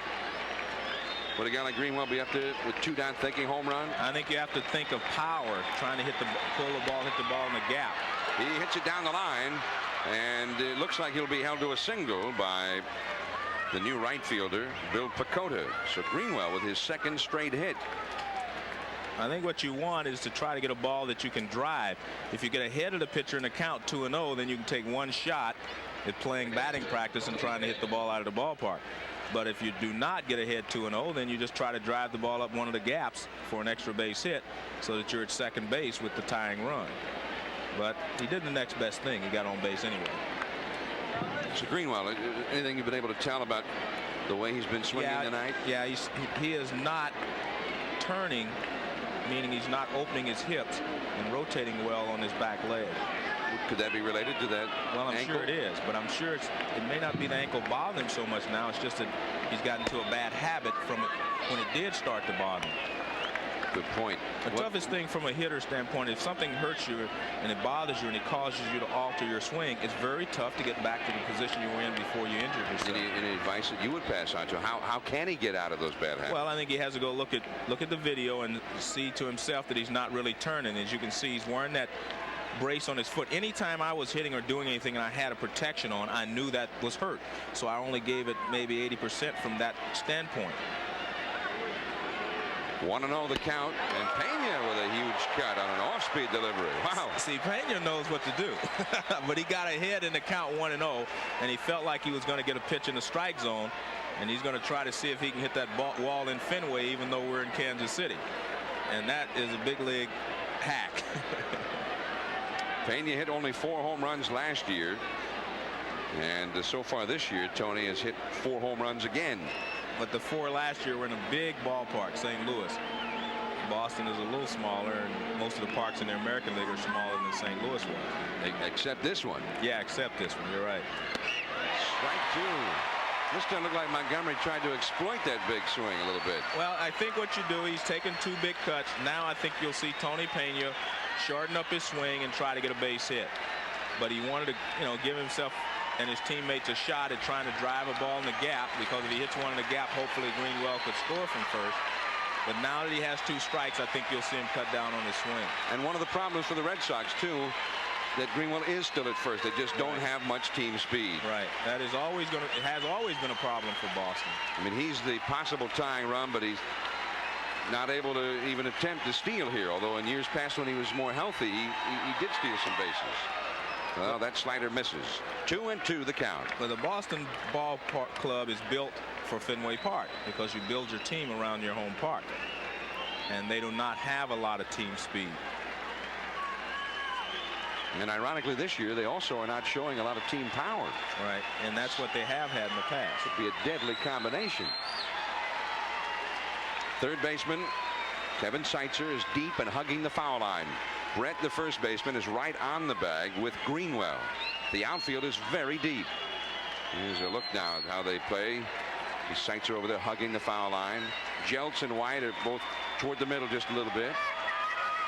would a guy like Greenwell be up there with 2 down thinking home run?
I think you have to think of power, trying to pull the ball, hit the ball in the gap.
He hits it down the line, and it looks like he'll be held to a single by the new right fielder, Bill Pecota. So Greenwell with his 2nd straight hit.
I think what you want is to try to get a ball that you can drive. If you get ahead of the pitcher in the count 2-0, then you can take 1 shot at playing batting practice and trying to hit the ball out of the ballpark. But if you do not get ahead 2-0, then you just try to drive the ball up one of the gaps for an extra base hit so that you're at second base with the tying run. But he did the next best thing. He got on base anyway.
So Greenwell, anything you've been able to tell about the way he's been swinging tonight?
Yeah, he is not turning, meaning he's not opening his hips and rotating well on his back leg.
Could that be related to that?
Well, I'm
ankle?
sure it is, but I'm sure it may not be the ankle bothering him so much now. It's just that he's gotten into a bad habit from it when it did start to bother him.
Good point.
The toughest thing from a hitter standpoint, if something hurts you and it bothers you and it causes you to alter your swing, it's very tough to get back to the position you were in before you injured yourself.
Any advice that you would pass on to? How can he get out of those bad habits?
Well, I think he has to go look at the video and see to himself that he's not really turning. As you can see, he's wearing that brace on his foot. Anytime I was hitting or doing anything and I had a protection on, I knew that was hurt. So I only gave it maybe 80% from that standpoint.
1-0 the count, and Pena with a huge cut on an off-speed delivery. Wow.
See, Pena knows what to do. But he got ahead in the count 1-0, and he felt like he was going to get a pitch in the strike zone, and he's going to try to see if he can hit that wall in Fenway, even though we're in Kansas City. And that is a big league hack.
Pena hit only 4 home runs last year, and so far this year, Tony has hit 4 home runs again.
But the 4 last year were in a big ballpark, St. Louis. Boston is a little smaller, and most of the parks in the American League are smaller than St. Louis was.
Except this one.
Yeah, except this one. You're right.
Strike 2. This doesn't look like Montgomery tried to exploit that big swing a little bit.
Well, I think what you do, he's taken 2 big cuts. Now I think you'll see Tony Pena shorten up his swing and try to get a base hit. But he wanted to, give himself and his teammates a shot at trying to drive a ball in the gap, because if he hits one in the gap, hopefully Greenwell could score from first. But now that he has 2 strikes, I think you'll see him cut down on his swing.
And one of the problems for the Red Sox, too, that Greenwell is still at first. They just don't have much team speed.
Right. That is always going to, it has always been a problem for Boston.
I mean, he's the possible tying run, but he's not able to even attempt to steal here. Although in years past, when he was more healthy, he did steal some bases. Well, that slider misses. 2-2 the count.
But the Boston Ballpark Club is built for Fenway Park, because you build your team around your home park. And they do not have a lot of team speed.
And ironically, this year, they also are not showing a lot of team power.
Right. And that's what they have had in the past.
It'd be a deadly combination. Third baseman Kevin Seitzer is deep and hugging the foul line. Brett, the first baseman, is right on the bag with Greenwell. The outfield is very deep. Here's a look now at how they play. The sights are over there hugging the foul line. Jeltz and White are both toward the middle just a little bit.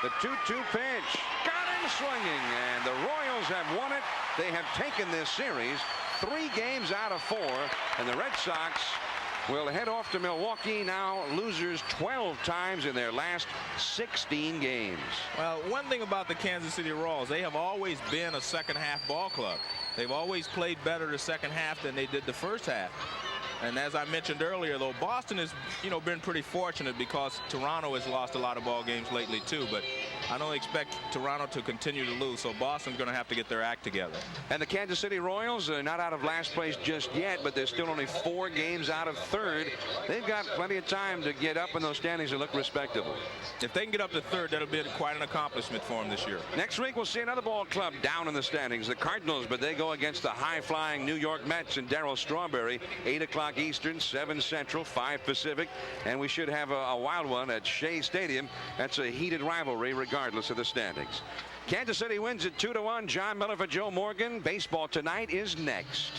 The 2-2 pitch. Got him swinging, and the Royals have won it. They have taken this series 3 games out of 4, and the Red Sox will head off to Milwaukee, now losers 12 times in their last 16 games.
Well, one thing about the Kansas City Royals, they have always been a second half ball club. They've always played better the second half than they did the first half. And as I mentioned earlier, though, Boston has, been pretty fortunate because Toronto has lost a lot of ball games lately too. But I don't expect Toronto to continue to lose, so Boston's going to have to get their act together.
And the Kansas City Royals are not out of last place just yet, but they're still only 4 games out of third. They've got plenty of time to get up in those standings and look respectable.
If they can get up to third, that'll be quite an accomplishment for them this year.
Next week, we'll see another ball club down in the standings, the Cardinals, but they go against the high-flying New York Mets and Darryl Strawberry, 8 o'clock Eastern, 7 Central, 5 Pacific, and we should have a wild one at Shea Stadium. That's a heated rivalry regardless of the standings. Kansas City wins it 2-1. John Miller for Joe Morgan. Baseball tonight is next.